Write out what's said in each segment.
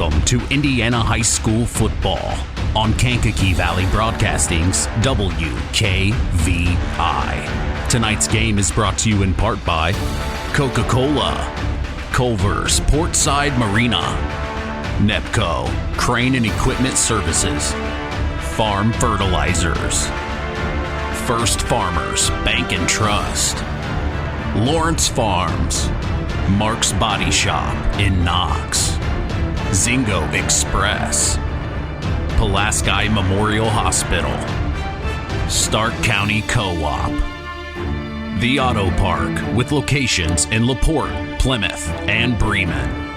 Welcome to Indiana High School football on Kankakee Valley Broadcasting's WKVI. Tonight's game is brought to you in part by Coca-Cola, Culver's Portside Marina, Nepco, Crane and Equipment Services, Farm Fertilizers, First Farmers Bank and Trust, Lawrence Farms, Mark's Body Shop in Knox, Zingo Express, Pulaski Memorial Hospital, Stark County Co-op, The Auto Park with locations in LaPorte, Plymouth, and Bremen,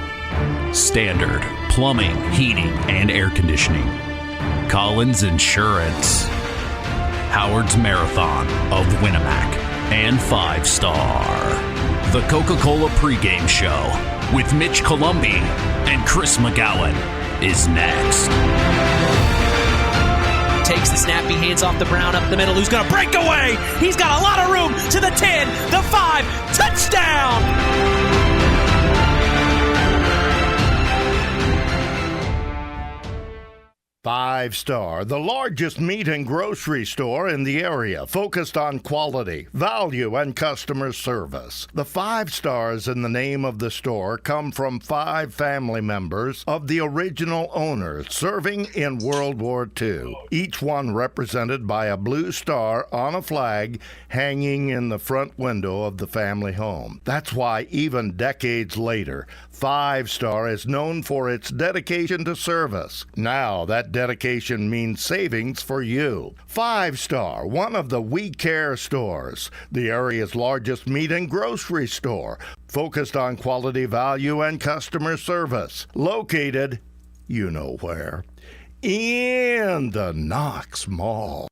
Standard Plumbing, Heating, and Air Conditioning, Collins Insurance, Howard's Marathon of Winamac, and 5 Star. The Coca-Cola pregame show with Mitch Columbi and Chris McGowan is next. Takes the snap, he hands off the Brown up the middle, who's going to break away. He's got a lot of room to the 10, the 5, touchdown! 5 Star, the largest meat and grocery store in the area, focused on quality, value, and customer service. The 5 stars in the name of the store come from 5 family members of the original owners serving in World War II, each one represented by a blue star on a flag hanging in the front window of the family home. That's why even decades later, 5 Star is known for its dedication to service. Now that dedication means savings for you. 5 Star, one of the We Care stores, the area's largest meat and grocery store, focused on quality, value, and customer service. Located, you know where, in the Knox Mall.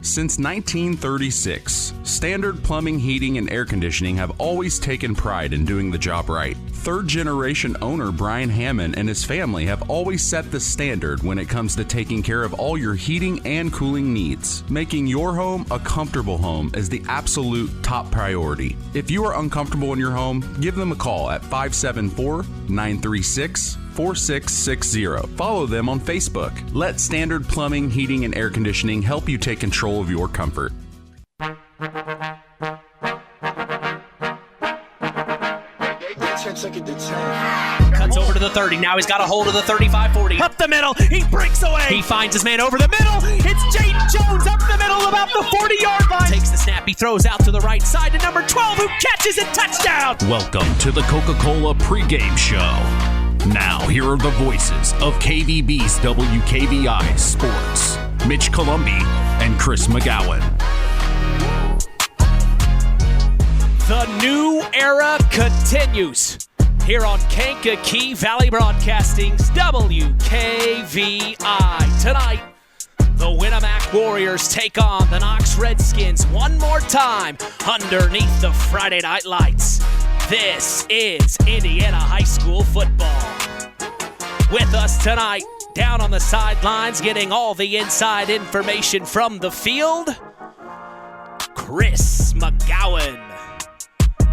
Since 1936, Standard Plumbing, Heating, and Air Conditioning have always taken pride in doing the job right. Third-generation owner Brian Hammond and his family have always set the standard when it comes to taking care of all your heating and cooling needs. Making your home a comfortable home is the absolute top priority. If you are uncomfortable in your home, give them a call at 574-936-4660. Follow them on Facebook. Let Standard Plumbing, Heating, and Air Conditioning help you take control of your comfort. Cuts over to the 30. Now he's got a hold of the 35-40. Up the middle. He breaks away. He finds his man over the middle. It's Jaden Jones up the middle about the 40-yard line. Takes the snap. He throws out to the right side to number 12, who catches it. Touchdown. Welcome to the Coca-Cola pregame show. Now, here are the voices of KVB's WKVI Sports, Mitch Columbi and Chris McGowan. The new era continues here on Kankakee Valley Broadcasting's WKVI. Tonight, the Winamac Warriors take on the Knox Redskins one more time underneath the Friday night lights. This is Indiana High School football. With us tonight, down on the sidelines, getting all the inside information from the field, Chris McGowan.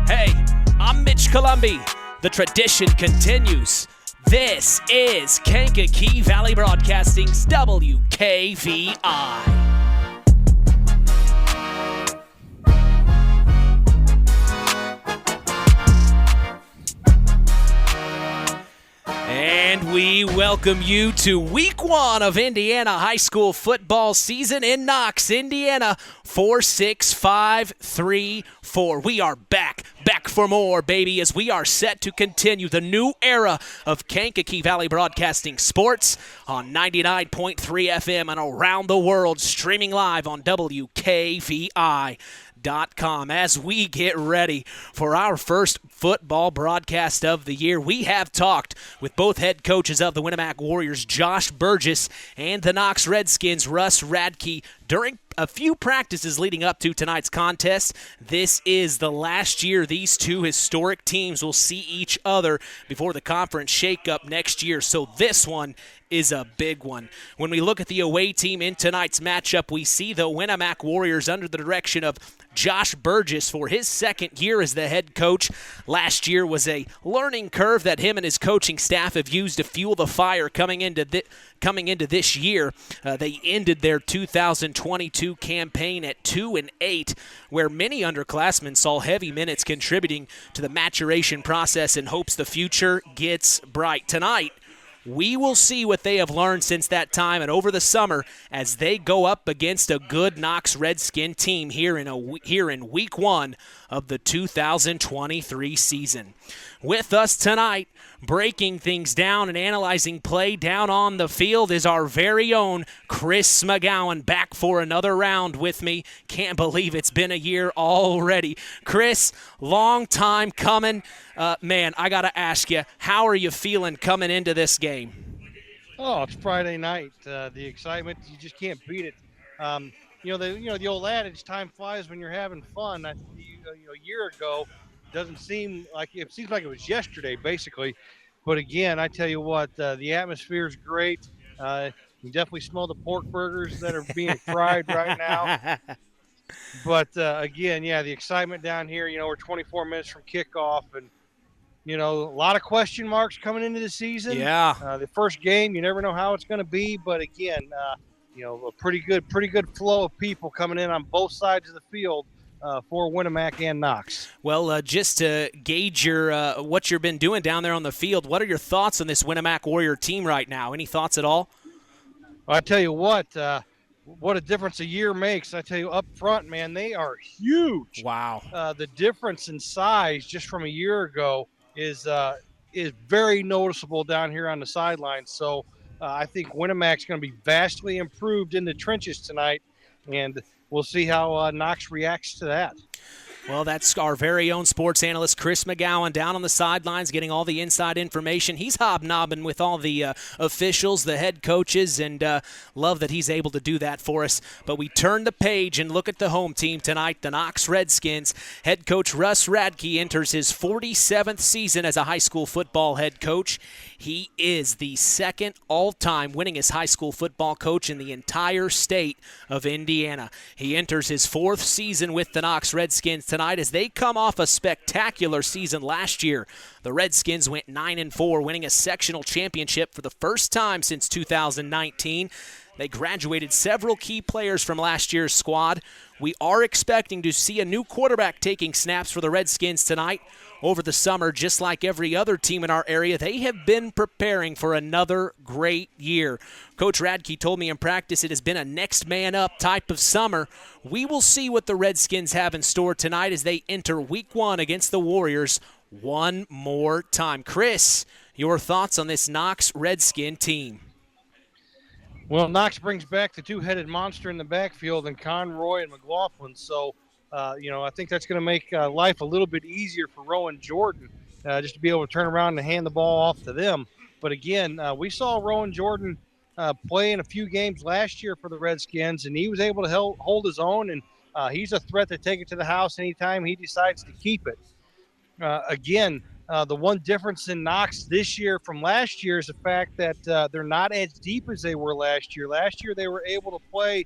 Hey, I'm Mitch Columbi. The tradition continues. This is Kankakee Valley Broadcasting's WKVI. And we welcome you to week 1 of Indiana High School football season in Knox, Indiana, 4-6-5-3-4. We are back for more, baby, as we are set to continue the new era of Kankakee Valley Broadcasting Sports on 99.3 FM and around the world, streaming live on WKVI.com as we get ready for our first football broadcast of the year. We have talked with both head coaches of the Winamac Warriors, Josh Burgess, and the Knox Redskins, Russ Radke, During a few practices leading up to tonight's contest, this is the last year these two historic teams will see each other before the conference shakeup next year. So this one is a big one. When we look at the away team in tonight's matchup, we see the Winamac Warriors under the direction of Josh Burgess for his second year as the head coach. Last year was a learning curve that him and his coaching staff have used to fuel the fire coming into this year. They ended their 2022 campaign at 2-8, where many underclassmen saw heavy minutes contributing to the maturation process in hopes the future gets bright. Tonight, we will see what they have learned since that time and over the summer as they go up against a good Knox Redskin team here in week 1 of the 2023 season. With us tonight, breaking things down and analyzing play down on the field, is our very own Chris McGowan, back for another round with me. Can't believe it's been a year already. Chris, long time coming. Man, I got to ask you, how are you feeling coming into this game? Oh, it's Friday night. The excitement, you just can't beat it. The old adage, time flies when you're having fun. A year ago, doesn't seem like it seems like it was yesterday, basically. But again, I tell you what, the atmosphere is great. You definitely smell the pork burgers that are being fried right now. But again, the excitement down here. We're 24 minutes from kickoff, and a lot of question marks coming into the season. Yeah. The first game, you never know how it's going to be, but again, a pretty good flow of people coming in on both sides of the field for Winamac and Knox. Well, just to gauge your what you've been doing down there on the field, what are your thoughts on this Winamac Warrior team right now? Any thoughts at all? I tell you what a difference a year makes. I tell you, up front, man, they are huge. Wow. The difference in size just from a year ago is very noticeable down here on the sidelines. So I think Winamac's going to be vastly improved in the trenches tonight, and we'll see how Knox reacts to that. Well, that's our very own sports analyst, Chris McGowan, down on the sidelines getting all the inside information. He's hobnobbing with all the officials, the head coaches, and love that he's able to do that for us. But we turn the page and look at the home team tonight, the Knox Redskins. Head coach Russ Radke enters his 47th season as a high school football head coach. He is the second all-time winningest high school football coach in the entire state of Indiana. He enters his 4th season with the Knox Redskins tonight as they come off a spectacular season last year. The Redskins went 9-4, winning a sectional championship for the first time since 2019. They graduated several key players from last year's squad. We are expecting to see a new quarterback taking snaps for the Redskins tonight. Over the summer, just like every other team in our area, they have been preparing for another great year. Coach Radke told me in practice it has been a next man up type of summer. We will see what the Redskins have in store tonight as they enter week 1 against the Warriors one more time. Chris, your thoughts on this Knox Redskin team? Well, Knox brings back the two-headed monster in the backfield and Conroy and McLaughlin. So, I think that's going to make life a little bit easier for Rowan Jordan just to be able to turn around and hand the ball off to them. But again, we saw Rowan Jordan play in a few games last year for the Redskins, and he was able to hold his own, and he's a threat to take it to the house anytime he decides to keep it. The one difference in Knox this year from last year is the fact that they're not as deep as they were last year. Last year they were able to play,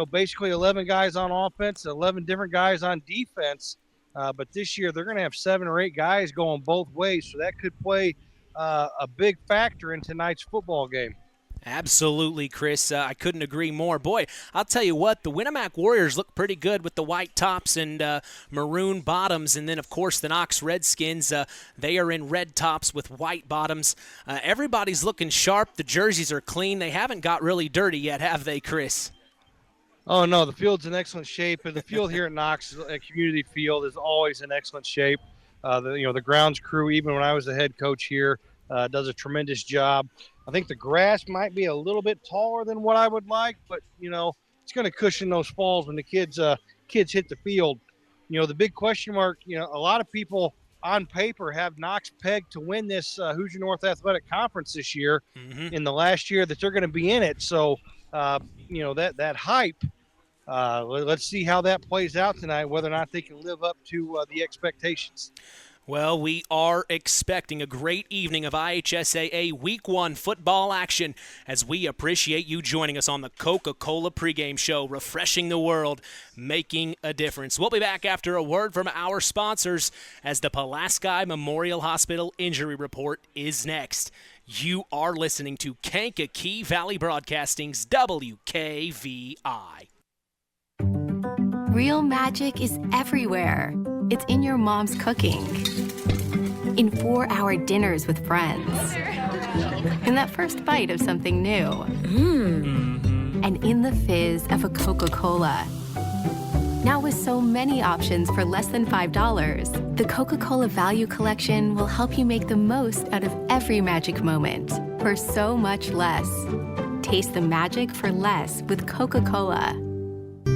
basically 11 guys on offense, 11 different guys on defense. But this year they're going to have 7 or 8 guys going both ways, so that could play a big factor in tonight's football game. Absolutely, Chris. I couldn't agree more. Boy, I'll tell you what, the Winamac Warriors look pretty good with the white tops and maroon bottoms. And then, of course, the Knox Redskins, they are in red tops with white bottoms. Everybody's looking sharp. The jerseys are clean. They haven't got really dirty yet, have they, Chris? Oh, no, the field's in excellent shape. And the field here at Knox, community field, is always in excellent shape. The grounds crew, even when I was the head coach here, does a tremendous job. I think the grass might be a little bit taller than what I would like, but, it's going to cushion those falls when the kids hit the field. The big question mark, a lot of people on paper have Knox pegged to win this Hoosier North Athletic Conference this year in the last year that they're going to be in it. So, that hype let's see how that plays out tonight, whether or not they can live up to the expectations. Well, we are expecting a great evening of IHSAA Week 1 football action as we appreciate you joining us on the Coca-Cola pregame show, refreshing the world, making a difference. We'll be back after a word from our sponsors as the Pulaski Memorial Hospital Injury Report is next. You are listening to Kankakee Valley Broadcasting's WKVI. Real magic is everywhere. It's in your mom's cooking, in 4-hour dinners with friends, in that first bite of something new, and in the fizz of a Coca-Cola. Now with so many options for less than $5, the Coca-Cola Value Collection will help you make the most out of every magic moment for so much less. Taste the magic for less with Coca-Cola.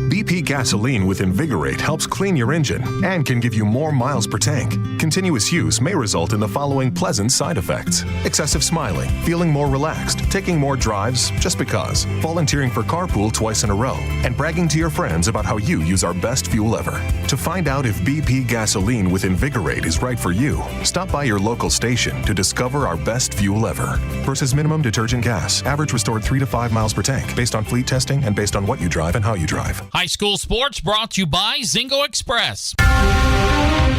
BP gasoline with Invigorate helps clean your engine and can give you more miles per tank. Continuous use may result in the following pleasant side effects: excessive smiling, feeling more relaxed, taking more drives just because, volunteering for carpool twice in a row, and bragging to your friends about how you use our best fuel ever. To find out if BP gasoline with Invigorate is right for you, stop by your local station to discover our best fuel ever. Versus minimum detergent gas. Average restored 3 to 5 miles per tank, based on fleet testing and based on what you drive and how you drive. High school sports brought to you by Zingo Express.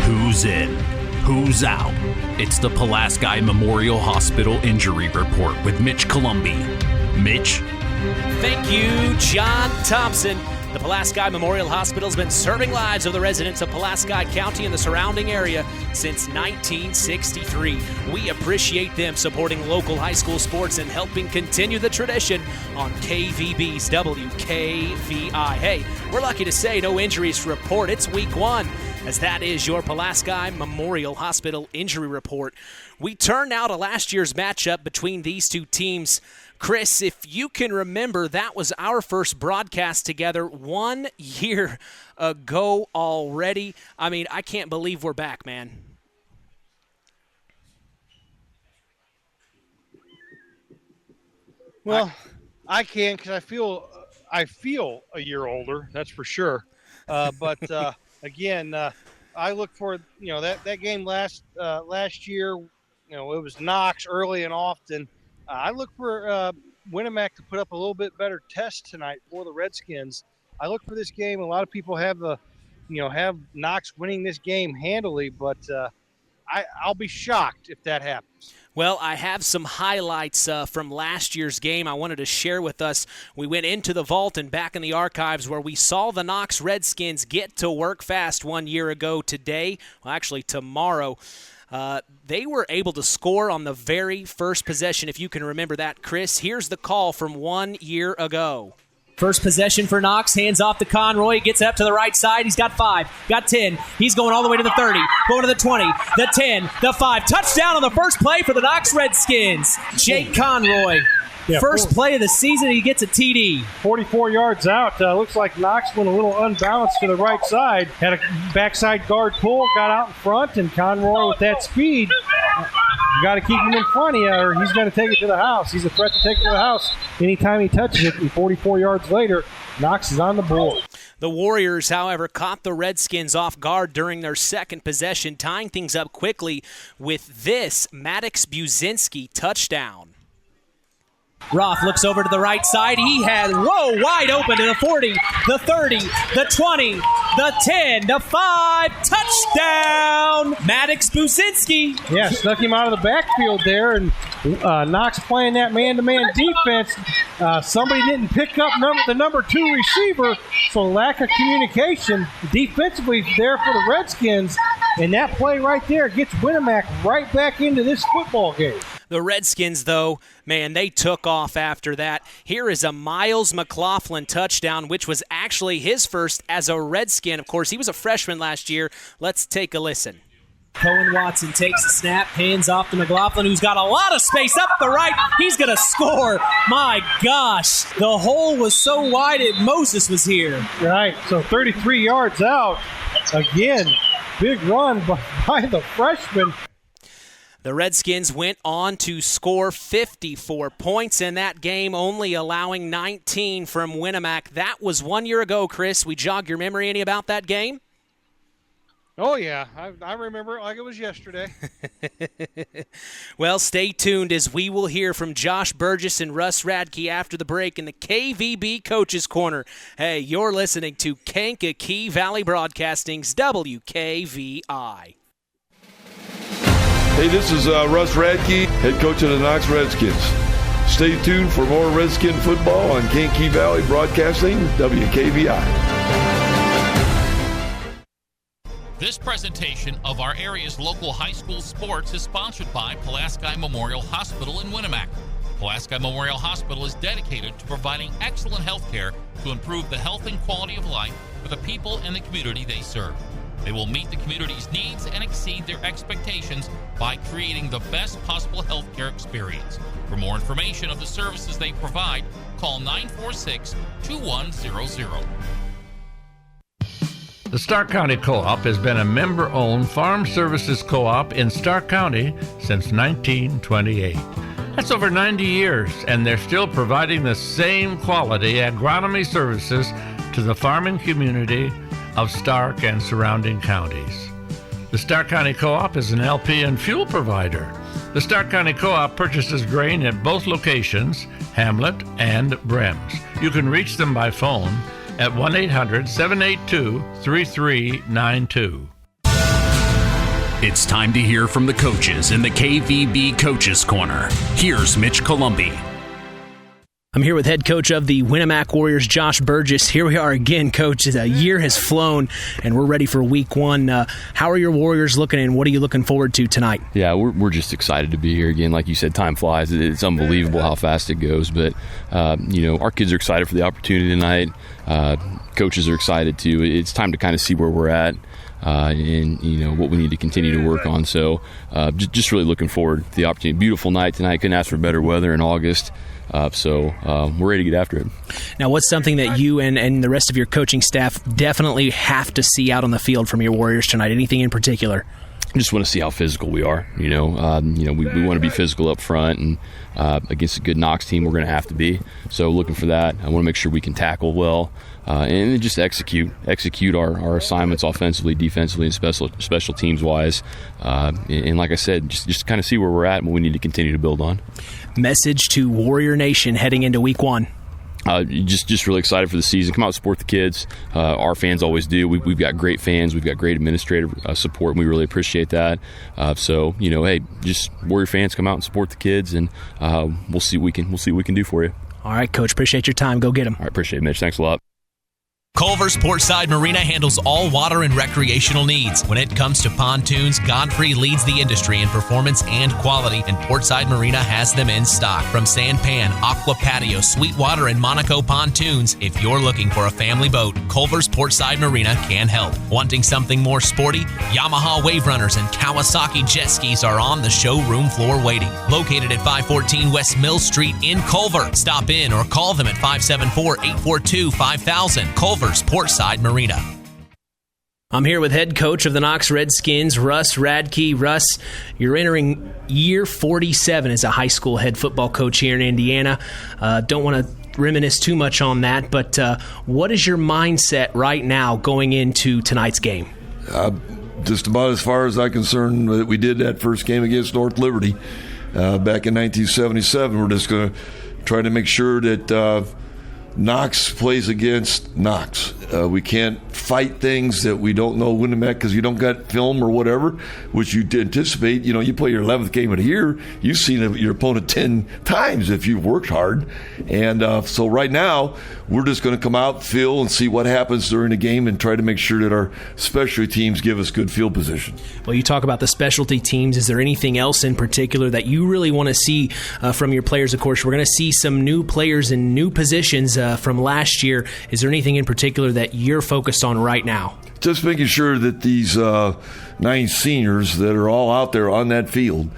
Who's in? Who's out? It's the Pulaski Memorial Hospital Injury Report with Mitch Columbi. Mitch? Thank you, John Thompson. The Pulaski Memorial Hospital has been serving lives of the residents of Pulaski County and the surrounding area since 1963. We appreciate them supporting local high school sports and helping continue the tradition on KVB's WKVI. Hey, we're lucky to say no injuries to report. It's Week 1, as that is your Pulaski Memorial Hospital Injury Report. We turn now to last year's matchup between these two teams. Chris, if you can remember, that was our first broadcast together 1 year ago already. I mean, I can't believe we're back, man. Well, I can, because I feel a year older. That's for sure. But again, I look for that game last year. It was Knox early and often. I look for Winamac to put up a little bit better test tonight for the Redskins. I look for this game. A lot of people have have Knox winning this game handily, but I'll be shocked if that happens. Well, I have some highlights from last year's game I wanted to share with us. We went into the vault and back in the archives where we saw the Knox Redskins get to work fast 1 year ago today. Well, actually tomorrow. They were able to score on the very first possession, if you can remember that, Chris. Here's the call from 1 year ago. First possession for Knox, hands off to Conroy, gets up to the right side, he's got 5, got 10, he's going all the way to the 30, going to the 20, the 10, the 5, touchdown on the first play for the Knox Redskins. Jake Conroy, first play of the season, he gets a TD. 44 yards out, looks like Knox went a little unbalanced to the right side, had a backside guard pull, got out in front, and Conroy with that speed, you got to keep him in front of you or he's going to take it to the house. He's a threat to take it to the house anytime he touches it. And 44 yards later, Knox is on the board. The Warriors, however, caught the Redskins off guard during their second possession, tying things up quickly with this Maddox Buzinski touchdown. Roth looks over to the right side. He had, wide open to the 40, the 30, the 20, the 10, the 5. Touchdown, Maddox Buzinski. Yeah, snuck him out of the backfield there, and Knox playing that man-to-man defense. Somebody didn't pick up the number 2 receiver, so lack of communication defensively there for the Redskins. And that play right there gets Winamac right back into this football game. The Redskins, though, man, they took off after that. Here is a Miles McLaughlin touchdown, which was actually his first as a Redskin. Of course, he was a freshman last year. Let's take a listen. Cohen Watson takes a snap, hands off to McLaughlin, who's got a lot of space up the right. He's going to score. My gosh, the hole was so wide Moses was here. Right, so 33 yards out. Again, big run by the freshman. The Redskins went on to score 54 points in that game, only allowing 19 from Winamac. That was 1 year ago, Chris. We jog your memory any about that game? Oh, yeah. I remember it like it was yesterday. Well, stay tuned as we will hear from Josh Burgess and Russ Radke after the break in the KVB Coaches Corner. Hey, you're listening to Kankakee Valley Broadcasting's WKVI. Hey, this is Russ Radke, head coach of the Knox Redskins. Stay tuned for more Redskin football on Kankakee Valley Broadcasting, WKVI. This presentation of our area's local high school sports is sponsored by Pulaski Memorial Hospital in Winamac. Pulaski Memorial Hospital is dedicated to providing excellent health care to improve the health and quality of life for the people and the community they serve. They will meet the community's needs and exceed their expectations by creating the best possible health care experience. For more information of the services they provide, call 946-2100. The Stark County Co-op has been a member-owned farm services co-op in Stark County since 1928. That's over 90 years, and they're still providing the same quality agronomy services to the farming community of Stark and surrounding counties. The Stark County Co-op is an LP and fuel provider. The Stark County Co-op purchases grain at both locations, Hamlet and Brems. You can reach them by phone at 1-800-782-3392. It's time to hear from the coaches in the KVB Coaches Corner. Here's Mitch Columbi. I'm here with head coach of the Winamac Warriors, Josh Burgess. Here we are again, Coach. A year has flown, and we're ready for week one. How are your Warriors looking, and what are you looking forward to tonight? Yeah, we're just excited to be here again. Like you said, time flies. It's unbelievable how fast it goes. But, our kids are excited for the opportunity tonight. Coaches are excited, too. It's time to kind of see where we're at. And what we need to continue to work on. So just really looking forward to the opportunity. Beautiful night tonight. Couldn't ask for better weather in August. So we're ready to get after it. Now, what's something that you and the rest of your coaching staff definitely have to see out on the field from your Warriors tonight? Anything in particular? I just want to see how physical we are. We want to be physical up front, and against a good Knox team, we're going to have to be. So looking for that. I want to make sure we can tackle well, and then just execute our assignments offensively, defensively, and special teams wise. And like I said, just kind of see where we're at and what we need to continue to build on. Message to Warrior Nation heading into week one. Just really excited for the season. Come out and support the kids. Our fans always do. We've got great fans. We've got great administrative support, and we really appreciate that. Hey, just Warrior fans, come out and support the kids, and we'll see what we can do for you. All right, Coach. Appreciate your time. Go get them. All right, appreciate it, Mitch. Thanks a lot. Culver's Portside Marina handles all water and recreational needs. When it comes to pontoons, Godfrey leads the industry in performance and quality, and Portside Marina has them in stock. From Sanpan, Aqua Patio, Sweetwater, and Monaco pontoons, if you're looking for a family boat, Culver's Portside Marina can help. Wanting something more sporty? Yamaha Wave Runners and Kawasaki jet skis are on the showroom floor waiting. Located at 514 West Mill Street in Culver. Stop in or call them at 574-842-5000. Culver's Portside Marina. I'm here with head coach of the Knox Redskins, Russ Radke. Russ, you're entering year 47 as a high school head football coach here in Indiana. Don't want to reminisce too much on that, but what is your mindset right now going into tonight's game? Just about as far as I'm concerned, we did that first game against North Liberty back in 1977. We're just going to try to make sure that Knox plays against Knox. We can't fight things that we don't know Winamac because you don't got film or whatever, which you anticipate. You play your 11th game of the year, you've seen your opponent 10 times if you've worked hard. And so right now, we're just going to come out, feel, and see what happens during the game and try to make sure that our specialty teams give us good field position. Well, you talk about the specialty teams. Is there anything else in particular that you really want to see from your players? Of course, we're going to see some new players in new positions from last year. Is there anything in particular that you're focused on right now? Just making sure that these 9 seniors that are all out there on that field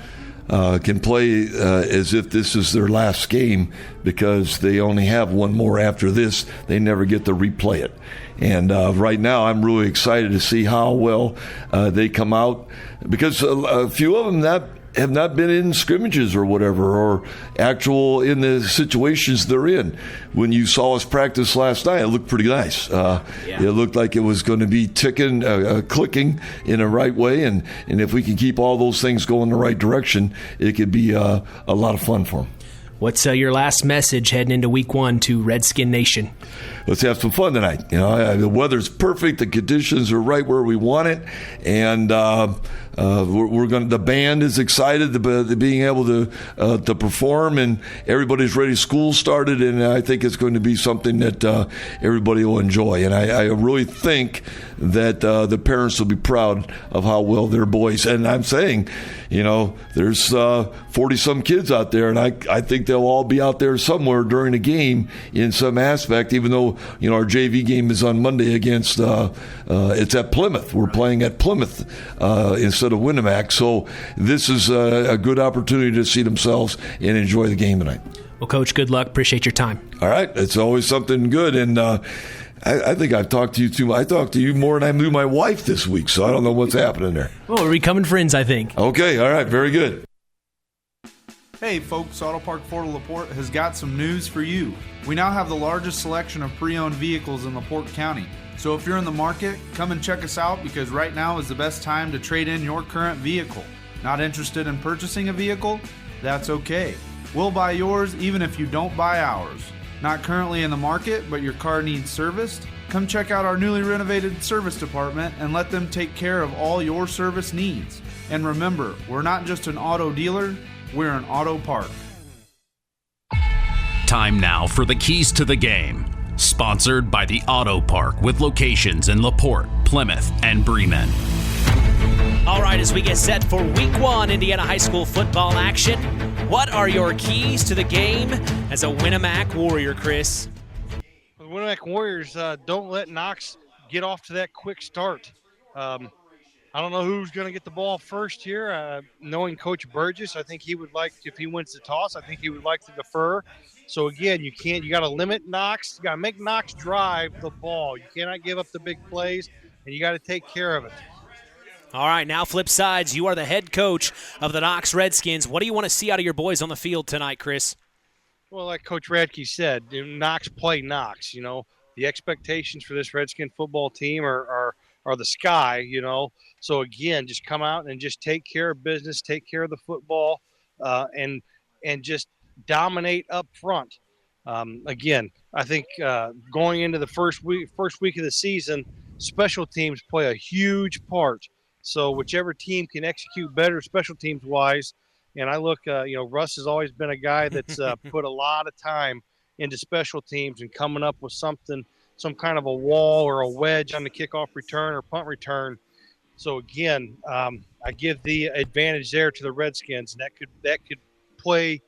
can play as if this is their last game, because they only have one more after this. They never get to replay it. And right now I'm really excited to see how well they come out, because a few of them that have not been in scrimmages or whatever, or actual in the situations they're in. When you saw us practice last night, it looked pretty nice. It looked like it was going to be ticking, clicking in a right way, and if we can keep all those things going in the right direction, it could be a lot of fun for them. What's your last message heading into Week 1 to Redskin Nation? Let's have some fun tonight. The weather's perfect. The conditions are right where we want it, and we're going. The band is excited to being able to perform, and everybody's ready. School started, and I think it's going to be something that everybody will enjoy. And I really think that the parents will be proud of how well their boys. And I'm saying, there's 40-some kids out there, and I think they'll all be out there somewhere during the game in some aspect. Even though our JV game is on Monday against it's at Plymouth. We're playing at Plymouth instead of Winamac. So this is a good opportunity to see themselves and enjoy the game tonight. Well, Coach, good luck. Appreciate your time. All right. It's always something good. And I think I've talked to you too much. I talked to you more than I knew my wife this week, so I don't know what's happening there. Well, we're becoming friends, I think. Okay. All right. Very good. Hey folks, Auto Park Fort LaPorte has got some news for you. We now have the largest selection of pre-owned vehicles in LaPorte County. So if you're in the market, come and check us out, because right now is the best time to trade in your current vehicle. Not interested in purchasing a vehicle? That's okay. We'll buy yours even if you don't buy ours. Not currently in the market, but your car needs serviced? Come check out our newly renovated service department and let them take care of all your service needs. And remember, we're not just an auto dealer, we're an auto park. Time now for the keys to the game. Sponsored by the Auto Park, with locations in LaPorte, Plymouth, and Bremen. All right, as we get set for Week 1 Indiana High School football action, what are your keys to the game as a Winamac Warrior, Chris? The Winamac Warriors don't let Knox get off to that quick start. I don't know who's going to get the ball first here. Knowing Coach Burgess, I think he would like, if he wins the toss, I think he would like to defer. So again, you got to limit Knox. You got to make Knox drive the ball. You cannot give up the big plays, and you got to take care of it. All right, now flip sides. You are the head coach of the Knox Redskins. What do you want to see out of your boys on the field tonight, Chris? Well, like Coach Radke said, Knox play Knox. The expectations for this Redskin football team are the sky. So again, just come out and just take care of business, take care of the football, and just dominate up front. Again, I think going into the first week of the season, special teams play a huge part. So whichever team can execute better special teams wise, and I look, Russ has always been a guy that's put a lot of time into special teams and coming up with some kind of a wall or a wedge on the kickoff return or punt return. So again, I give the advantage there to the Redskins, and that could play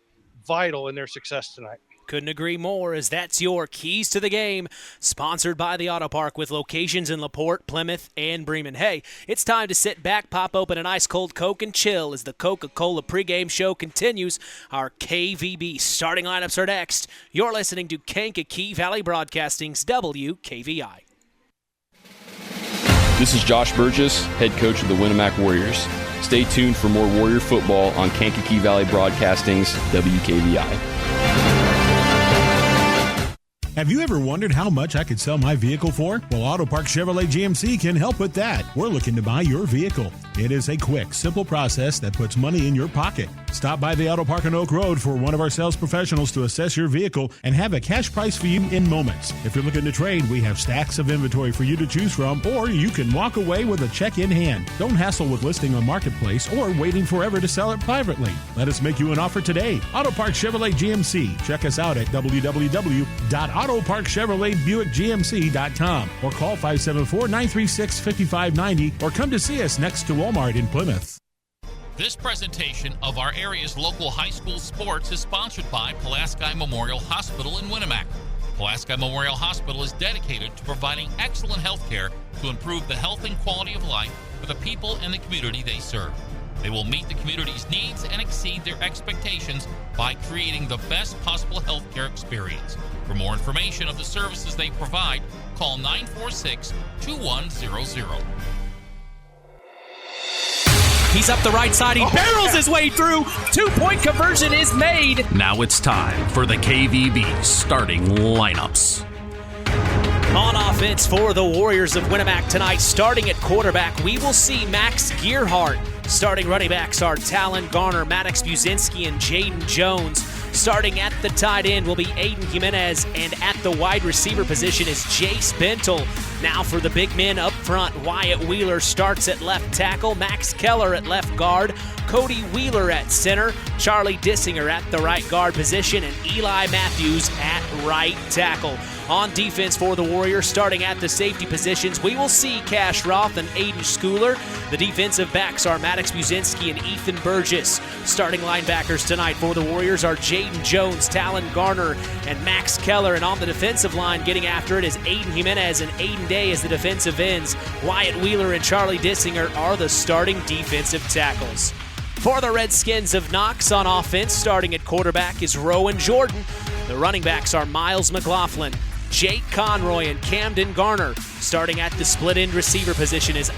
vital in their success tonight. Couldn't agree more, as that's your keys to the game, sponsored by the Auto Park, with locations in LaPorte, Plymouth, and Bremen. Hey, it's time to sit back, pop open an ice-cold Coke, and chill as the Coca-Cola pregame show continues. Our KVB starting lineups are next. You're listening to Kankakee Valley Broadcasting's WKVI. This is Josh Burgess, head coach of the Winamac Warriors. Stay tuned for more Warrior football on Kankakee Valley Broadcasting's WKVI. Have you ever wondered how much I could sell my vehicle for? Well, Auto Park Chevrolet GMC can help with that. We're looking to buy your vehicle. It is a quick, simple process that puts money in your pocket. Stop by the Auto Park on Oak Road for one of our sales professionals to assess your vehicle and have a cash price for you in moments. If you're looking to trade, we have stacks of inventory for you to choose from, or you can walk away with a check in hand. Don't hassle with listing on Marketplace or waiting forever to sell it privately. Let us make you an offer today. Auto Park Chevrolet GMC. Check us out at www.autoparkchevroletbuickgmc.com or call 574-936-5590 or come to see us next to Walmart in Plymouth. This presentation of our area's local high school sports is sponsored by Pulaski Memorial Hospital in Winamac. Pulaski Memorial Hospital is dedicated to providing excellent health care to improve the health and quality of life for the people in the community they serve. They will meet the community's needs and exceed their expectations by creating the best possible health care experience. For more information of the services they provide, call 946-2100. He's up the right side. He barrels his way through. 2-point conversion is made. Now it's time for the KVB starting lineups. On offense for the Warriors of Winamac tonight, starting at quarterback, we will see Max Gearhart. Starting running backs are Talon Garner, Maddox Buzinski, and Jaden Jones. Starting at the tight end will be Aiden Jimenez, and at the wide receiver position is Jace Bentel. Now for the big men up front, Wyatt Wheeler starts at left tackle, Max Keller at left guard, Cody Wheeler at center, Charlie Dissinger at the right guard position, and Eli Matthews at right tackle. On defense for the Warriors, starting at the safety positions, we will see Cash Roth and Aiden Schooler. The defensive backs are Maddox Buzinski and Ethan Burgess. Starting linebackers tonight for the Warriors are Jaden Jones, Talon Garner, and Max Keller. And on the defensive line, getting after it is Aiden Jimenez and Aiden Day as the defensive ends. Wyatt Wheeler and Charlie Dissinger are the starting defensive tackles. For the Redskins of Knox on offense, starting at quarterback is Rowan Jordan. The running backs are Miles McLaughlin, Jake Conroy, and Camden Garner. Starting at the split end receiver position is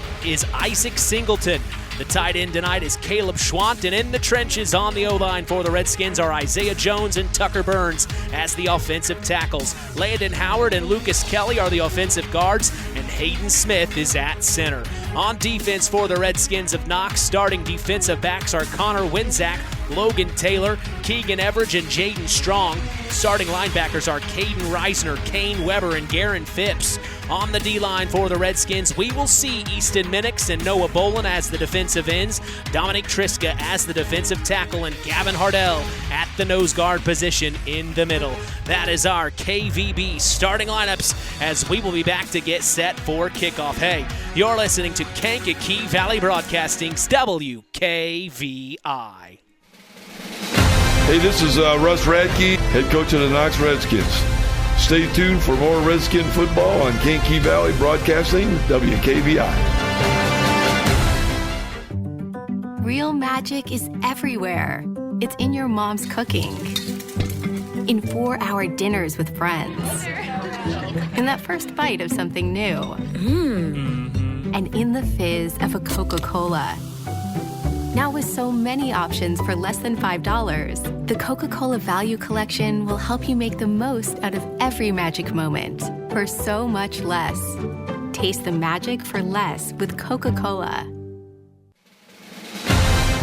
Isaac Singleton. The tight end tonight is Caleb Schwant, and in the trenches on the O-line for the Redskins are Isaiah Jones and Tucker Burns as the offensive tackles. Landon Howard and Lucas Kelly are the offensive guards, and Hayden Smith is at center. On defense for the Redskins of Knox, starting defensive backs are Connor Winzak, Logan Taylor, Keegan Everidge, and Jaden Strong. Starting linebackers are Caden Reisner, Kane Weber, and Garen Phipps. On the D-line for the Redskins, we will see Easton Minix and Noah Bolin as the defensive ends, Dominic Triska as the defensive tackle, and Gavin Hardell at the nose guard position in the middle. That is our KVB starting lineups as we will be back to get set for kickoff. Hey, you're listening to Kankakee Valley Broadcasting's WKVI. Hey, this is Russ Radke, head coach of the Knox Redskins. Stay tuned for more Redskin football on Kankakee Valley Broadcasting, WKVI. Real magic is everywhere. It's in your mom's cooking, in 4-hour dinners with friends, in that first bite of something new, and in the fizz of a Coca-Cola. Now with so many options for less than $5, the Coca-Cola Value Collection will help you make the most out of every magic moment for so much less. Taste the magic for less with Coca-Cola.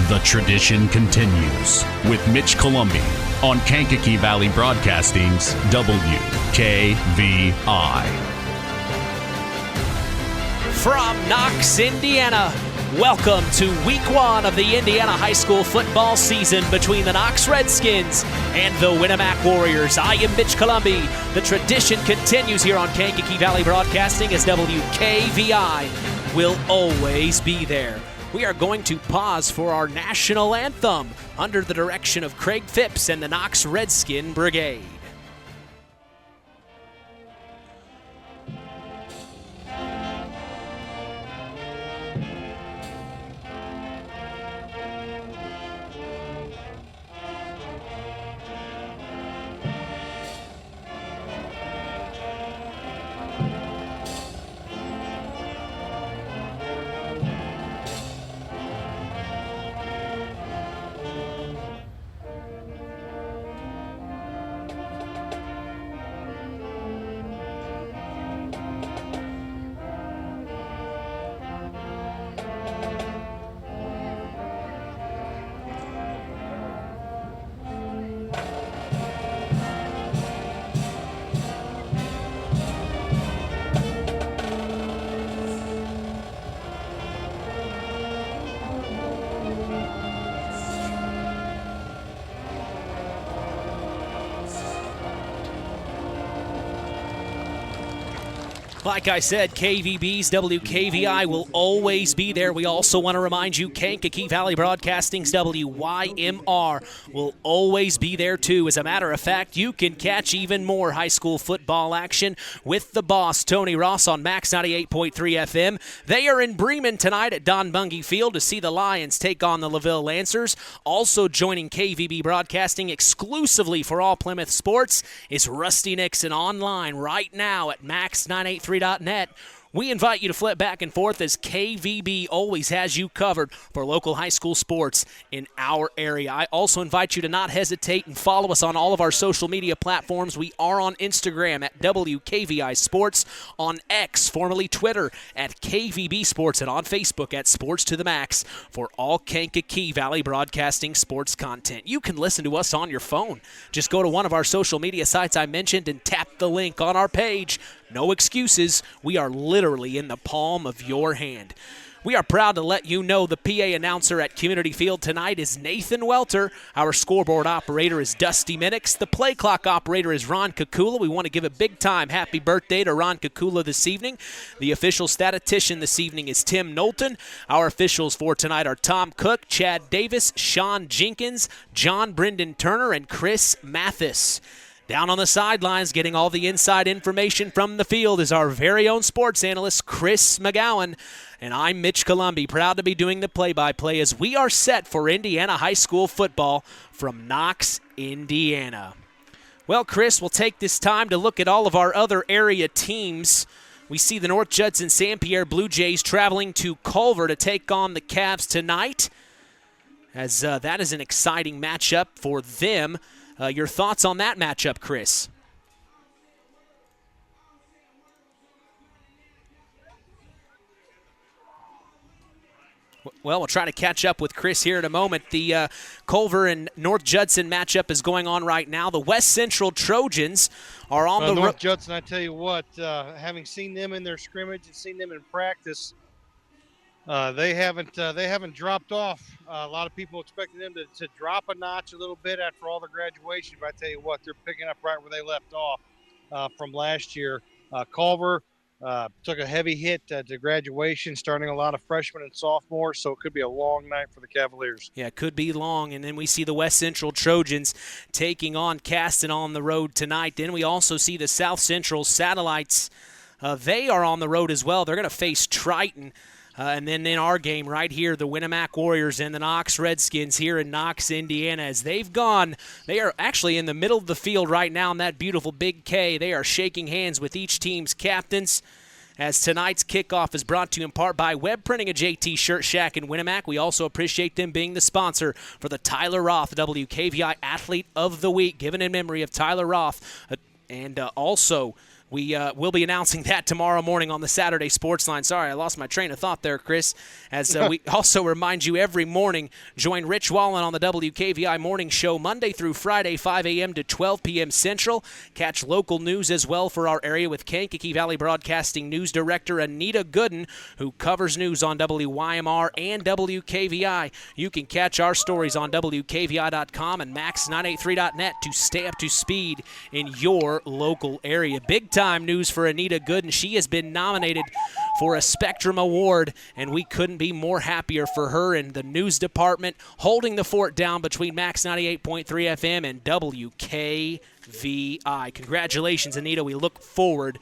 The tradition continues with Mitch Columbi on Kankakee Valley Broadcasting's WKVI. From Knox, Indiana, welcome to week 1 of the Indiana high school football season between the Knox Redskins and the Winamac Warriors. I am Mitch Columbi. The tradition continues here on Kankakee Valley Broadcasting as WKVI will always be there. We are going to pause for our national anthem under the direction of Craig Phipps and the Knox Redskin Brigade. Like I said, KVB's WKVI will always be there. We also want to remind you, Kankakee Valley Broadcasting's WYMR will always be there too. As a matter of fact, you can catch even more high school football action with the boss, Tony Ross, on Max 98.3 FM. They are in Bremen tonight at Don Bungie Field to see the Lions take on the LaVille Lancers. Also joining KVB Broadcasting exclusively for all Plymouth sports is Rusty Nixon online right now at max983.net, We invite you to flip back and forth as KVB always has you covered for local high school sports in our area. I also invite you to not hesitate and follow us on all of our social media platforms. We are on Instagram at WKVI Sports, on X, formerly Twitter, at KVB Sports, and on Facebook at Sports to the Max for all Kankakee Valley Broadcasting sports content. You can listen to us on your phone. Just go to one of our social media sites I mentioned and tap the link on our page. No excuses. We are literally in the palm of your hand. We are proud to let you know the PA announcer at Community Field tonight is Nathan Welter. Our scoreboard operator is Dusty Minix. The play clock operator is Ron Kakula. We want to give a big time happy birthday to Ron Kakula this evening. The official statistician this evening is Tim Knowlton. Our officials for tonight are Tom Cook, Chad Davis, Sean Jenkins, John Brendan Turner, and Chris Mathis. Down on the sidelines, getting all the inside information from the field is our very own sports analyst, Chris McGowan. And I'm Mitch Columbi, proud to be doing the play-by-play as we are set for Indiana high school football from Knox, Indiana. Well, Chris, we'll take this time to look at all of our other area teams. We see the North Judson St. Pierre Blue Jays traveling to Culver to take on the Cavs tonight, as that is an exciting matchup for them. Your thoughts on that matchup, Chris? Well, we'll try to catch up with Chris here in a moment. The Culver and North Judson matchup is going on right now. The West Central Trojans are on the North Judson, I tell you what, having seen them in their scrimmage and seen them in practice, they haven't dropped off. A lot of people expected them to drop a notch a little bit after all the graduation, but I tell you what, they're picking up right where they left off from last year. Culver took a heavy hit to graduation, starting a lot of freshmen and sophomores, so it could be a long night for the Cavaliers. Yeah, it could be long, and then we see the West Central Trojans taking on Caston on the road tonight. Then we also see the South Central Satellites. They are on the road as well. They're going to face Triton. And then in our game right here, the Winamac Warriors and the Knox Redskins here in Knox, Indiana, as they've gone. They are actually in the middle of the field right now in that beautiful Big K. They are shaking hands with each team's captains. As tonight's kickoff is brought to you in part by Web Printing, a JT Shirt Shack in Winamac. We also appreciate them being the sponsor for the Tyler Roth WKVI Athlete of the Week, given in memory of Tyler Roth. And also, we will be announcing that tomorrow morning on the Saturday Sports Line. Sorry, I lost my train of thought there, Chris. As we also remind you every morning, join Rich Wallen on the WKVI Morning Show Monday through Friday, 5 a.m. to 12 p.m. Central. Catch local news as well for our area with Kankakee Valley Broadcasting News Director Anita Gooden, who covers news on WYMR and WKVI. You can catch our stories on WKVI.com and Max983.net to stay up to speed in your local area. Big time news for Anita Gooden. She has been nominated for a Spectrum Award, and we couldn't be more happier for her in the news department, holding the fort down between Max 98.3 FM and WKVI. Congratulations, Anita. We look forward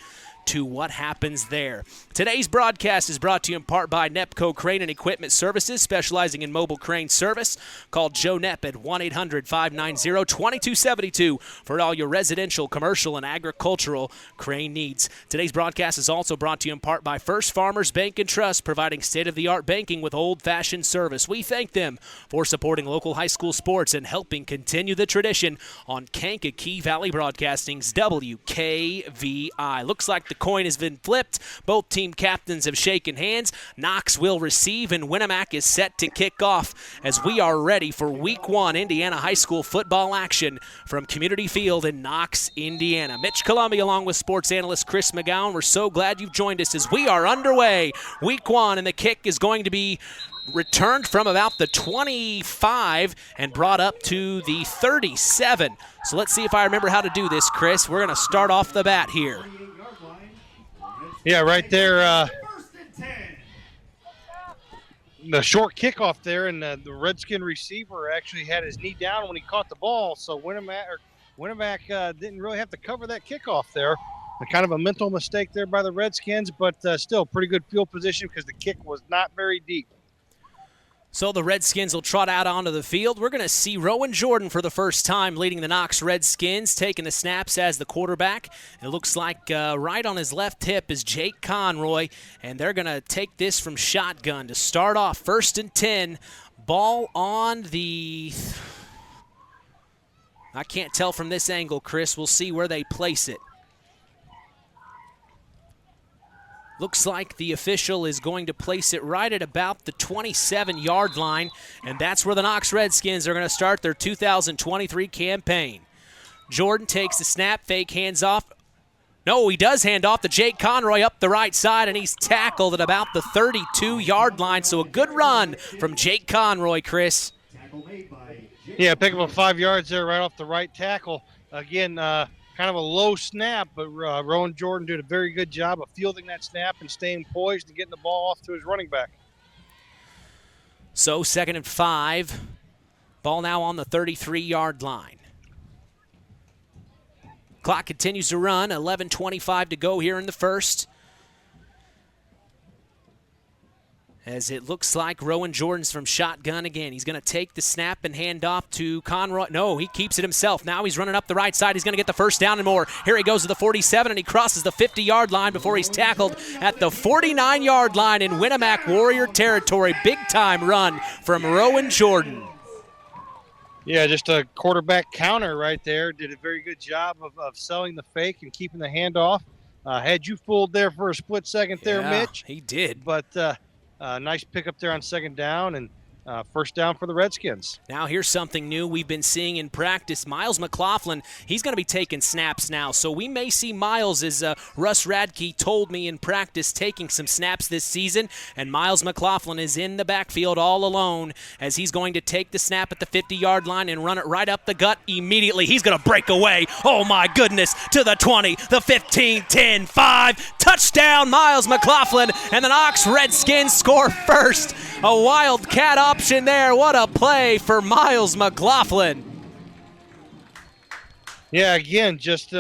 to what happens there. Today's broadcast is brought to you in part by Nepco Crane and Equipment Services, specializing in mobile crane service. Call Joe Nepp at 1-800-590-2272 for all your residential, commercial, and agricultural crane needs. Today's broadcast is also brought to you in part by First Farmers Bank and Trust, providing state-of-the-art banking with old-fashioned service. We thank them for supporting local high school sports and helping continue the tradition on Kankakee Valley Broadcasting's WKVI. Looks like the coin has been flipped. Both team captains have shaken hands. Knox will receive, and Winamac is set to kick off as we are ready for Week 1 Indiana high school football action from Community Field in Knox, Indiana. Mitch Columbi along with sports analyst Chris McGowan. We're so glad you've joined us as we are underway. Week 1, and the kick is going to be returned from about the 25 and brought up to the 37. So let's see if I remember how to do this, Chris. We're going to start off the bat here. Yeah, right there. The short kickoff there, and the Redskin receiver actually had his knee down when he caught the ball. So Winamac didn't really have to cover that kickoff there. Kind of a mental mistake there by the Redskins, but still pretty good field position because the kick was not very deep. So the Redskins will trot out onto the field. We're going to see Rowan Jordan for the first time leading the Knox Redskins, taking the snaps as the quarterback. It looks like right on his left hip is Jake Conroy, and they're going to take this from shotgun to start off 1st and 10. Ball on the... I can't tell from this angle, Chris. We'll see where they place it. Looks like the official is going to place it right at about the 27-yard line, and that's where the Knox Redskins are going to start their 2023 campaign. Jordan takes the snap, fake hands off. No, he does hand off to Jake Conroy up the right side, and he's tackled at about the 32-yard line, so a good run from Jake Conroy, Chris. Yeah, pick up 5 yards there right off the right tackle. Again, kind of a low snap, but Rowan Jordan did a very good job of fielding that snap and staying poised and getting the ball off to his running back. So 2nd and 5. Ball now on the 33-yard line. Clock continues to run. 11:25 to go here in the first. As it looks like Rowan Jordan's from shotgun again. He's going to take the snap and hand off to Conroy. No, he keeps it himself. Now he's running up the right side. He's going to get the first down and more. Here he goes to the 47, and he crosses the 50-yard line before he's tackled at the 49-yard line in Winamac Warrior territory. Big-time run from Rowan Jordan. Yeah, just a quarterback counter right there. Did a very good job of selling the fake and keeping the handoff. Had you fooled there for a split second there, Mitch. He did. But nice pickup there on 2nd down and first down for the Redskins. Now here's something new we've been seeing in practice. Miles McLaughlin, he's going to be taking snaps now. So we may see Miles, as Russ Radke told me in practice, taking some snaps this season. And Miles McLaughlin is in the backfield all alone as he's going to take the snap at the 50-yard line and run it right up the gut immediately. He's going to break away. Oh, my goodness. To the 20, the 15, 10, 5. Touchdown, Miles McLaughlin. And the Knox Redskins score first. A wildcat option there. What a play for Miles McLaughlin. Yeah, again, just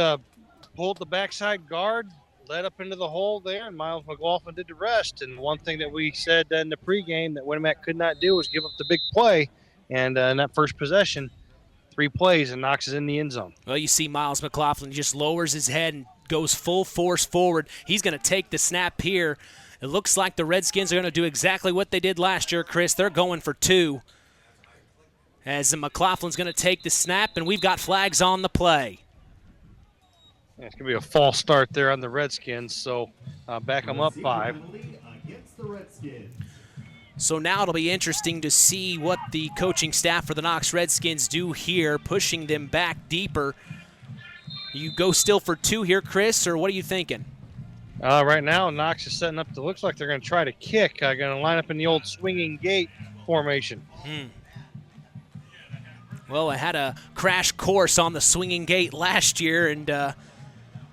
pulled the backside guard, led up into the hole there, and Miles McLaughlin did the rest. And one thing that we said in the pregame that Winamac could not do was give up the big play. And in that first possession, 3 plays, and Knox is in the end zone. Well, you see Miles McLaughlin just lowers his head and goes full force forward. He's going to take the snap here. It looks like the Redskins are going to do exactly what they did last year, Chris. They're going for 2. As McLaughlin's going to take the snap, and we've got flags on the play. Yeah, it's going to be a false start there on the Redskins, so back them up 5. So now it'll be interesting to see what the coaching staff for the Knox Redskins do here, pushing them back deeper. You go still for 2 here, Chris, or what are you thinking? Right now, Knox is setting up. It looks like they're going to try to kick. Going to line up in the old swinging gate formation. Well, I had a crash course on the swinging gate last year, and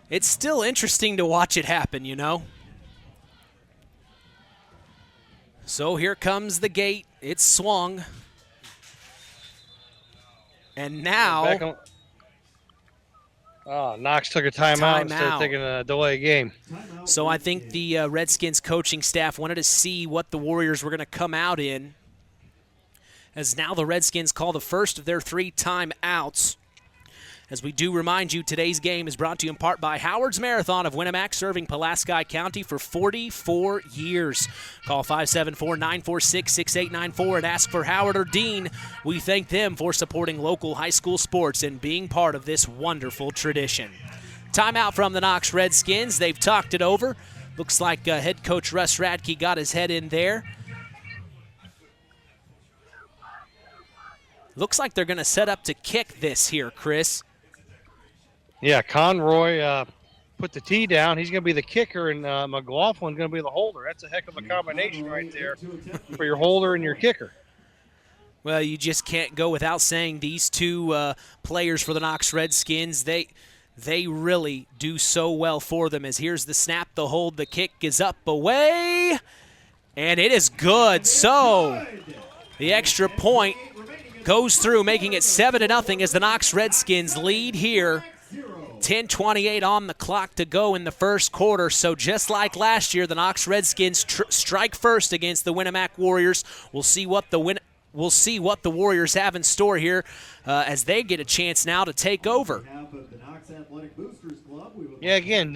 it's still interesting to watch it happen, you know. So here comes the gate. It's swung. And now... Knox took a timeout instead of taking a delay game. So I think the Redskins coaching staff wanted to see what the Warriors were going to come out in, as now the Redskins call the first of their 3 timeouts. As we do remind you, today's game is brought to you in part by Howard's Marathon of Winamac, serving Pulaski County for 44 years. Call 574-946-6894 and ask for Howard or Dean. We thank them for supporting local high school sports and being part of this wonderful tradition. Timeout from the Knox Redskins. They've talked it over. Looks like head coach Russ Radke got his head in there. Looks like they're going to set up to kick this here, Chris. Yeah, Conroy put the tee down. He's going to be the kicker, and McLaughlin's going to be the holder. That's a heck of a combination right there for your holder and your kicker. Well, you just can't go without saying these 2 players for the Knox Redskins, they really do so well for them. As here's the snap, the hold, the kick is up, away, and it is good. So the extra point goes through, making it 7-0 as the Knox Redskins lead here 10:28 on the clock to go in the first quarter. So just like last year, the Knox Redskins strike first against the Winamac Warriors. We'll see what the Warriors have in store here as they get a chance now to take over. Yeah, again,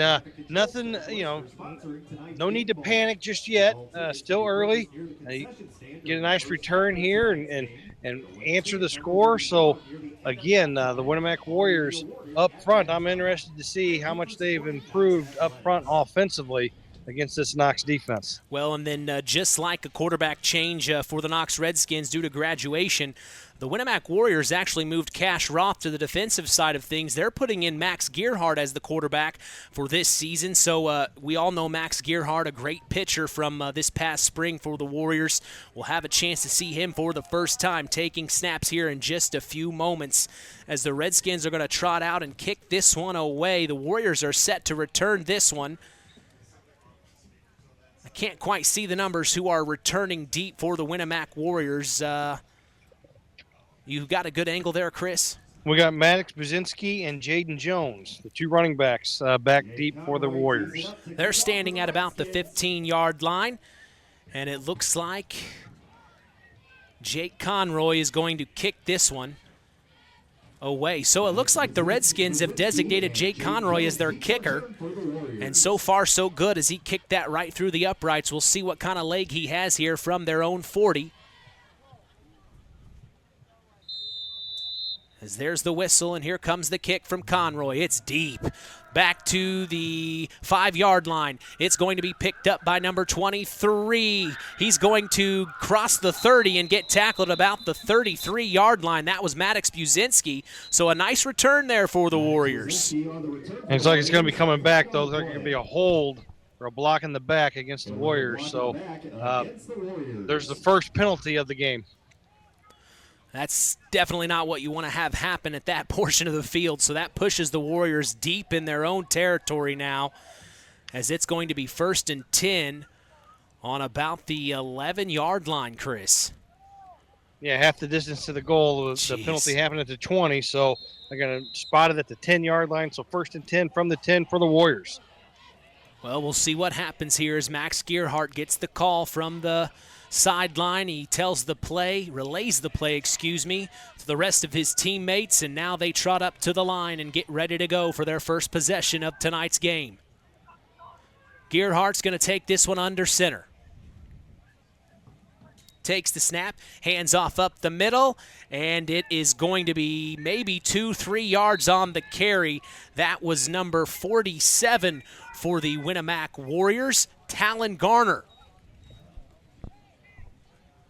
nothing, no need to panic just yet. Still early. Get a nice return here and answer the score. So, again, the Winamac Warriors up front, I'm interested to see how much they've improved up front offensively against this Knox defense. Well, and then just like a quarterback change for the Knox Redskins due to graduation, the Winamac Warriors actually moved Cash Roth to the defensive side of things. They're putting in Max Gearhart as the quarterback for this season. So we all know Max Gearhart, a great pitcher from this past spring for the Warriors. We'll have a chance to see him for the first time taking snaps here in just a few moments as the Redskins are going to trot out and kick this one away. The Warriors are set to return this one. I can't quite see the numbers who are returning deep for the Winamac Warriors. You got a good angle there, Chris? We got Maddox Brzezinski and Jaden Jones, the two running backs back deep for the Warriors. They're standing at about the 15-yard line, and it looks like Jake Conroy is going to kick this one away. So it looks like the Redskins have designated Jake Conroy as their kicker, and so far so good as he kicked that right through the uprights. We'll see what kind of leg he has here from their own 40. As there's the whistle, and here comes the kick from Conroy. It's deep. Back to the 5-yard line. It's going to be picked up by number 23. He's going to cross the 30 and get tackled about the 33-yard line. That was Maddox Brzezinski. So a nice return there for the Warriors. Looks like it's going to be coming back, though. Looks like it's going to be a hold or a block in the back against the Warriors. So there's the first penalty of the game. That's definitely not what you want to have happen at that portion of the field. So that pushes the Warriors deep in their own territory now, as it's going to be 1st and 10 on about the 11-yard line, Chris. Yeah, half the distance to the goal. The penalty happened at the 20, so they're going to spot it at the 10-yard line. So 1st and 10 from the 10 for the Warriors. Well, we'll see what happens here as Max Gearhart gets the call from the sideline. He relays the play, to the rest of his teammates, and now they trot up to the line and get ready to go for their first possession of tonight's game. Gearhart's going to take this one under center. Takes the snap, hands off up the middle, and it is going to be maybe 2-3 yards on the carry. That was number 47 for the Winamac Warriors, Talon Garner.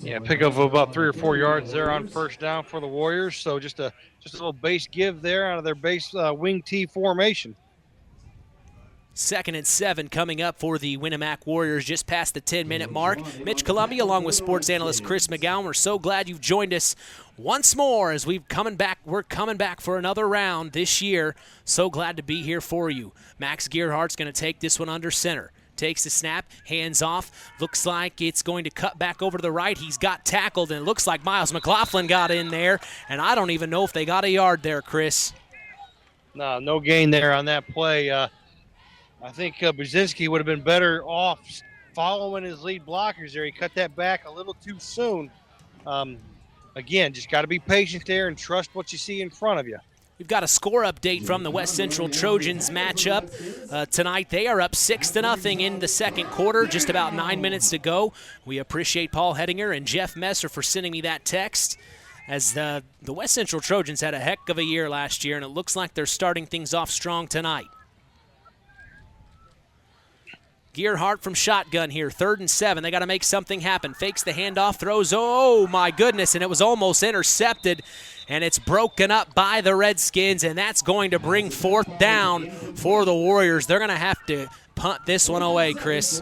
Yeah, pick up about 3 or 4 yards there on first down for the Warriors. So just a little base give there out of their base wing T formation. 2nd and 7 coming up for the Winamac Warriors just past the 10-minute mark. Mitch Columbia along with sports analyst Chris McGowan. We're so glad you've joined us once more as we're coming back for another round this year. So glad to be here for you. Max Gearhart's going to take this one under center. Takes the snap, hands off. Looks like it's going to cut back over to the right. He's got tackled, and it looks like Miles McLaughlin got in there, and I don't even know if they got a yard there, Chris. No gain there on that play. I think Brzezinski would have been better off following his lead blockers there. He cut that back a little too soon. Again, just got to be patient there and trust what you see in front of you. We've got a score update from the West Central Trojans matchup tonight. They are up 6-0 in the second quarter, just about 9 minutes to go. We appreciate Paul Hedinger and Jeff Messer for sending me that text, as the West Central Trojans had a heck of a year last year, and it looks like they're starting things off strong tonight. Gearhart from shotgun here, 3rd and 7. They got to make something happen. Fakes the handoff, throws, oh my goodness, and it was almost intercepted, and it's broken up by the Redskins, and that's going to bring 4th down for the Warriors. They're going to have to punt this one away, Chris.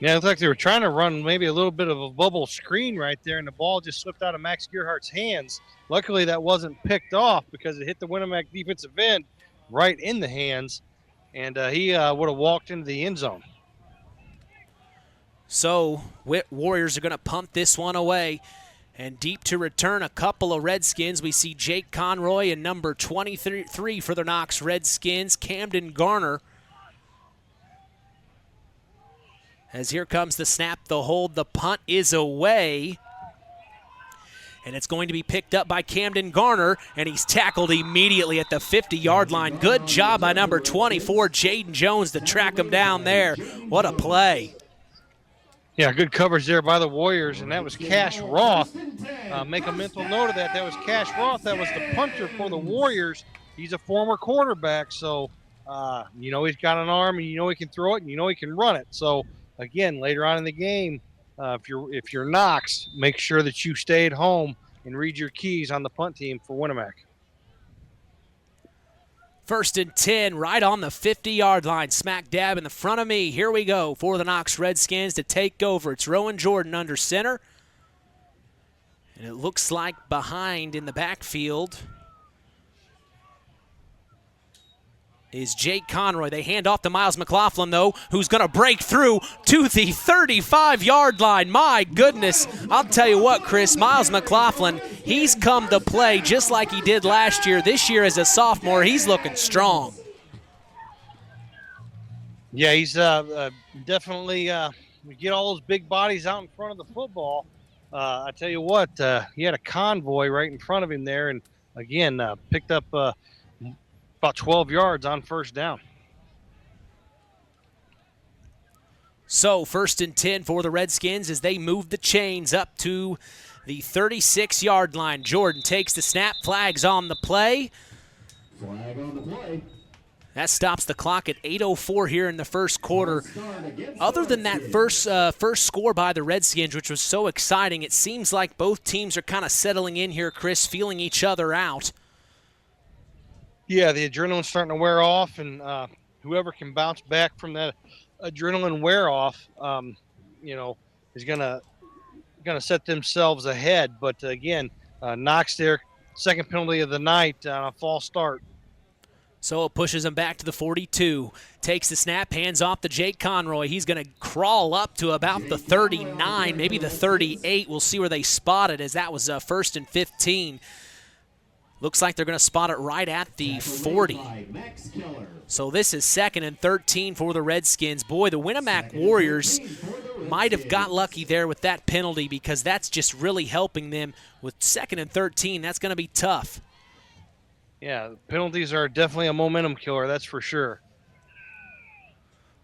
Yeah, it looked like they were trying to run maybe a little bit of a bubble screen right there, and the ball just slipped out of Max Gearhart's hands. Luckily, that wasn't picked off because it hit the Winamac defensive end right in the hands, and he would have walked into the end zone. So Warriors are going to punt this one away And deep to return a couple of Redskins. We see Jake Conroy and number 23 for the Knox Redskins, Camden Garner. As here comes the snap, the hold, the punt is away. And it's going to be picked up by Camden Garner, and he's tackled immediately at the 50-yard line. Good job by number 24, Jaden Jones, to track him down there. What a play. Yeah, good coverage there by the Warriors, and that was Cash Roth. Make a mental note of that. That was Cash Roth. That was the punter for the Warriors. He's a former quarterback, so you know he's got an arm, and you know he can throw it, and you know he can run it. So, again, later on in the game, if you're Knox, make sure that you stay at home and read your keys on the punt team for Winamac. 1st and 10, right on the 50-yard line, smack dab in the front of me. Here we go for the Knox Redskins to take over. It's Rowan Jordan under center. And it looks like behind in the backfield is Jake Conroy. They hand off to Miles McLaughlin, though, who's going to break through to the 35-yard line. My goodness. I'll tell you what, Chris, Miles McLaughlin, he's come to play just like he did last year. This year as a sophomore, he's looking strong. Yeah, he's definitely get all those big bodies out in front of the football. I tell you what, he had a convoy right in front of him there, and, again, picked up about 12 yards on first down. So 1st and 10 for the Redskins as they move the chains up to the 36-yard line. Jordan takes the snap, flags on the play. Flag on the play. That stops the clock at 8:04 here in the first quarter. Other than that first score by the Redskins, which was so exciting, it seems like both teams are kind of settling in here, Chris, feeling each other out. Yeah, the adrenaline's starting to wear off, and whoever can bounce back from that adrenaline wear off, is gonna set themselves ahead. But again, Knox there, second penalty of the night on a false start. So it pushes him back to the 42. Takes the snap, hands off to Jake Conroy. He's going to crawl up to about the 39, maybe the 38. We'll see where they spot it, as that was 1st and 15. Looks like they're going to spot it right at the 40. So this is 2nd and 13 for the Redskins. Boy, the Winamac Warriors might have got lucky there with that penalty, because that's just really helping them. With 2nd and 13, that's going to be tough. Yeah, penalties are definitely a momentum killer, that's for sure.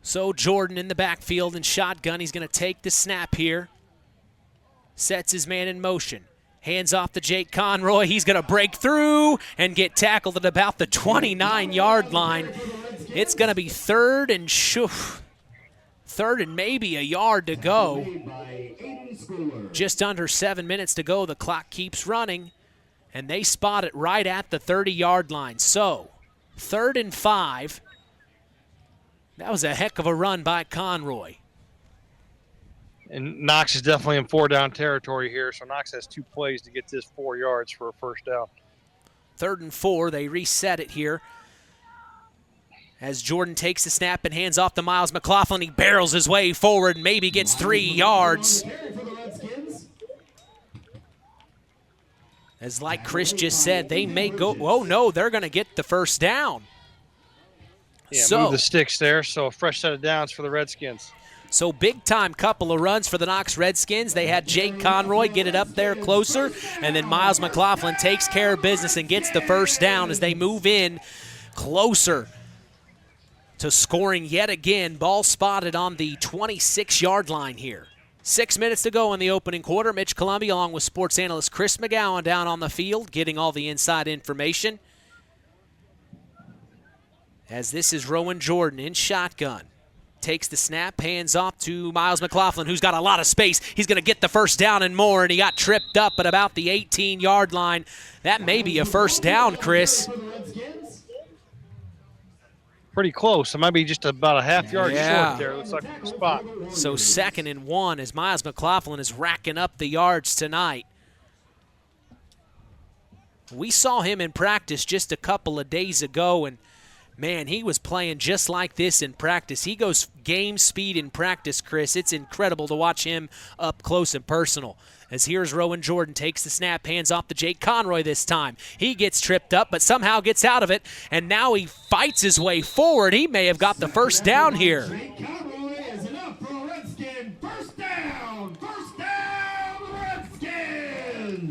So Jordan in the backfield in shotgun. He's going to take the snap here. Sets his man in motion. Hands off to Jake Conroy. He's going to break through and get tackled at about the 29-yard line. It's going to be third and maybe a yard to go. Just under 7 minutes to go. The clock keeps running, and they spot it right at the 30-yard line. So 3rd and 5. That was a heck of a run by Conroy. And Knox is definitely in 4-down territory here, so Knox has 2 plays to get this 4 yards for a first down. 3rd and 4, they reset it here. As Jordan takes the snap and hands off to Miles McLaughlin, he barrels his way forward and maybe gets 3 yards. As like Chris just said, they may go, oh no, they're going to get the first down. Yeah, move the sticks there, so a fresh set of downs for the Redskins. So big-time couple of runs for the Knox Redskins. They had Jake Conroy get it up there closer, and then Miles McLaughlin takes care of business and gets the first down as they move in closer to scoring yet again. Ball spotted on the 26-yard line here. 6 minutes to go in the opening quarter. Mitch Columbia along with sports analyst Chris McGowan down on the field getting all the inside information. As this is Rowan Jordan in shotgun. Takes the snap, hands off to Miles McLaughlin, who's got a lot of space. He's going to get the first down and more, and he got tripped up at about the 18-yard line. That may be a first down, Chris. Pretty close. It might be just about a half yard short there. It looks like a spot. So 2nd and 1 as Miles McLaughlin is racking up the yards tonight. We saw him in practice just a couple of days ago, and Man, he was playing just like this in practice. He goes game speed in practice, Chris. It's incredible to watch him up close and personal. As here's Rowan Jordan, takes the snap, hands off to Jake Conroy this time. He gets tripped up, but somehow gets out of it, and now he fights his way forward. He may have got the first down here. Jake Conroy is enough for a Redskin. First down, Redskins.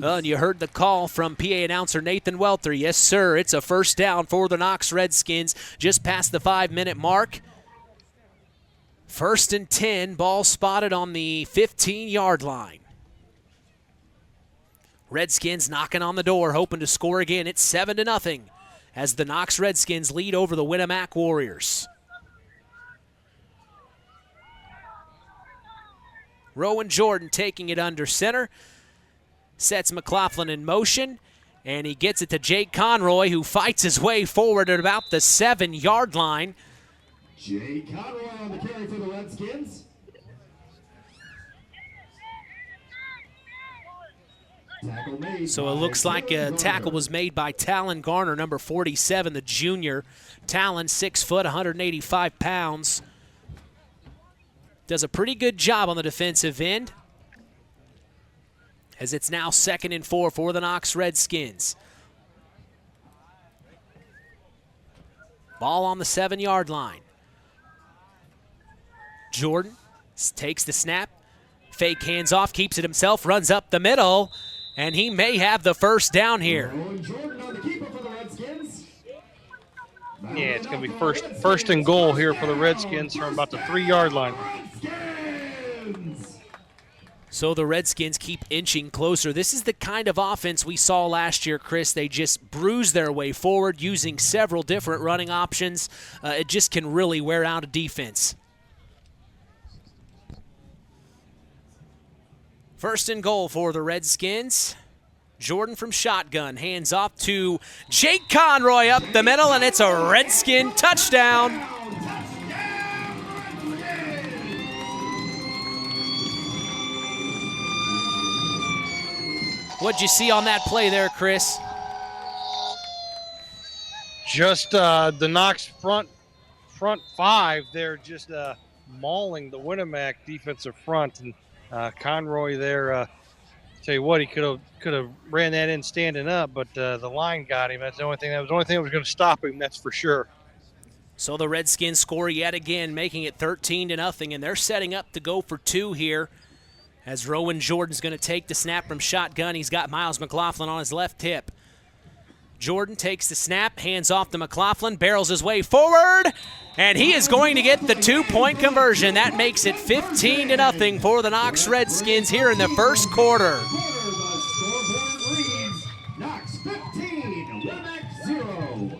And you heard the call from PA announcer Nathan Welter. Yes, sir, it's a first down for the Knox Redskins, just past the 5-minute mark. 1st and 10, ball spotted on the 15-yard line. Redskins knocking on the door, hoping to score again. It's 7-0 as the Knox Redskins lead over the Winamac Warriors. Rowan Jordan taking it under center, sets McLaughlin in motion, and he gets it to Jake Conroy, who fights his way forward at about the 7-yard line. Jake Conroy on the carry for the Redskins. So it looks like a tackle was made by Talon Garner, number 47, the junior. Talon, 6 foot, 185 pounds. Does a pretty good job on the defensive end, as it's now 2nd and 4 for the Knox Redskins. Ball on the 7-yard line. Jordan takes the snap, fake hands off, keeps it himself, runs up the middle, and he may have the first down here. Yeah, it's going to be first and goal here for the Redskins from about the 3-yard line. So the Redskins keep inching closer. This is the kind of offense we saw last year, Chris. They just bruise their way forward using several different running options. It just can really wear out a defense. 1st and goal for the Redskins. Jordan from shotgun, hands off to Jake Conroy up the middle, and it's a Redskin touchdown. What'd you see on that play there, Chris? Just the Knox front 5 there, just mauling the Winamac defensive front, and Conroy there. Tell you what, he could have ran that in standing up, but the line got him. That's the only thing that was going to stop him. That's for sure. So the Redskins score yet again, making it 13-0, and they're setting up to go for 2 here. As Rowan Jordan's going to take the snap from shotgun. He's got Miles McLaughlin on his left hip. Jordan takes the snap, hands off to McLaughlin, barrels his way forward, and he is going to get the 2-point conversion. That makes it 15-0 for the Knox Redskins here in the first quarter. Knox 15, Winamac 0.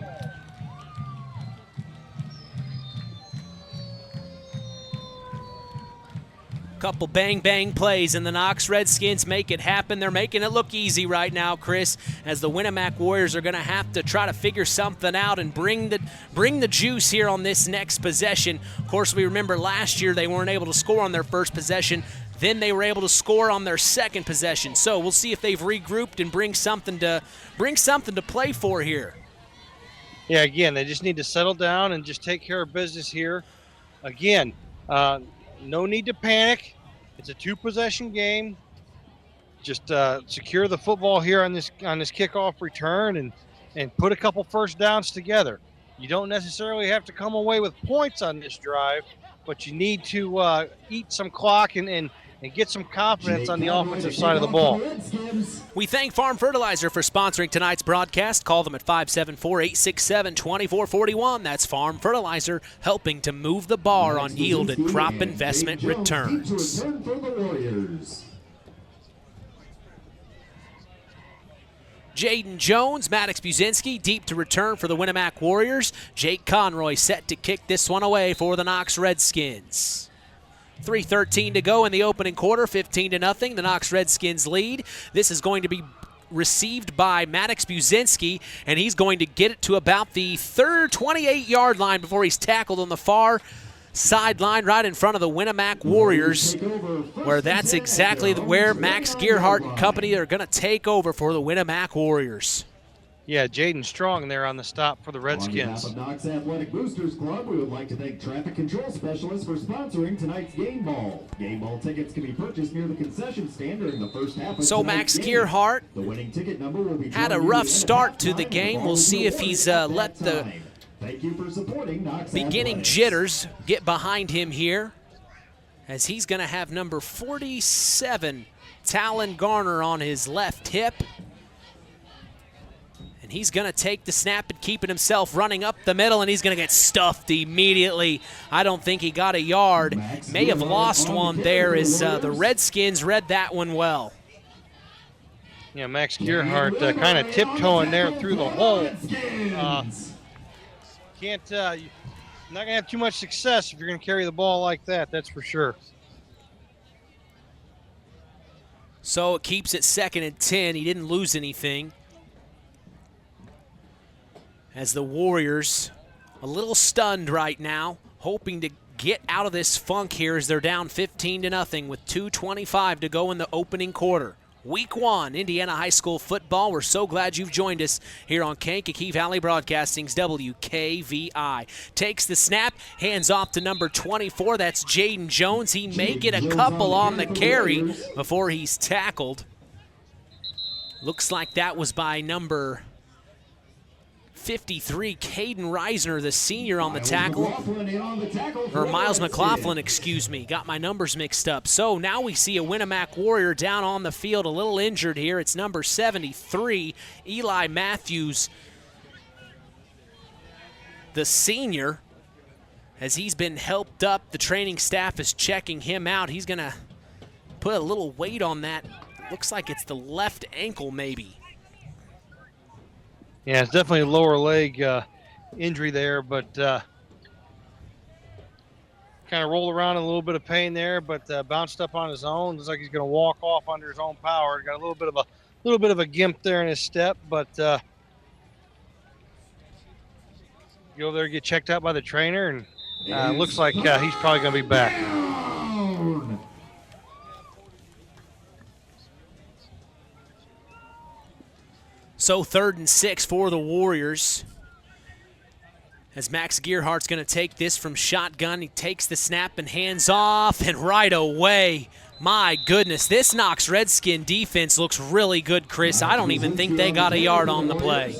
Couple bang-bang plays, and the Knox Redskins make it happen. They're making it look easy right now, Chris, as the Winamac Warriors are going to have to try to figure something out and bring the juice here on this next possession. Of course, we remember last year they weren't able to score on their first possession. Then they were able to score on their second possession. So we'll see if they've regrouped and bring something to play for here. Yeah, again, they just need to settle down and just take care of business here. Again, no need to panic. It's a 2-possession game. Just secure the football here on this kickoff return and put a couple first downs together. You don't necessarily have to come away with points on this drive, but you need to eat some clock and get some confidence on the offensive side of the ball. We thank Farm Fertilizer for sponsoring tonight's broadcast. Call them at 574-867-2441. That's Farm Fertilizer, helping to move the bar on yield and crop investment returns. Jaden Jones, Maddox Buzinski, deep to return for the Winamac Warriors. Jake Conroy set to kick this one away for the Knox Redskins. 3:13 to go in the opening quarter, 15-0. The Knox Redskins lead. This is going to be received by Maddox Buzinski, and he's going to get it to about the 28-yard line before he's tackled on the far sideline right in front of the Winamac Warriors, where that's exactly where Max Gearhart and company are going to take over for the Winamac Warriors. Yeah, Jaden Strong there on the stop for the Redskins. On behalf of Knox Athletic Boosters Club, we would like to thank Traffic Control Specialists for sponsoring tonight's game ball. Game ball tickets can be purchased near the concession stand during the first half of So Max Gearhart the winning ticket number will be had a rough start to the game. We'll see if he's let the Thank you for supporting Knox beginning Athletics. jitters get behind him here, as he's going to have number 47, Talon Garner, on his left hip. And he's going to take the snap and keeping himself running up the middle, and he's going to get stuffed immediately. I don't think he got a yard. May have lost one there as the Redskins read that one well. Yeah, Max Gearhart kind of tiptoeing there through the hole. You're not going to have too much success if you're going to carry the ball like that, that's for sure. So it keeps it 2nd and 10. He didn't lose anything. As the Warriors, a little stunned right now, hoping to get out of this funk here as they're down 15-0 with 2:25 to go in the opening quarter. Week 1, Indiana High School football. We're so glad you've joined us here on Kankakee Valley Broadcasting's WKVI. Takes the snap, hands off to number 24. That's Jaden Jones. He may get a couple on the carry before he's tackled. Looks like that was by number 53, Caden Reisner, the senior, on the tackle. Or Miles McLaughlin, excuse me. Got my numbers mixed up. So now we see a Winamac Warrior down on the field, a little injured here. It's number 73, Eli Matthews, the senior. As he's been helped up, the training staff is checking him out. He's going to put a little weight on that. Looks like it's the left ankle maybe. Yeah, it's definitely a lower leg injury there, but kind of rolled around in a little bit of pain there, but bounced up on his own. Looks like he's going to walk off under his own power. Got a little bit of a gimp there in his step, but go over there and get checked out by the trainer, and looks like he's probably going to be back. So 3rd and 6 for the Warriors. As Max Gearhart's going to take this from shotgun. He takes the snap and hands off, and right away, my goodness, this Knox Redskin defense looks really good, Chris. I don't even think they got a yard on the play.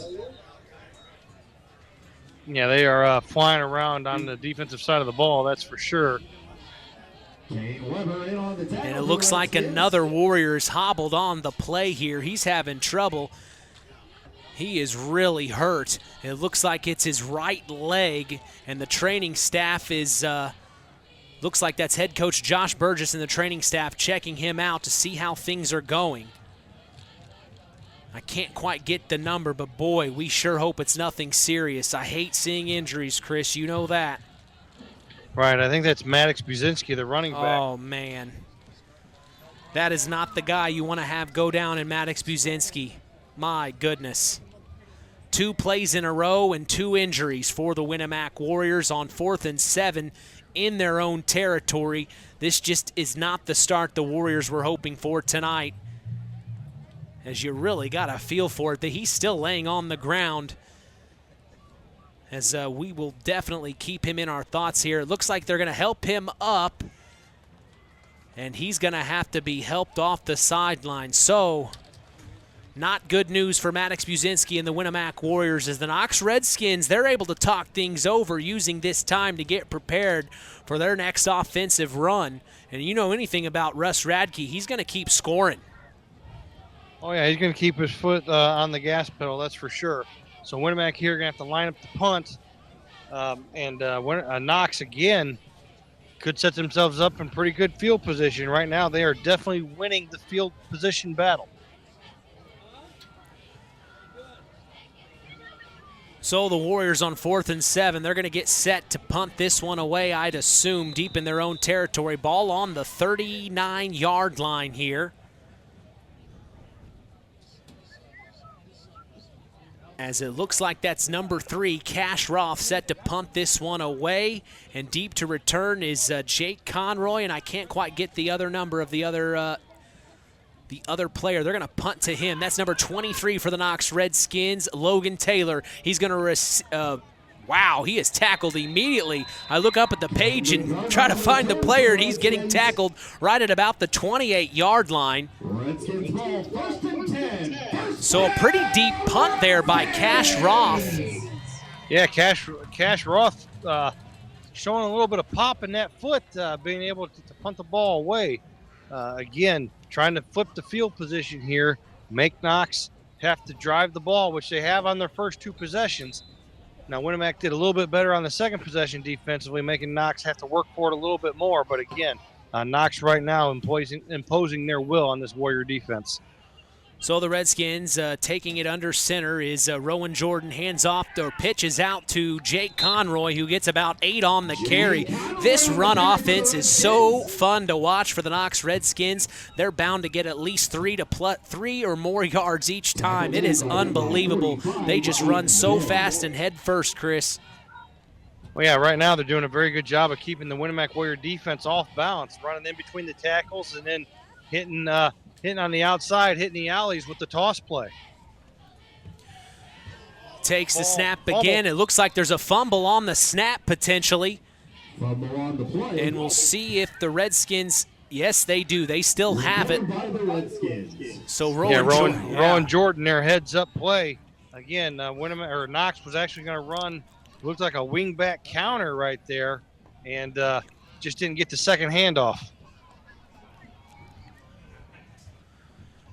Yeah, they are flying around on the defensive side of the ball, that's for sure. And it looks like another Warriors hobbled on the play here. He's having trouble. He is really hurt. It looks like it's his right leg, and the training staff is, looks like that's head coach Josh Burgess and the training staff checking him out to see how things are going. I can't quite get the number, but boy, we sure hope it's nothing serious. I hate seeing injuries, Chris. You know that. Right, I think that's Maddox Buzinski, the running back. Oh, man. That is not the guy you want to have go down in Maddox Buzinski. My goodness. 2 plays in a row and 2 injuries for the Winamac Warriors on 4th and 7 in their own territory. This just is not the start the Warriors were hoping for tonight. As you really got a feel for it that he's still laying on the ground. As we will definitely keep him in our thoughts here. It looks like they're going to help him up. And he's going to have to be helped off the sideline. So, not good news for Maddox Buzinski and the Winamac Warriors, as the Knox Redskins, they're able to talk things over using this time to get prepared for their next offensive run. And you know anything about Russ Radke, he's going to keep scoring. Oh, yeah, he's going to keep his foot on the gas pedal, that's for sure. So Winamac here going to have to line up the punt. Knox, again, could set themselves up in pretty good field position. Right now, they are definitely winning the field position battle. So the Warriors on 4th and 7, they're going to get set to punt this one away, I'd assume, deep in their own territory. Ball on the 39-yard line here. As it looks like that's number 3, Cash Roth, set to punt this one away. And deep to return is Jake Conroy, and I can't quite get the other number of the other the other player. They're going to punt to him. That's number 23 for the Knox Redskins, Logan Taylor. He's going to wow, he is tackled immediately. I look up at the page and try to find the player, and he's getting tackled right at about the 28-yard line. So a pretty deep punt there by Cash Roth. Yeah, Cash Roth showing a little bit of pop in that foot, being able to punt the ball away. Again, trying to flip the field position here, make Knox have to drive the ball, which they have on their first 2 possessions. Now, Winamac did a little bit better on the second possession defensively, making Knox have to work for it a little bit more. But again, Knox right now imposing their will on this Warrior defense. So the Redskins taking it under center is Rowan Jordan, hands off or pitches out to Jake Conroy, who gets about 8 on the carry. This run offense is so fun to watch for the Knox Redskins. They're bound to get at least 3 or more yards each time. It is unbelievable. They just run so fast and head first, Chris. Well, yeah, right now they're doing a very good job of keeping the Winamac Warrior defense off balance, running in between the tackles and then hitting on the outside, hitting the alleys with the toss play. Takes the snap again. It looks like there's a fumble on the snap potentially. Fumble on the play. And we'll see if the Redskins, yes, they do. They still have it. So Rowan Jordan there, heads up play. Again, Knox was actually going to run, looked like a wingback counter right there, and just didn't get the second handoff.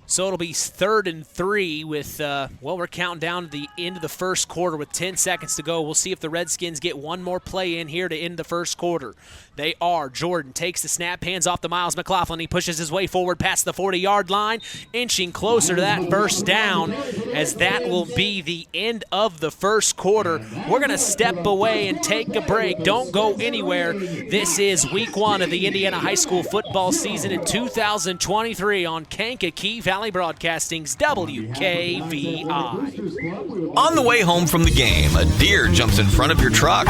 So it'll be 3rd and 3 with, we're counting down to the end of the first quarter with 10 seconds to go. We'll see if the Redskins get one more play in here to end the first quarter. They are. Jordan takes the snap, hands off to Miles McLaughlin. He pushes his way forward past the 40-yard line, inching closer to that first down, as that will be the end of the first quarter. We're going to step away and take a break. Don't go anywhere. This is week 1 of the Indiana High School football season in 2023 on Kankakee Valley Broadcasting's WKVI. On the way home from the game, a deer jumps in front of your truck.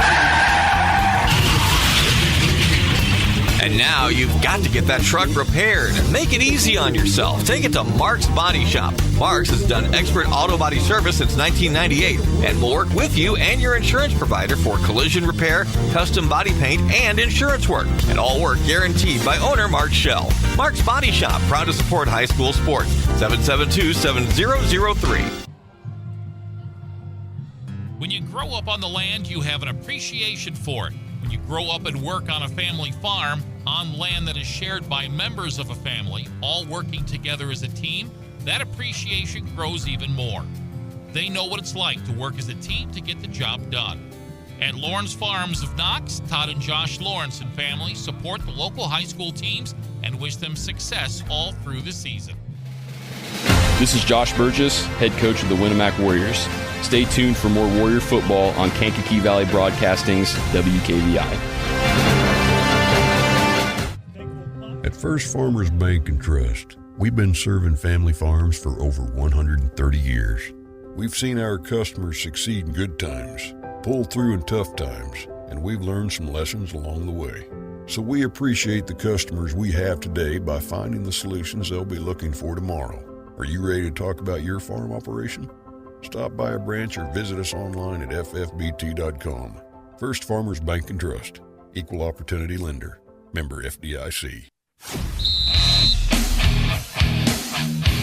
And now you've got to get that truck repaired. Make it easy on yourself. Take it to Mark's Body Shop. Mark's has done expert auto body service since 1998 and will work with you and your insurance provider for collision repair, custom body paint, and insurance work. And all work guaranteed by owner Mark Schell. Mark's Body Shop, proud to support high school sports. 772-7003. When you grow up on the land, you have an appreciation for it. When you grow up and work on a family farm, on land that is shared by members of a family, all working together as a team, that appreciation grows even more. They know what it's like to work as a team to get the job done. At Lawrence Farms of Knox, Todd and Josh Lawrence and family support the local high school teams and wish them success all through the season. This is Josh Burgess, head coach of the Winamac Warriors. Stay tuned for more Warrior football on Kankakee Valley Broadcasting's WKVI. At First Farmers Bank and Trust, we've been serving family farms for over 130 years. We've seen our customers succeed in good times, pull through in tough times, and we've learned some lessons along the way. So we appreciate the customers we have today by finding the solutions they'll be looking for tomorrow. Are you ready to talk about your farm operation? Stop by a branch or visit us online at ffbt.com. First Farmers Bank and Trust. Equal Opportunity Lender. Member FDIC.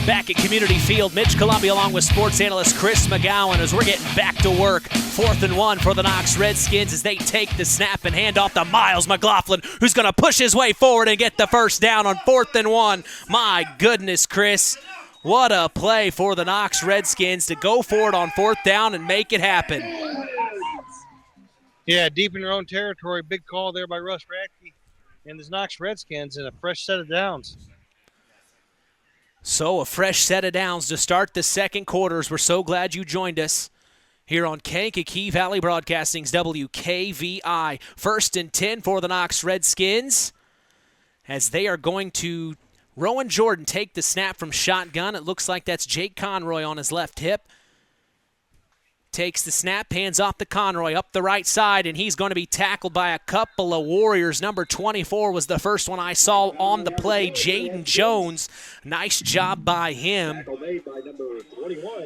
Back at Community Field, Mitch Columbia along with sports analyst Chris McGowan as we're getting back to work. 4th and 1 for the Knox Redskins as they take the snap and hand off to Miles McLaughlin, who's going to push his way forward and get the first down on 4th and 1. My goodness, Chris. What a play for the Knox Redskins to go for it on 4th down and make it happen. Yeah, deep in your own territory. Big call there by Russ Radke and the Knox Redskins and a fresh set of downs. So a fresh set of downs to start the second quarters. We're so glad you joined us here on Kankakee Valley Broadcasting's WKVI. 1st and 10 for the Knox Redskins as they are going to Rowan Jordan take the snap from shotgun. It looks like that's Jake Conroy on his left hip. takes the snap, hands off to Conroy up the right side, and he's going to be tackled by a couple of Warriors. Number 24 was the first one I saw on the play, Jaden Jones. Nice job by him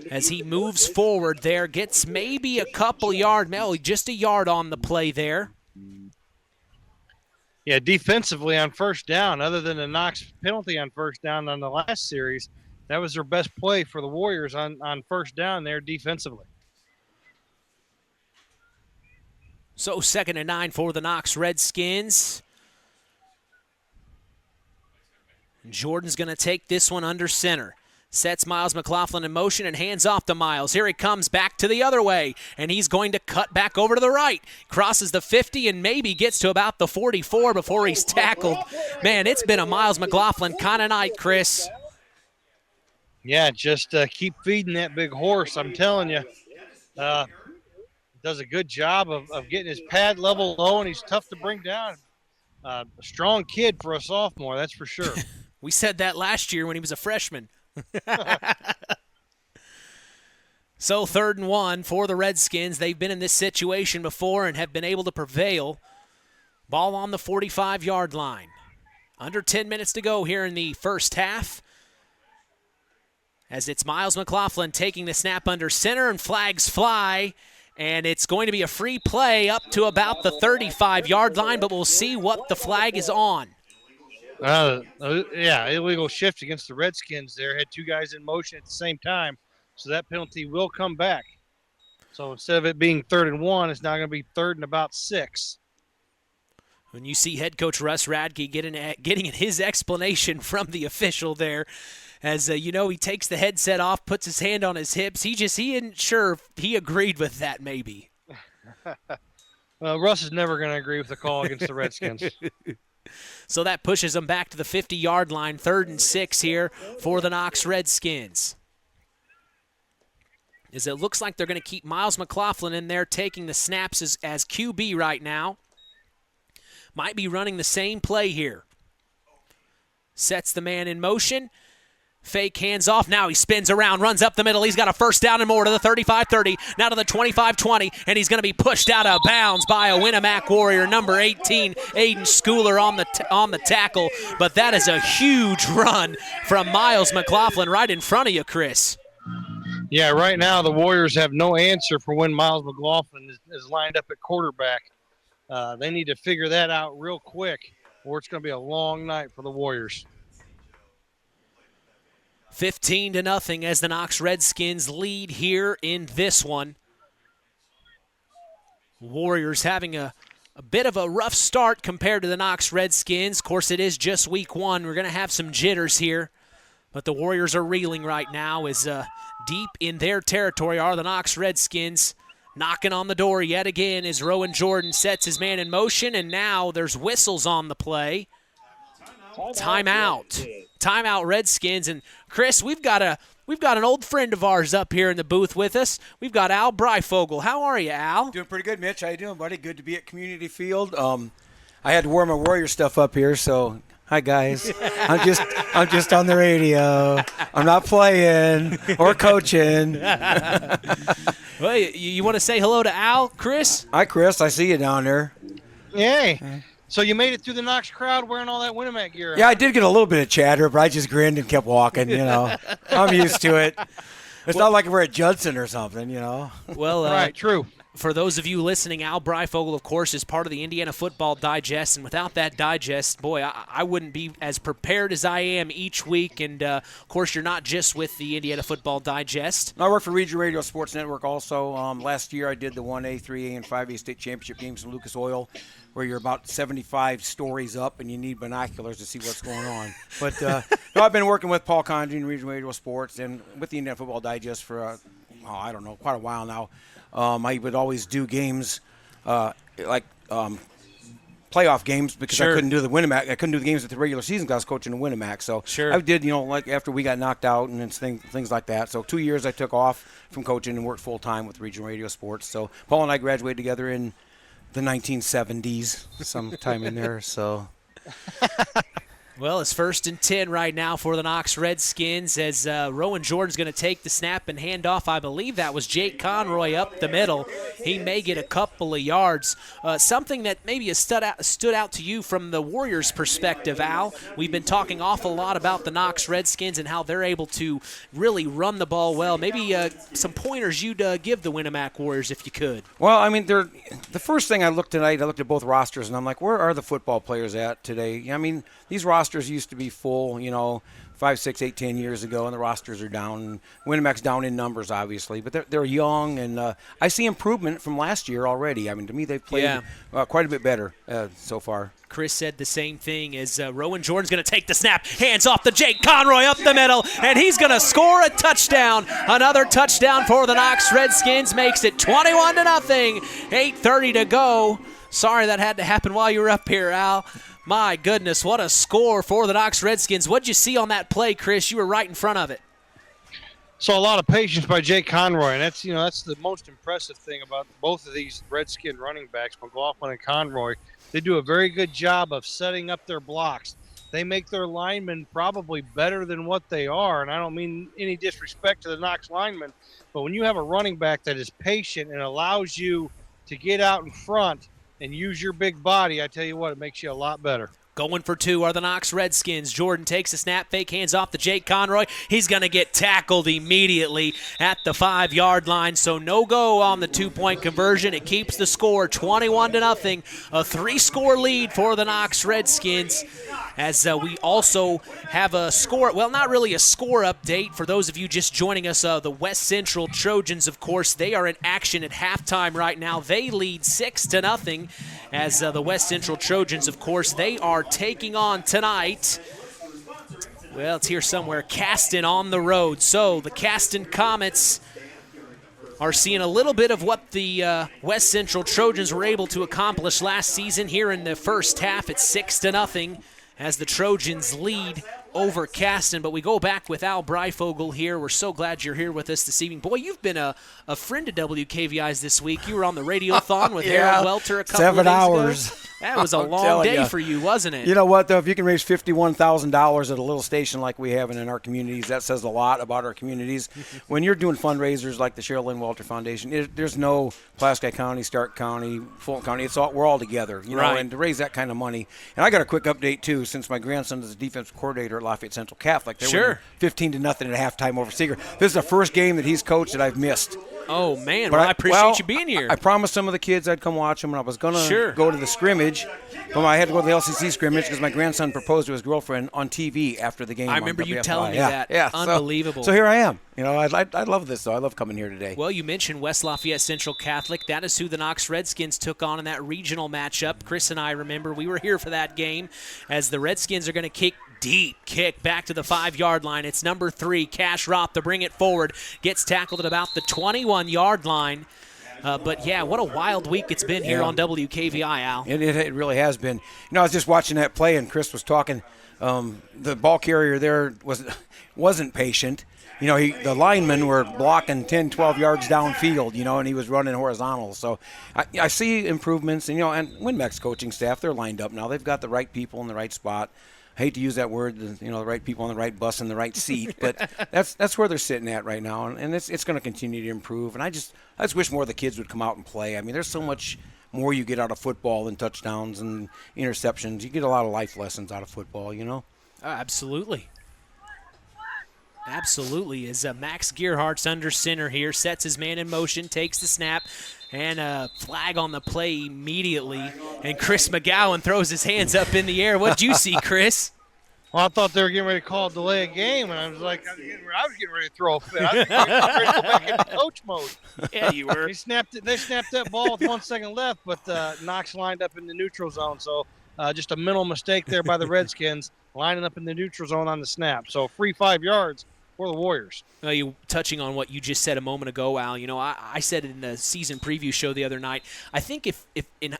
as he moves forward there, gets maybe a couple yard, just a yard on the play there. Yeah, defensively on first down, other than the Knox penalty on first down on the last series, that was their best play for the Warriors on first down there defensively. So 2nd and 9 for the Knox Redskins. Jordan's going to take this one under center. Sets Miles McLaughlin in motion and hands off to Miles. Here he comes back to the other way, and he's going to cut back over to the right. Crosses the 50 and maybe gets to about the 44 before he's tackled. Man, it's been a Miles McLaughlin kind of night, Chris. Yeah, just keep feeding that big horse, I'm telling you. Does a good job of getting his pad level low, and he's tough to bring down. A strong kid for a sophomore, that's for sure. We said that last year when he was a freshman. So 3rd and 1 for the Redskins. They've been in this situation before and have been able to prevail. Ball on the 45-yard line. Under 10 minutes to go here in the first half, as it's Miles McLaughlin taking the snap under center, and flags fly, and it's going to be a free play up to about the 35-yard line, but we'll see what the flag is on. Illegal shift against the Redskins there. Had two guys in motion at the same time, so that penalty will come back. So instead of it being 3rd and 1, it's now going to be 3rd and about 6. When you see head coach Russ Radke getting his explanation from the official there, as he takes the headset off, puts his hand on his hips. He isn't sure if he agreed with that maybe. Well, Russ is never going to agree with the call against the Redskins. So that pushes them back to the 50-yard line, 3rd and 6 here for the Knox Redskins. As it looks like they're going to keep Miles McLaughlin in there taking the snaps as QB right now. Might be running the same play here. Sets the man in motion. Fake, hands off. Now he spins around, runs up the middle. He's got a first down and more to the 35-30, now to the 25-20, and he's going to be pushed out of bounds by a Winamac Warrior, number 18, Aiden Schooler on the tackle. But that is a huge run from Miles McLaughlin right in front of you, Chris. Yeah, right now the Warriors have no answer for when Miles McLaughlin is lined up at quarterback. They need to figure that out real quick, or it's going to be a long night for the Warriors. 15-0 as the Knox Redskins lead here in this one. Warriors having a bit of a rough start compared to the Knox Redskins. Of course, it is just week 1. We're going to have some jitters here. But the Warriors are reeling right now as deep in their territory are the Knox Redskins. Knocking on the door yet again as Rowan Jordan sets his man in motion, and now there's whistles on the play. Timeout Redskins. And Chris, we've got an old friend of ours up here in the booth with us. We've got Al Breifogel. How are you, Al? Doing pretty good, Mitch. How you doing, buddy? Good to be at Community Field. I had to wear my Warrior stuff up here, so hi guys. I'm just on the radio. I'm not playing or coaching. Well, you want to say hello to Al, Chris? Hi, Chris. I see you down there. Hey. So you made it through the Knox crowd wearing all that Winamac gear. Yeah, I did get a little bit of chatter, but I just grinned and kept walking, I'm used to it. It's not like we're at Judson or something, Well, right, true. For those of you listening, Al Breifogel, of course, is part of the Indiana Football Digest, and without that digest, boy, I wouldn't be as prepared as I am each week. And, of course, you're not just with the Indiana Football Digest. I work for Regional Radio Sports Network also. Last year I did the 1A, 3A, and 5A state championship games in Lucas Oil, where you're about 75 stories up and you need binoculars to see what's going on. But I've been working with Paul Condry in Regional Radio Sports and with the Indiana Football Digest for, quite a while now. I would always do games playoff games because Sure. I couldn't do the Winamac. I couldn't do the games at the regular season because I was coaching the Winamac. So Sure. I did, like after we got knocked out and things like that. So 2 years I took off from coaching and worked full-time with Regional Radio Sports. So Paul and I graduated together in the 1970s, sometime in there. So Well, it's 1st and 10 right now for the Knox Redskins as Rowan Jordan's going to take the snap and hand off. I believe that was Jake Conroy up the middle. He may get a couple of yards. Something that maybe has stood out to you from the Warriors' perspective, Al. We've been talking awful lot about the Knox Redskins and how they're able to really run the ball well. Maybe some pointers you'd give the Winamac Warriors if you could. Well, I mean, the first thing I looked tonight, I looked at both rosters, and I'm like, where are the football players at today? I mean, these rosters used to be full, 5, 6, 8, 10 years ago, and the rosters are down. Winamac's down in numbers, obviously, but they're young, and I see improvement from last year already. I mean, to me, they've played quite a bit better so far. Chris said the same thing as Rowan Jordan's going to take the snap, hands off to Jake Conroy up the middle, and he's going to score a touchdown. Another touchdown for the Knox Redskins makes it 21-0. 8:30 to go. Sorry that had to happen while you were up here, Al. My goodness, what a score for the Knox Redskins. What'd you see on that play, Chris? You were right in front of it. So a lot of patience by Jake Conroy, and that's the most impressive thing about both of these Redskin running backs, McLaughlin and Conroy. They do a very good job of setting up their blocks. They make their linemen probably better than what they are, and I don't mean any disrespect to the Knox linemen, but when you have a running back that is patient and allows you to get out in front and use your big body, I tell you what, it makes you a lot better. Going for two are the Knox Redskins. Jordan takes a snap, fake, hands off to Jake Conroy. He's going to get tackled immediately at the 5-yard line, so no go on the 2-point conversion. It keeps the score 21-0, a 3-score lead for the Knox Redskins. As we also have a score, well, not really a score update for those of you just joining us. The West Central Trojans, of course, they are in action at halftime right now. They lead 6-0 as the West Central Trojans, of course, they are taking on tonight. Well, it's here somewhere. Caston on the road. So the Caston Comets are seeing a little bit of what the West Central Trojans were able to accomplish last season here in the first half. It's 6-0 as the Trojans lead over Caston. But we go back with Al Breifogel here. We're so glad you're here with us this evening. Boy, you've been a friend of WKVI's this week. You were on the Radiothon with Harold Welter a couple of days 7 hours. ago. That was a long day for you, wasn't it? You know what, though? If you can raise $51,000 at a little station like we have in our communities, that says a lot about our communities. When you're doing fundraisers like the Cheryl Lynn Welter Foundation, there's no Pulaski County, Stark County, Fulton County. We're all together, you know, and to raise that kind of money. And I got a quick update, too, since my grandson is the defensive coordinator at Lafayette Central Catholic. They were 15-0 at halftime over Seeger. This is the first game that he's coached that I've missed. Oh, man. Well, I appreciate you being here. I promised some of the kids I'd come watch them, and I was going to go to the scrimmage. But I had to go to the LCC scrimmage because my grandson proposed to his girlfriend on TV after the game. I remember you telling me that. Yeah. Unbelievable. So here I am. You know, I love this, though. I love coming here today. Well, you mentioned West Lafayette Central Catholic. That is who the Knox Redskins took on in that regional matchup. Chris and I remember we were here for that game as the Redskins are going to kick back to the 5-yard line. It's number 3, Cash Roth, to bring it forward. Gets tackled at about the 21-yard line. But, yeah, what a wild week it's been here on WKVI, Al. It really has been. You know, I was just watching that play, and Chris was talking. The ball carrier there wasn't patient. You know, the linemen were blocking 10, 12 yards downfield, you know, and he was running horizontal. So I see improvements. And, you know, and Winamac's coaching staff, they're lined up now. They've got the right people in the right spot. I hate to use that word, you know, the right people on the right bus in the right seat, but that's where they're sitting at right now, and it's going to continue to improve. And I just wish more of the kids would come out and play. I mean, there's so much more you get out of football than touchdowns and interceptions. You get a lot of life lessons out of football, you know. Absolutely. As Max Gearhart's under center here, sets his man in motion, takes the snap, and a flag on the play immediately. And Chris McGowan throws his hands up in the air. What'd you see, Chris? Well, I thought they were getting ready to call a delay a game, and I was like, I was getting ready to throw a fit. I was getting ready to go back into coach mode. Yeah, you were. They snapped that ball with 1 second left, but Knox lined up in the neutral zone. So just a mental mistake there by the Redskins, lining up in the neutral zone on the snap. So free 5 yards for the Warriors. You touching on what you just said a moment ago, Al. You know, I said it in the season preview show the other night. I think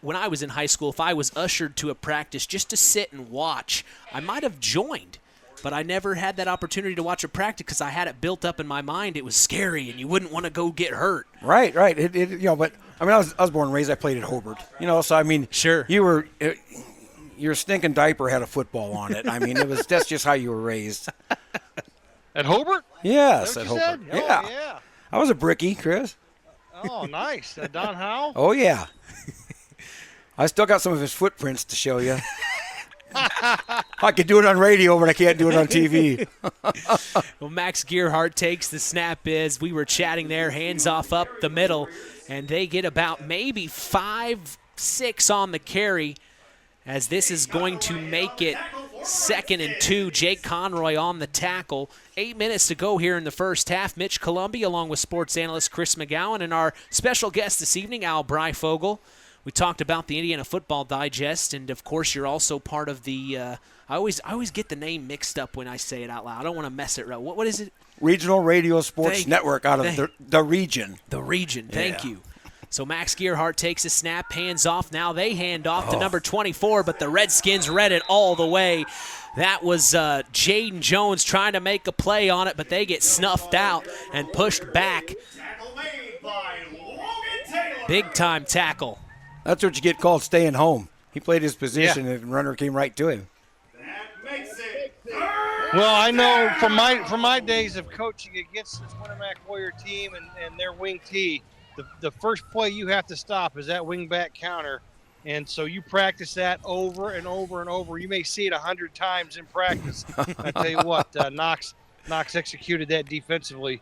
when I was in high school, if I was ushered to a practice just to sit and watch, I might have joined. But I never had that opportunity to watch a practice because I had it built up in my mind. It was scary, and you wouldn't want to go get hurt. Right. You know, but I mean, I was born and raised. I played at Hobart. You know, so I mean, sure, you were. your stinking diaper had a football on it. I mean, that's just how you were raised. At Hobart? Yes, At Hobart. said? Yeah. Oh, yeah. I was a brickie, Chris. Oh, nice. Don Howe? Oh, yeah. I still got some of his footprints to show you. I could do it on radio, but I can't do it on TV. Well, Max Gearhart takes the snap as we were chatting there, hands off up the middle, and they get about maybe 5-6 on the carry as this is going to make it 2nd and 2. Jake Conroy on the tackle. 8 minutes to go here in the first half. Mitch Columbia along with sports analyst Chris McGowan and our special guest this evening, Al Breifogel. We talked about the Indiana Football Digest, and of course you're also part of the I always get the name mixed up when I say it out loud. I don't want to mess it up. What is it? Regional Radio Sports Network out of the region. The region. Thank you. So Max Gearhart takes a snap, hands off. Now they hand off to number 24, but the Redskins read it all the way. That was Jaden Jones trying to make a play on it, but they get snuffed out and pushed back. Big-time tackle. That's what you get called staying home. He played his position, and the runner came right to him. Well, I know from my days of coaching against this Winamac Warrior team and their wing tee, the first play you have to stop is that wing back counter. And so you practice that over and over and over. You may see it 100 times in practice. I tell you what, Knox executed that defensively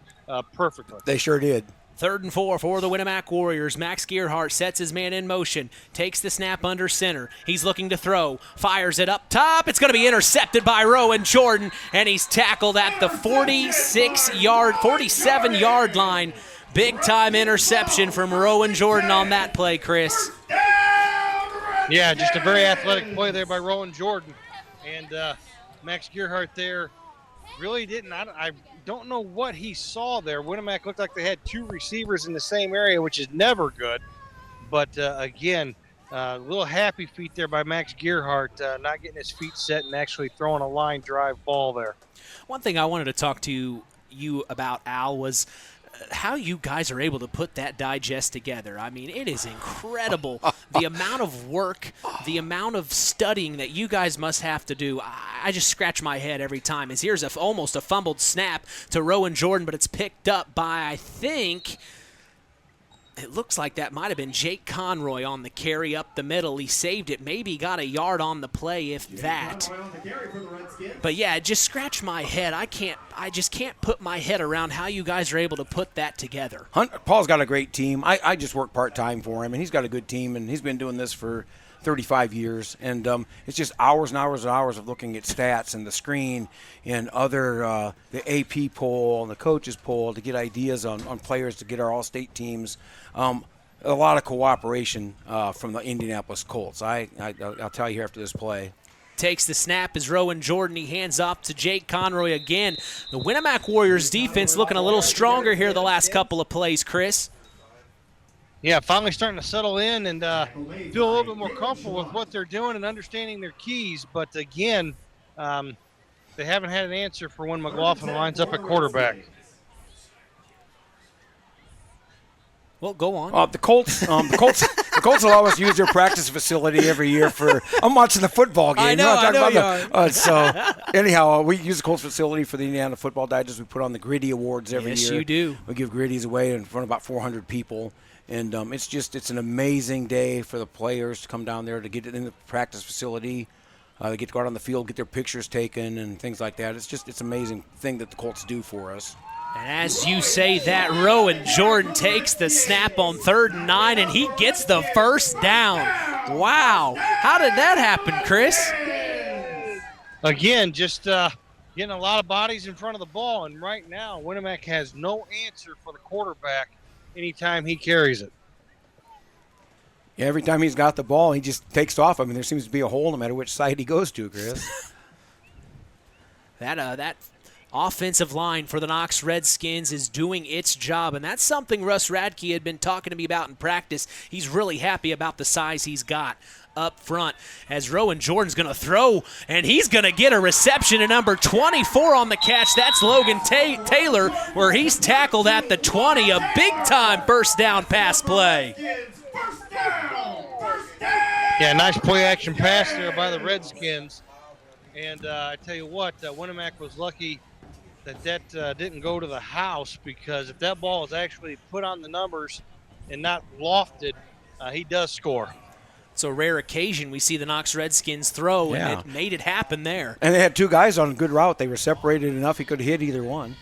perfectly. They sure did. 3rd and 4 for the Winamac Warriors. Max Gearhart sets his man in motion, takes the snap under center. He's looking to throw, fires it up top. It's going to be intercepted by Rowan Jordan, and he's tackled at the 47-yard line. Big-time interception from Rowan Jordan on that play, Chris. Yeah, just a very athletic play there by Rowan Jordan. And Max Gearhart there really didn't. I don't know what he saw there. Winamac looked like they had 2 receivers in the same area, which is never good. But, again, a little happy feet there by Max Gearhart, not getting his feet set and actually throwing a line drive ball there. One thing I wanted to talk to you about, Al, was how you guys are able to put that digest together. I mean, it is incredible the amount of work, the amount of studying that you guys must have to do. I just scratch my head every time. As here's almost a fumbled snap to Rowan Jordan, but it's picked up by, I think, it looks like that might have been Jake Conroy on the carry up the middle. He saved it, maybe got a yard on the play, if that. But yeah, just scratch my head. I just can't put my head around how you guys are able to put that together. Paul's got a great team. I just work part-time for him, and he's got a good team, and he's been doing this for 35 years. And it's just hours and hours and hours of looking at stats and the screen and other the AP poll and the coaches poll to get ideas on players to get our all-state teams. A lot of cooperation from the Indianapolis Colts. I'll tell you here after this play. Takes the snap as Rowan Jordan. He hands off to Jake Conroy again. The Winamac Warriors defense looking a little stronger here the last couple of plays, Chris. Yeah, finally starting to settle in and feel a little bit more comfortable with what they're doing and understanding their keys. But again, they haven't had an answer for when McLaughlin lines up at quarterback. Well, go on. The Colts will always use their practice facility every year for. I'm watching the football game. I know. So anyhow, we use the Colts facility for the Indiana Football Digest. We put on the Gritty Awards every year. Yes, you do. We give Gritties away in front of about 400 people, and it's an amazing day for the players to come down there to get it in the practice facility. They get to go out on the field, get their pictures taken, and things like that. It's an amazing thing that the Colts do for us. And as you say that, Rowan Jordan takes the snap on 3rd and 9, and he gets the first down. Wow. How did that happen, Chris? Again, just getting a lot of bodies in front of the ball, and right now Winamac has no answer for the quarterback anytime he carries it. Yeah, every time he's got the ball, he just takes off. I mean, there seems to be a hole no matter which side he goes to, Chris. That offensive line for the Knox Redskins is doing its job, and that's something Russ Radke had been talking to me about in practice. He's really happy about the size he's got up front as Rowan Jordan's going to throw, and he's going to get a reception at number 24 on the catch. That's Logan Taylor, where he's tackled at the 20, a big-time first down pass play. First down! Yeah, nice play-action pass there by the Redskins. And I tell you what, Winamac was lucky that didn't go to the house, because if that ball is actually put on the numbers and not lofted, he does score. It's a rare occasion we see the Knox Redskins throw, and it made it happen there. And they had two guys on a good route. They were separated enough he could hit either one.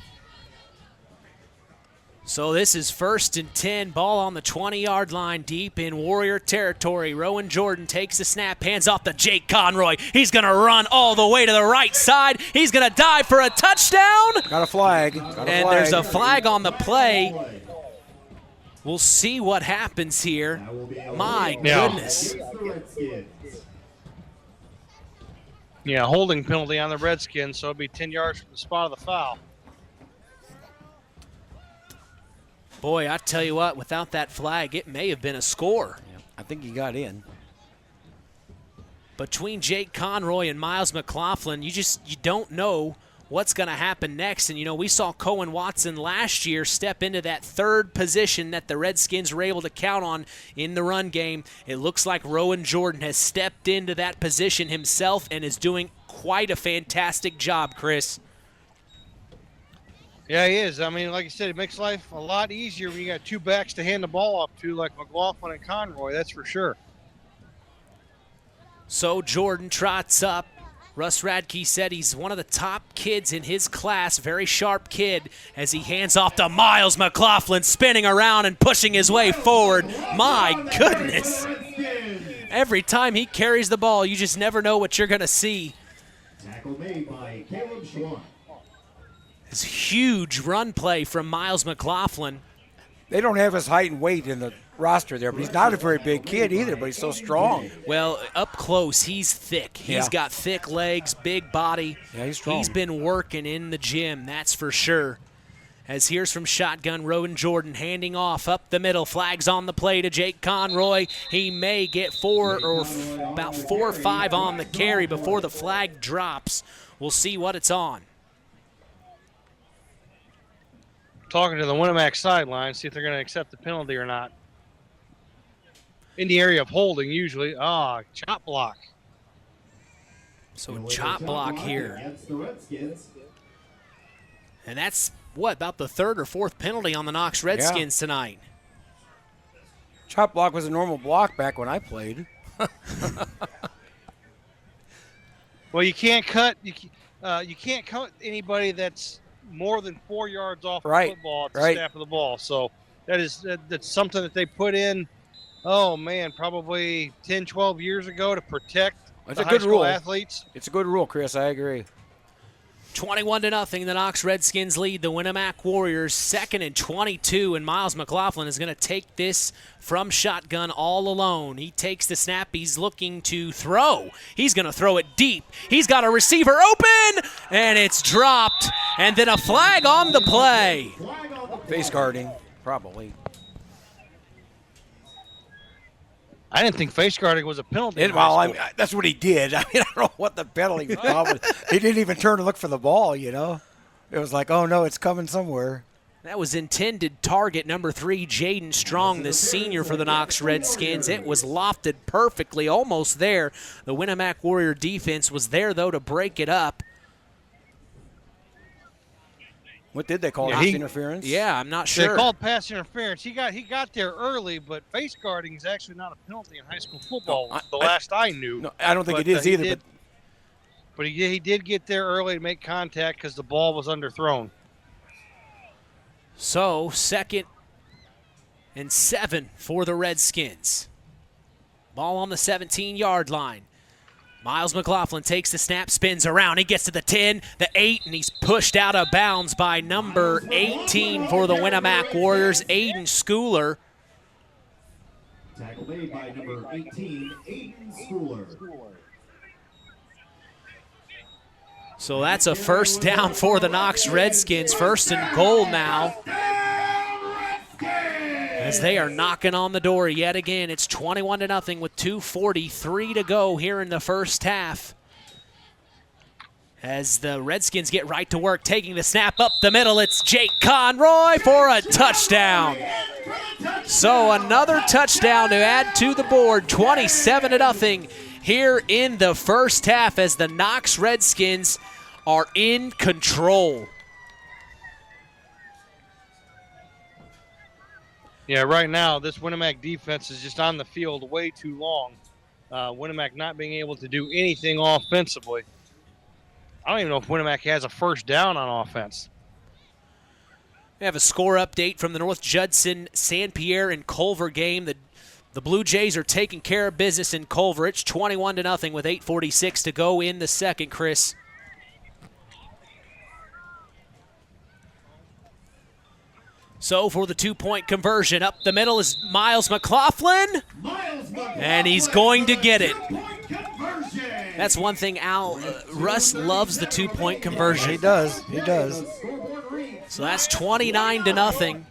So this is 1st and 10, ball on the 20-yard line, deep in Warrior territory. Rowan Jordan takes the snap, hands off to Jake Conroy. He's going to run all the way to the right side. He's going to dive for a touchdown. Got a flag. There's a flag on the play. We'll see what happens here. My goodness. Yeah, holding penalty on the Redskins, so it'll be 10 yards from the spot of the foul. Boy, I tell you what, without that flag, it may have been a score. Yeah, I think he got in. Between Jake Conroy and Miles McLaughlin, you don't know what's going to happen next. And, we saw Cohen Watson last year step into that third position that the Redskins were able to count on in the run game. It looks like Rowan Jordan has stepped into that position himself and is doing quite a fantastic job, Chris. Yeah, he is. I mean, like you said, it makes life a lot easier when you got two backs to hand the ball off to, like McLaughlin and Conroy, that's for sure. So Jordan trots up. Russ Radke said he's one of the top kids in his class, very sharp kid, as he hands off to Miles McLaughlin, spinning around and pushing his way forward. My goodness. Every time he carries the ball, you just never know what you're going to see. Tackle made by Caleb Schwann. This huge run play from Miles McLaughlin. They don't have his height and weight in the roster there, but he's not a very big kid either, but he's so strong. Well, up close, he's thick. He's got thick legs, big body. Yeah, he's strong. He's been working in the gym, that's for sure. As here's from shotgun, Rowan Jordan handing off up the middle. Flags on the play to Jake Conroy. He may get about 4 or 5 on the carry before the flag drops. We'll see what it's on. Talking to the Winamac sideline, see if they're going to accept the penalty or not. In the area of holding, usually. Chop block. So chop block here. And that's, about the 3rd or 4th penalty on the Knox Redskins tonight. Chop block was a normal block back when I played. Well, you can't cut anybody that's more than 4 yards off the football at the snap of the ball. So that's something that they put in, probably 10, 12 years ago to protect the high school athletes. It's a good rule, Chris. I agree. 21-0, the Knox Redskins lead the Winamac Warriors. 2nd and 22, and Miles McLaughlin is going to take this from shotgun all alone. He takes the snap. He's looking to throw. He's going to throw it deep. He's got a receiver open, and it's dropped. And then a flag on the play. Face guarding, probably. I didn't think face guarding was a penalty. That's what he did. I don't know what the penalty was called. He didn't even turn to look for the ball, It was like, oh, no, it's coming somewhere. That was intended target number 3, Jaden Strong, the senior for the Knox Redskins. It was lofted perfectly, almost there. The Winamac Warrior defense was there, though, to break it up. What did they call pass interference? Yeah, I'm not sure. They called pass interference. He got there early, but face guarding is actually not a penalty in high school football. Last I knew. No, I don't think it is either. But he did get there early to make contact because the ball was underthrown. So 2nd and 7 for the Redskins. Ball on the 17-yard line. Miles McLaughlin takes the snap, spins around. He gets to the 10, the 8, and he's pushed out of bounds by number 18 for the Winamac Warriors, Aiden Schooler. Tackle made by number 18, Aiden Schooler. So that's a first down for the Knox Redskins. 1st and goal now. As they are knocking on the door yet again. It's 21-0 with 2:43 to go here in the first half. As the Redskins get right to work, taking the snap up the middle, it's Jake Conroy for a touchdown. So another touchdown to add to the board, 27-0 here in the first half as the Knox Redskins are in control. Yeah, right now, this Winamac defense is just on the field way too long. Winamac not being able to do anything offensively. I don't even know if Winamac has a first down on offense. We have a score update from the North Judson, San Pierre, and Culver game. The Blue Jays are taking care of business in Culver. It's 21-0 with 8:46 to go in the second, Chris. So for the two-point conversion, up the middle is Miles McLaughlin, and he's going to get it. That's one thing Russ loves, the two-point conversion. He does. He does. So that's 29-0.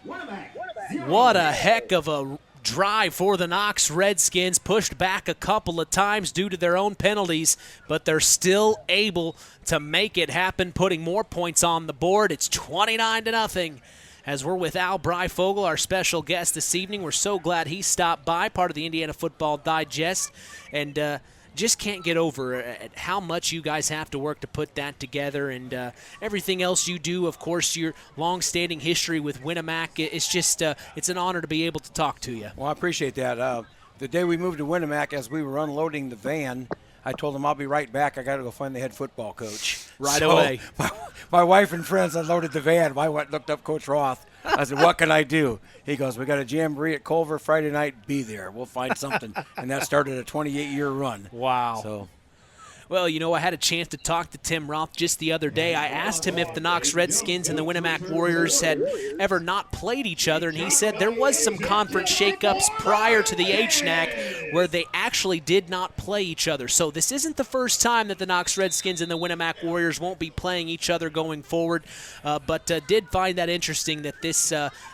What a heck of a drive for the Knox Redskins. Pushed back a couple of times due to their own penalties, but they're still able to make it happen, putting more points on the board. It's 29-0. As we're with Al Breyfogle, our special guest this evening. We're so glad he stopped by, part of the Indiana Football Digest, and just can't get over how much you guys have to work to put that together, and everything else you do. Of course, your long-standing history with Winamac. It's just it's an honor to be able to talk to you. Well, I appreciate that. The day we moved to Winamac, as we were unloading the van, I told him I'll be right back. I got to go find the head football coach. Right away. My wife and friends unloaded the van. I went and looked up Coach Roth. I said, what can I do? He goes, we got a jamboree at Culver Friday night. Be there. We'll find something. And that started a 28-year run. Wow. So, well, you know, I had a chance to talk to Tim Roth just the other day. I asked him if the Knox Redskins and the Winamac Warriors had ever not played each other, and he said there was some conference shakeups prior to the HNAC where they actually did not play each other. So this isn't the first time that the Knox Redskins and the Winamac Warriors won't be playing each other going forward, but did find that interesting that this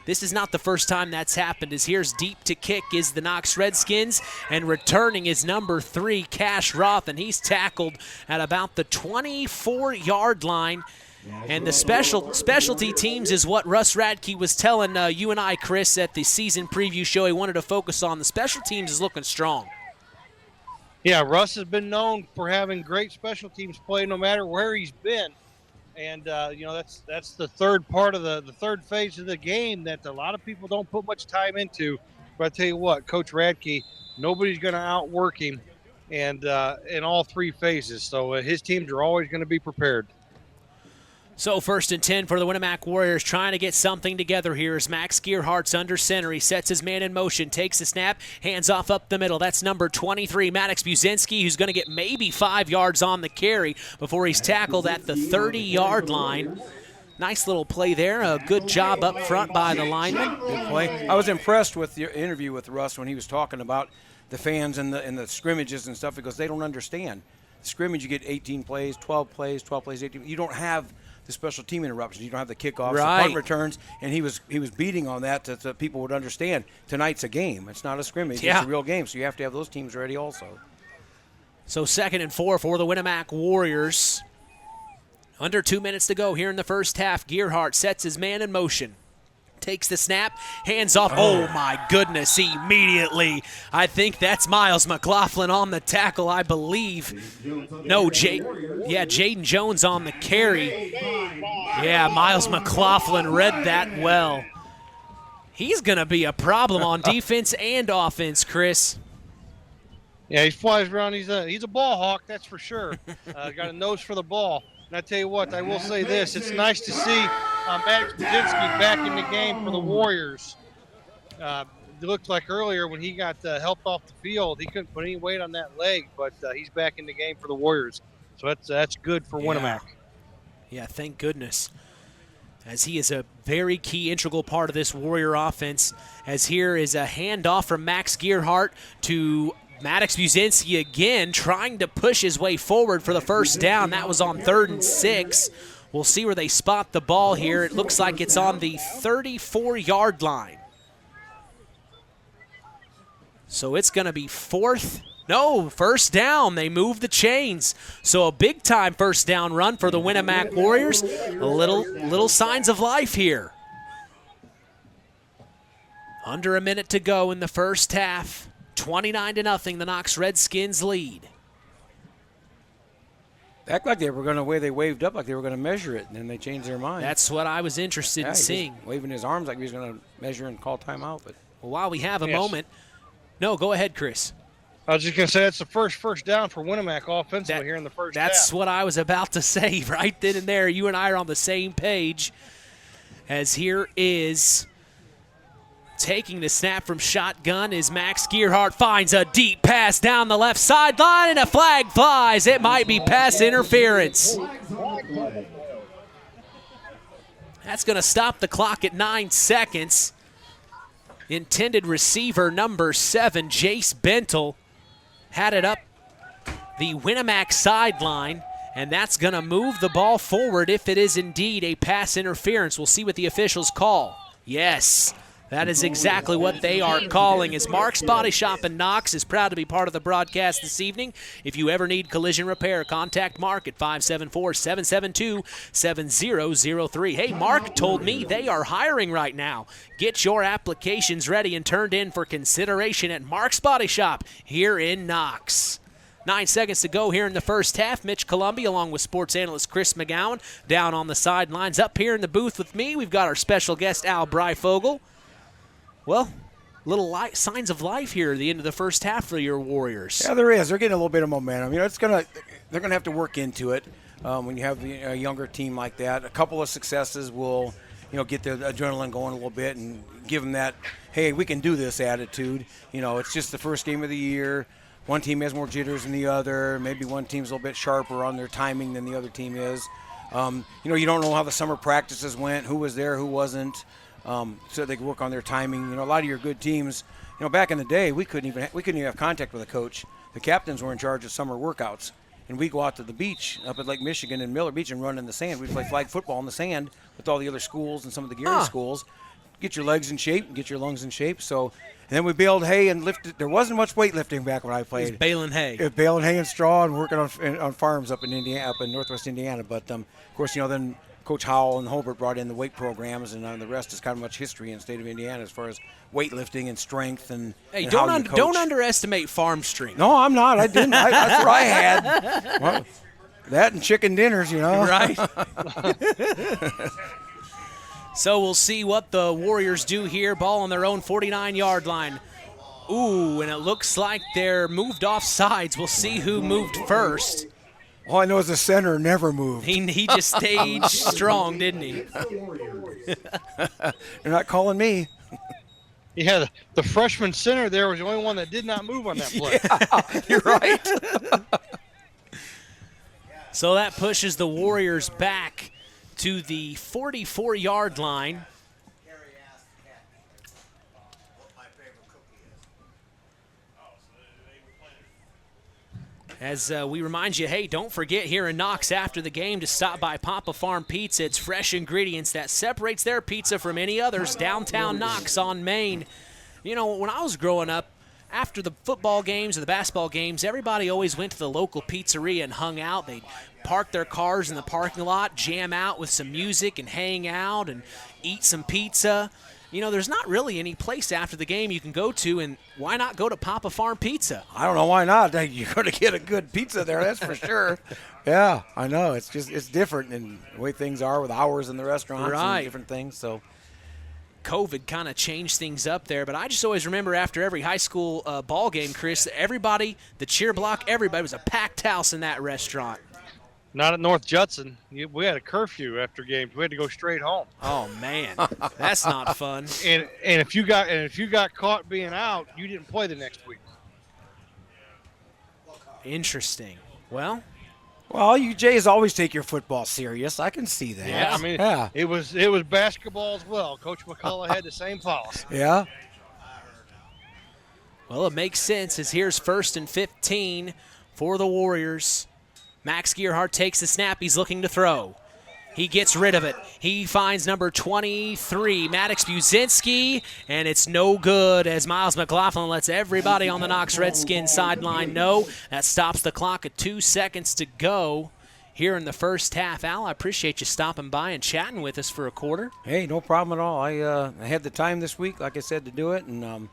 is not the first time that's happened. As here's deep to kick is the Knox Redskins, and returning is number 3, Cash Roth, and he's tackled at about the 24-yard line. And the specialty teams is what Russ Radke was telling you and I, Chris, at the season preview show he wanted to focus on. The special teams is looking strong. Yeah, Russ has been known for having great special teams play no matter where he's been. And, you know, that's the third part of the third phase of the game that a lot of people don't put much time into. But I tell you what, Coach Radke, nobody's going to outwork him and in all three phases. So his teams are always going to be prepared. So 1st and 10 for the Winamac Warriors, trying to get something together here as Max Gearhart's under center. He sets his man in motion, takes the snap, hands off up the middle. That's number 23, Maddox Buzinski, who's going to get maybe 5 yards on the carry before he's tackled at the 30-yard line. Nice little play there. A good job up front by the lineman. Good play. I was impressed with your interview with Russ when he was talking about the fans and the scrimmages and stuff, because they don't understand. The scrimmage, you get 18 plays, 12 plays, 18. You don't have the special team interruptions. You don't have the kickoffs, right, the punt returns, and he was beating on that so people would understand. Tonight's a game. It's not a scrimmage. Yeah. It's a real game, so you have to have those teams ready also. So 2nd and 4 for the Winamac Warriors. Under 2 minutes to go here in the first half. Gearhart sets his man in motion. Takes the snap, hands off. Oh, my goodness, immediately. I think that's Miles McLaughlin on the tackle, I believe. No, Jaden Jones on the carry. Yeah, Miles McLaughlin read that well. He's going to be a problem on defense and offense, Chris. Yeah, he flies around. He's a ball hawk, that's for sure. Got a nose for the ball. And I tell you what, I will say this. It's nice to see Maddox Buzinski back in the game for the Warriors. It looked like earlier when he got helped off the field, he couldn't put any weight on that leg, but he's back in the game for the Warriors. So that's good for Winamac. Yeah, thank goodness. As he is a very key, integral part of this Warrior offense. As here is a handoff from Max Gearhart to Maddox Buzinski again, trying to push his way forward for the first down. That was on 3rd and 6. We'll see where they spot the ball here. It looks like it's on the 34-yard line. So it's going to be first down. They move the chains. So a big-time first down run for the Winamac Warriors. A little signs of life here. Under a minute to go in the first half. 29-0, the Knox Redskins lead. Act like they were going to they waved up like they were going to measure it, and then they changed their mind. That's what I was interested in seeing. Waving his arms like he was going to measure and call timeout. But well, while we have a moment. No, go ahead, Chris. I was just going to say it's the first down for Winamac offensively here in the first half. That's what I was about to say right then and there. You and I are on the same page, as here is taking the snap from shotgun is Max Gearhart, finds a deep pass down the left sideline, and a flag flies. It might be pass interference. That's going to stop the clock at 9 seconds. Intended receiver number 7, Jace Bentel, had it up the Winamac sideline, and that's going to move the ball forward if it is indeed a pass interference. We'll see what the officials call. Yes, that is exactly what they are calling. As Mark's Body Shop in Knox is proud to be part of the broadcast this evening. If you ever need collision repair, contact Mark at 574-772-7003. Hey, Mark told me they are hiring right now. Get your applications ready and turned in for consideration at Mark's Body Shop here in Knox. 9 seconds to go here in the first half. Mitch Columby along with sports analyst Chris McGowan down on the sidelines. Up here in the booth with me, we've got our special guest Al Breifogel. Well, little signs of life here at the end of the first half for your Warriors. Yeah, there is. They're getting a little bit of momentum. They're gonna have to work into it when you have a younger team like that. A couple of successes will, get the adrenaline going a little bit and give them that, hey, we can do this attitude. It's just the first game of the year. One team has more jitters than the other. Maybe one team's a little bit sharper on their timing than the other team is. You don't know how the summer practices went, who was there, who wasn't. So they can work on their timing. A lot of your good teams, back in the day, we couldn't even have contact with a coach. The captains were in charge of summer workouts, and we go out to the beach up at Lake Michigan and Miller Beach and run in the sand. We play flag football in the sand with all the other schools and some of the Gary schools. Get your legs in shape and get your lungs in shape. So, and then we baled hay and lifted. There wasn't much weightlifting back when I played. It was baling hay. It was baling hay and straw and working on farms up in Indiana, up in Northwest Indiana. But of course, then Coach Howell and Holbert brought in the weight programs, and the rest is kind of much history in the state of Indiana as far as weightlifting and strength and. Hey, and don't underestimate farm strength. No, I'm not. I didn't. That's what I had. Well, that and chicken dinners, Right. So we'll see what the Warriors do here. Ball on their own 49-yard line. Ooh, and it looks like they're moved off sides. We'll see who moved first. All I know is the center never moved. He just stayed strong, didn't he? You're not calling me. Yeah, the freshman center there was the only one that did not move on that play. Yeah, you're right. So that pushes the Warriors back to the 44-yard line. As we remind you, hey, don't forget here in Knox after the game to stop by Papa Farm Pizza. It's fresh ingredients that separates their pizza from any others. Downtown Knox on Main. When I was growing up, after the football games or the basketball games, everybody always went to the local pizzeria and hung out. They'd park their cars in the parking lot, jam out with some music and hang out and eat some pizza. There's not really any place after the game you can go to, and why not go to Papa Farm Pizza? I don't know why not. You're going to get a good pizza there, that's for sure. Yeah, I know. It's different in the way things are with hours in the restaurants and different things. So COVID kind of changed things up there, but I just always remember after every high school ball game, Chris, everybody, the cheer block, everybody was a packed house in that restaurant. Not at North Judson. We had a curfew after games. We had to go straight home. Oh man, that's not fun. And if you got caught being out, you didn't play the next week. Interesting. Well, you Jays always take your football serious. I can see that. Yeah, it was basketball as well. Coach McCullough had the same policy. Yeah. Well, it makes sense as here's 1st and 15 for the Warriors. Max Gearhart takes the snap. He's looking to throw. He gets rid of it. He finds number 23, Maddox Buzinski, and it's no good as Miles McLaughlin lets everybody on the Knox Redskins sideline know. That stops the clock at 2 seconds to go here in the first half. Al, I appreciate you stopping by and chatting with us for a quarter. Hey, no problem at all. I had the time this week, like I said, to do it, and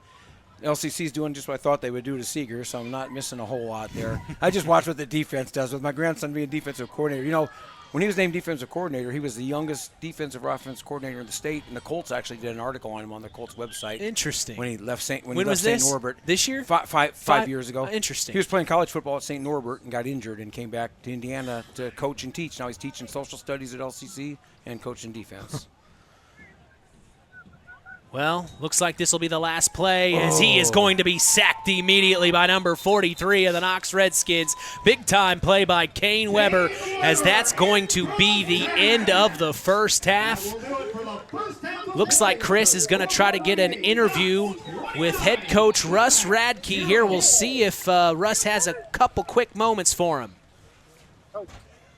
LCC's doing just what I thought they would do to Seeger, so I'm not missing a whole lot there. I just watch what the defense does. With my grandson being defensive coordinator, you know, when he was named defensive coordinator, he was the youngest defensive offensive coordinator in the state, and the Colts actually did an article on him on the Colts website. Interesting. When he left St. Norbert? This year? Five years ago. Interesting. He was playing college football at St. Norbert and got injured and came back to Indiana to coach and teach. Now he's teaching social studies at LCC and coaching defense. Well, looks like this will be the last play as he is going to be sacked immediately by number 43 of the Knox Redskins. Big-time play by Kane Weber as that's going to be the end of the first half. Looks like Chris is going to try to get an interview with head coach Russ Radke here. We'll see if Russ has a couple quick moments for him.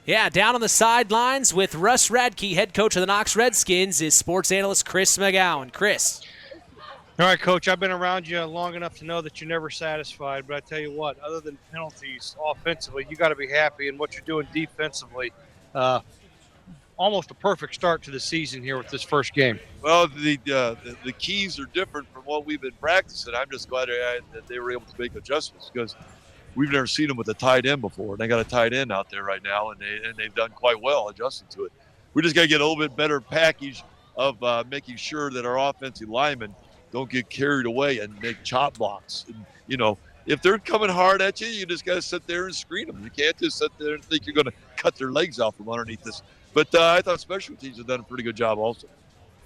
Yeah, down on the sidelines with Russ Radke, head coach of the Knox Redskins, is sports analyst Chris McGowan. Chris. All right, Coach, I've been around you long enough to know that you're never satisfied, but I tell you what, other than penalties offensively, you got to be happy, and what you're doing defensively, almost a perfect start to the season here with this first game. Well, the keys are different from what we've been practicing. I'm just glad that they were able to make adjustments because we've never seen them with a tight end before. They got a tight end out there right now, and they've done quite well adjusting to it. We just got to get a little bit better package of making sure that our offensive linemen don't get carried away and make chop blocks. And, you know, if they're coming hard at you, you just got to sit there and screen them. You can't just sit there and think you're going to cut their legs off from underneath this. But I thought special teams have done a pretty good job also.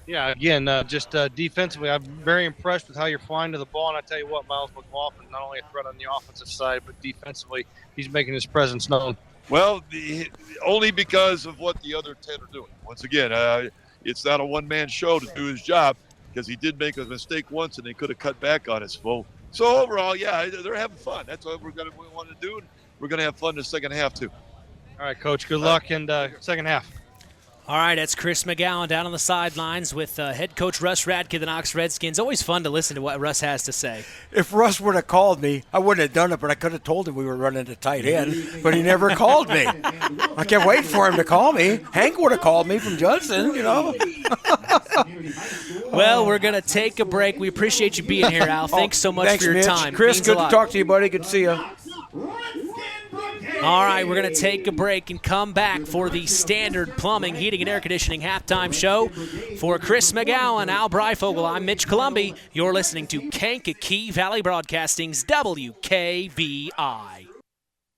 Yeah, again, just defensively, I'm very impressed with how you're flying to the ball. And I tell you what, Miles McLaughlin, not only a threat on the offensive side, but defensively, he's making his presence known. Well, only because of what the other 10 are doing. Once again, it's not a one-man show to do his job because he did make a mistake once and they could have cut back on his foe. So overall, yeah, they're having fun. That's what we want to do, and we're going to have fun in the second half too. All right, Coach, good luck in the second half. All right, that's Chris McGowan down on the sidelines with head coach Russ Radke of the Knox Redskins. Always fun to listen to what Russ has to say. If Russ would have called me, I wouldn't have done it, but I could have told him we were running to tight end, but he never called me. I kept waiting for him to call me. Hank would have called me from Judson, you know. Well, we're going to take a break. We appreciate you being here, Al. Thanks so much for your Mitch. time. Chris, good to talk to you, buddy. Good to see you. All right, we're going to take a break and come back for the Standard Plumbing, Heating, and Air Conditioning halftime show. For Chris McGowan, Al Breifogel, I'm Mitch Columby. You're listening to Kankakee Valley Broadcasting's WKVI.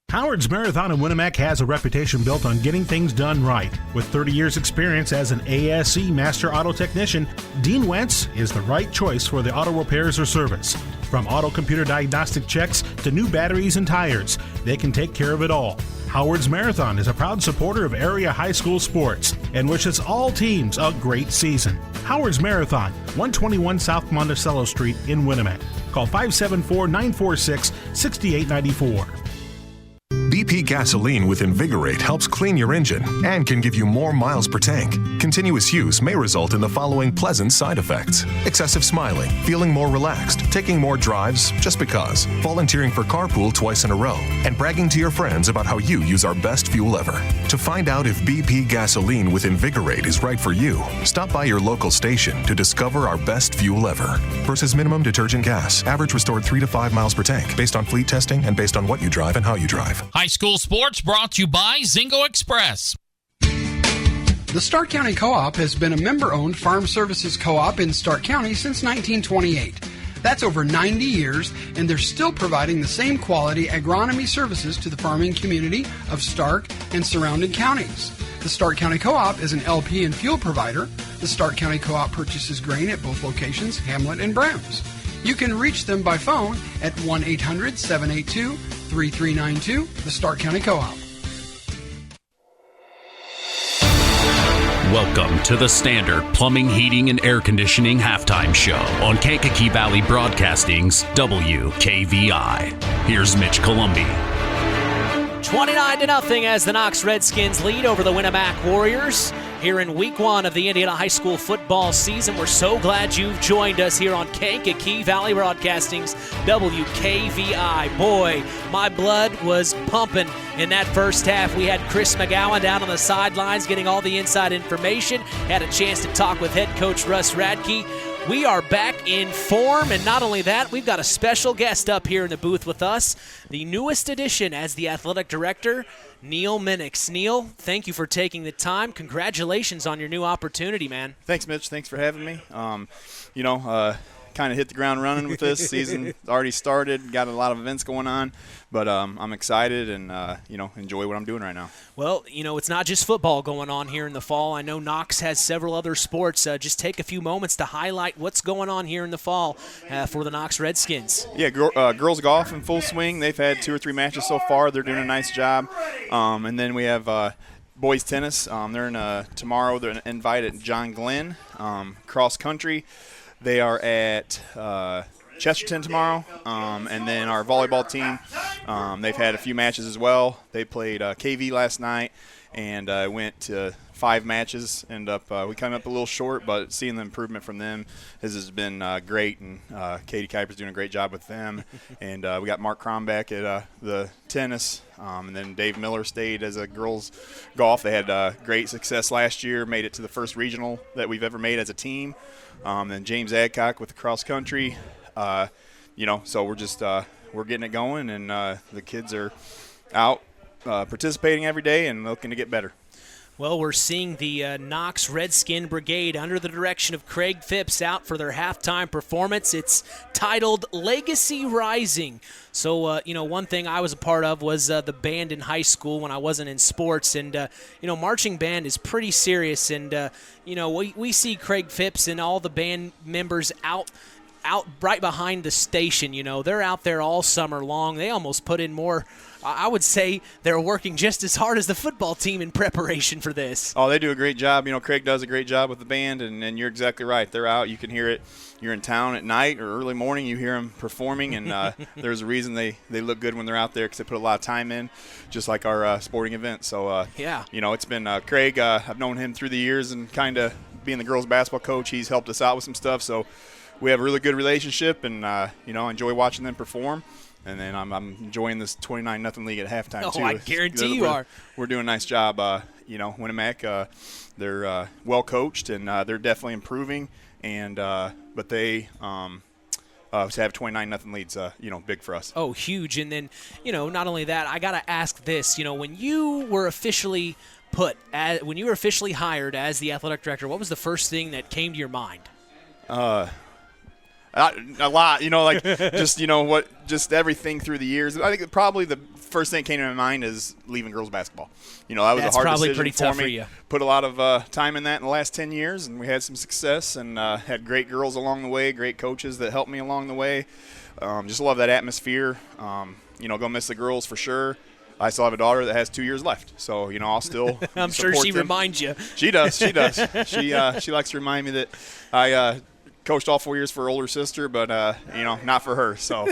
Howard's Marathon in Winamac has a reputation built on getting things done right. With 30 years experience as an ASE Master Auto Technician, Dean Wentz is the right choice for the auto repairs or service. From auto computer diagnostic checks to new batteries and tires, they can take care of it all. Howard's Marathon is a proud supporter of area high school sports and wishes all teams a great season. Howard's Marathon, 121 South Monticello Street in Winamac. Call 574-946-6894. BP gasoline with Invigorate helps clean your engine and can give you more miles per tank. Continuous use may result in the following pleasant side effects: excessive smiling, feeling more relaxed, taking more drives just because, volunteering for carpool twice in a row, and bragging to your friends about how you use our best fuel ever. To find out if BP gasoline with Invigorate is right for you, stop by your local station to discover our best fuel ever. Versus minimum detergent gas, average restored 3 to 5 miles per tank, based on fleet testing and based on what you drive and how you drive. High school sports brought to you by Zingo Express. The Stark County Co-op has been a member-owned farm services co-op in Stark County since 1928. That's over 90 years, and they're still providing the same quality agronomy services to the farming community of Stark and surrounding counties. The Stark County Co-op is an LP and fuel provider. The Stark County Co-op purchases grain at both locations, Hamlet and Browns. You can reach them by phone at 1-800-782-3392, the Stark County Co-op. Welcome to the Standard Plumbing, Heating, and Air Conditioning halftime show on Kankakee Valley Broadcasting's WKVI. Here's Mitch Columby. 29-0 as the Knox Redskins lead over the Winamac Warriors. here in week 1 of the Indiana High School football season. We're so glad you've joined us here on Kankakee Valley Broadcasting's WKVI. Boy, my blood was pumping in that first half. We had Chris McGowan down on the sidelines getting all the inside information. Had a chance to talk with head coach Russ Radke. We are back in form, and not only that, we've got a special guest up here in the booth with us, the newest addition as the athletic director, Neil Minix. Neil, thank you for taking the time. Congratulations on your new opportunity, man. Thanks, Mitch. Thanks for having me. Kind of hit the ground running with this season. Already started, got a lot of events going on, but I'm excited and, enjoy what I'm doing right now. Well, it's not just football going on here in the fall. I know Knox has several other sports. Just take a few moments to highlight what's going on here in the fall for the Knox Redskins. Yeah, girls golf in full swing. They've had 2 or 3 matches so far. They're doing a nice job. And then we have boys tennis. They're in tomorrow. They're invited John Glenn. Cross country. They are at Chesterton tomorrow, and then our volleyball team, they've had a few matches as well. They played KV last night, and went to 5 matches. We came up a little short, but seeing the improvement from them has been great, and Katie Kuiper's doing a great job with them. And we got Mark Cromback at the tennis, and then Dave Miller stayed as a girls golf. They had great success last year, made it to the first regional that we've ever made as a team. Then James Adcock with the cross country, so we're getting it going, and the kids are out participating every day and looking to get better. Well, we're seeing the Knox Redskin Brigade under the direction of Craig Phipps out for their halftime performance. It's titled Legacy Rising. So, one thing I was a part of was the band in high school when I wasn't in sports. And, marching band is pretty serious. And, we see Craig Phipps and all the band members out right behind the station. They're out there all summer long. They almost put in more. I would say they're working just as hard as the football team in preparation for this. Oh, they do a great job. Craig does a great job with the band, and you're exactly right. They're out. You can hear it. You're in town at night or early morning, you hear them performing, and there's a reason they look good when they're out there because they put a lot of time in, just like our sporting events. So, it's been Craig. I've known him through the years, and kind of being the girls' basketball coach, he's helped us out with some stuff. So we have a really good relationship, and, enjoy watching them perform. And then I'm enjoying this 29-0 league at halftime, too. Oh, I guarantee you are. We're doing a nice job. Winamac, they're well coached, and they're definitely improving. And but they to have 29-0 leads, big for us. Oh, huge. And then, not only that, I got to ask this. When you were officially hired as the athletic director, what was the first thing that came to your mind? A lot, just everything through the years. I think probably the first thing that came to my mind is leaving girls basketball. That was That's a hard probably decision pretty tough for me. for you. Put a lot of time in that in the last 10 years, and we had some success, and had great girls along the way, great coaches that helped me along the way. Just love that atmosphere. Go miss the girls for sure. I still have a daughter that has 2 years left, so I'll still. I'm sure she reminds you. She does. She likes to remind me that I coached all 4 years for her older sister, but not for her. So,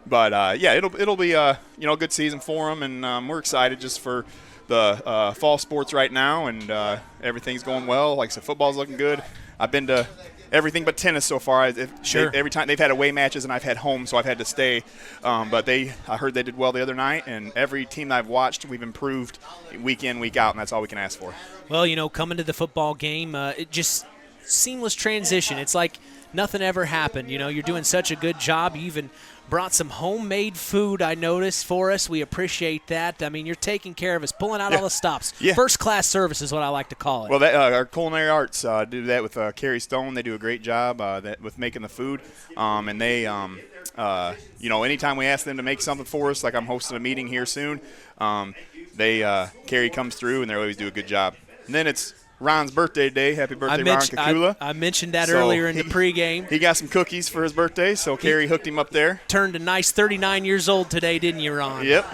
but it'll be a good season for them, and we're excited just for the fall sports right now, and everything's going well. Like I said, football's looking good. I've been to everything but tennis so far. Every time they've had away matches, and I've had home, so I've had to stay. But I heard they did well the other night, and every team that I've watched, we've improved week in, week out, and that's all we can ask for. Well, coming to the football game, it just seamless transition. It's like nothing ever happened. You're doing such a good job. You even brought some homemade food, I noticed, for us. We appreciate that. I mean, you're taking care of us, pulling out all the stops. Yeah. First-class service is what I like to call it. Well, our culinary arts do that with Carrie Stone. They do a great job with making the food. And they, anytime we ask them to make something for us, like I'm hosting a meeting here soon, Carrie comes through, and they always do a good job. And then it's Ron's birthday today. Happy birthday, Ron Kakula. I mentioned that earlier in the pregame. He got some cookies for his birthday, so Carrie hooked him up there. Turned a nice 39 years old today, didn't you, Ron? Yep.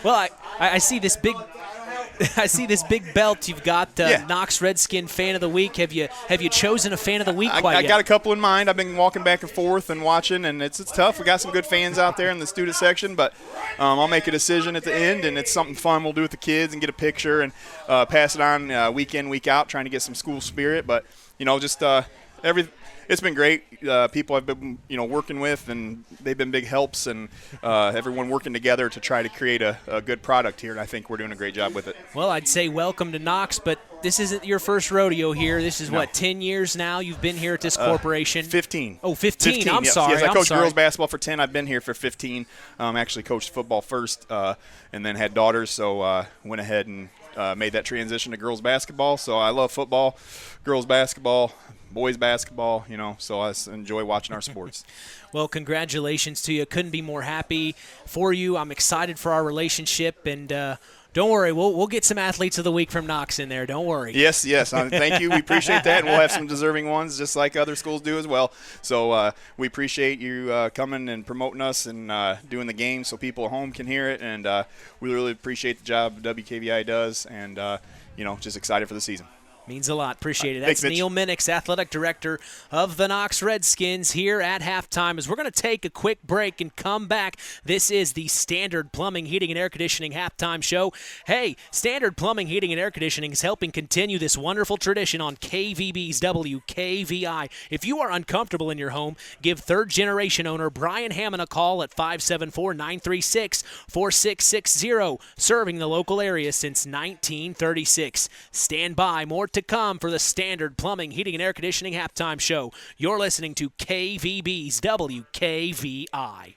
Well, I see this big I see this big belt you've got. Knox Redskin Fan of the Week. Have you chosen a Fan of the Week quite yet? I got a couple in mind. I've been walking back and forth and watching, and it's tough. We got some good fans out there in the student section, but I'll make a decision at the end, and it's something fun we'll do with the kids and get a picture and pass it on week in, week out, trying to get some school spirit. But, just it's been great. People I've been, working with, and they've been big helps, and everyone working together to try to create a good product here, and I think we're doing a great job with it. Well, I'd say welcome to Knox, but this isn't your first rodeo here. This is, 10 years now you've been here at this corporation? 15. Oh, 15. I'm yes. sorry. Yes, I coached girls basketball for 10. I've been here for 15. Actually coached football first and then had daughters, so went ahead and made that transition to girls basketball. So I love football, girls basketball, boys basketball, so I enjoy watching our sports. Well, congratulations to you. Couldn't be more happy for you. I'm excited for our relationship, and don't worry, we'll get some athletes of the week from Knox in there. Don't worry. Yes. Thank you. We appreciate that, and we'll have some deserving ones just like other schools do as well. So we appreciate you coming and promoting us and doing the game so people at home can hear it, and we really appreciate the job WKVI does, and just excited for the season. Means a lot. Appreciate it. Thanks, That's Mitch. Neil Minix, athletic director of the Knox Redskins, here at halftime. As we're going to take a quick break and come back. This is the Standard Plumbing, Heating, and Air Conditioning halftime show. Hey, Standard Plumbing, Heating, and Air Conditioning is helping continue this wonderful tradition on KVB's WKVI. If you are uncomfortable in your home, give third-generation owner Brian Hammond a call at 574-936-4660, serving the local area since 1936. Stand by. More to come for the Standard Plumbing, Heating, and Air Conditioning halftime show. You're listening to KVB's WKVI.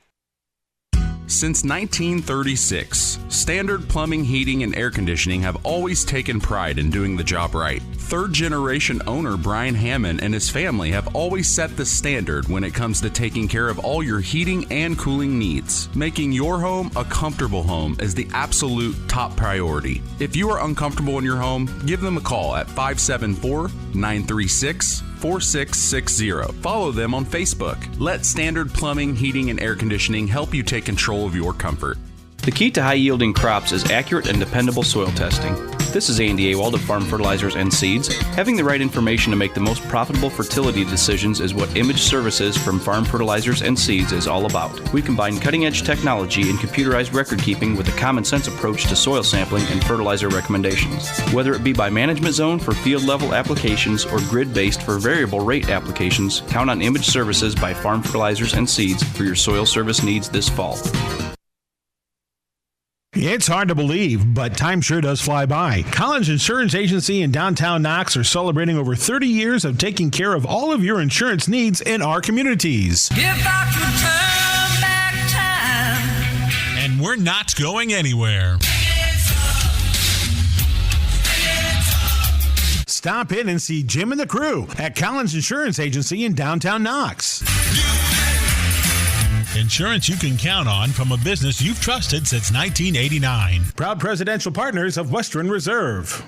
Since 1936, Standard Plumbing, Heating, and Air Conditioning have always taken pride in doing the job right. Third-generation owner Brian Hammond and his family have always set the standard when it comes to taking care of all your heating and cooling needs. Making your home a comfortable home is the absolute top priority. If you are uncomfortable in your home, give them a call at 574-936-4660. Follow them on Facebook. Let Standard Plumbing, Heating, and Air Conditioning help you take control of your comfort. The key to high-yielding crops is accurate and dependable soil testing. This is Andy Awald of Farm Fertilizers and Seeds. Having the right information to make the most profitable fertility decisions is what Image Services from Farm Fertilizers and Seeds is all about. We combine cutting-edge technology and computerized record-keeping with a common-sense approach to soil sampling and fertilizer recommendations. Whether it be by management zone for field-level applications or grid-based for variable rate applications, count on Image Services by Farm Fertilizers and Seeds for your soil service needs this fall. It's hard to believe, but time sure does fly by. Collins Insurance Agency in downtown Knox are celebrating over 30 years of taking care of all of your insurance needs in our communities. If I could turn back time. And we're not going anywhere. Stop in and see Jim and the crew at Collins Insurance Agency in downtown Knox. Insurance you can count on from a business you've trusted since 1989. Proud presidential partners of Western Reserve.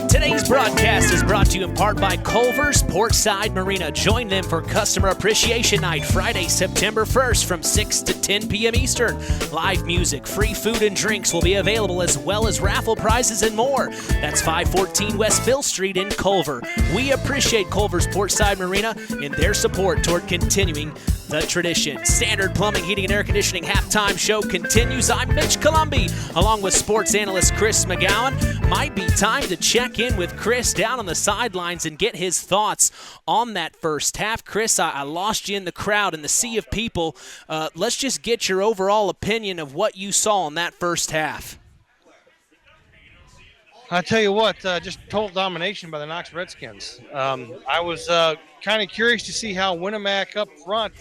Today's broadcast is brought to you in part by Culver's Portside Marina. Join them for Customer Appreciation Night, Friday, September 1st from 6 to 10 p.m. Eastern. Live music, free food and drinks will be available, as well as raffle prizes and more. That's 514 West Bill Street in Culver. We appreciate Culver's Portside Marina and their support toward continuing the tradition. Standard Plumbing, Heating, and Air Conditioning halftime show continues. I'm Mitch Columby, along with sports analyst Chris McGowan. Might be time to check in with Chris down on the sidelines and get his thoughts on that first half. Chris, I lost you in the crowd, in the sea of people. Let's just get your overall opinion of what you saw in that first half. I tell you what, just total domination by the Knox Redskins. I was kind of curious to see how Winamac up front,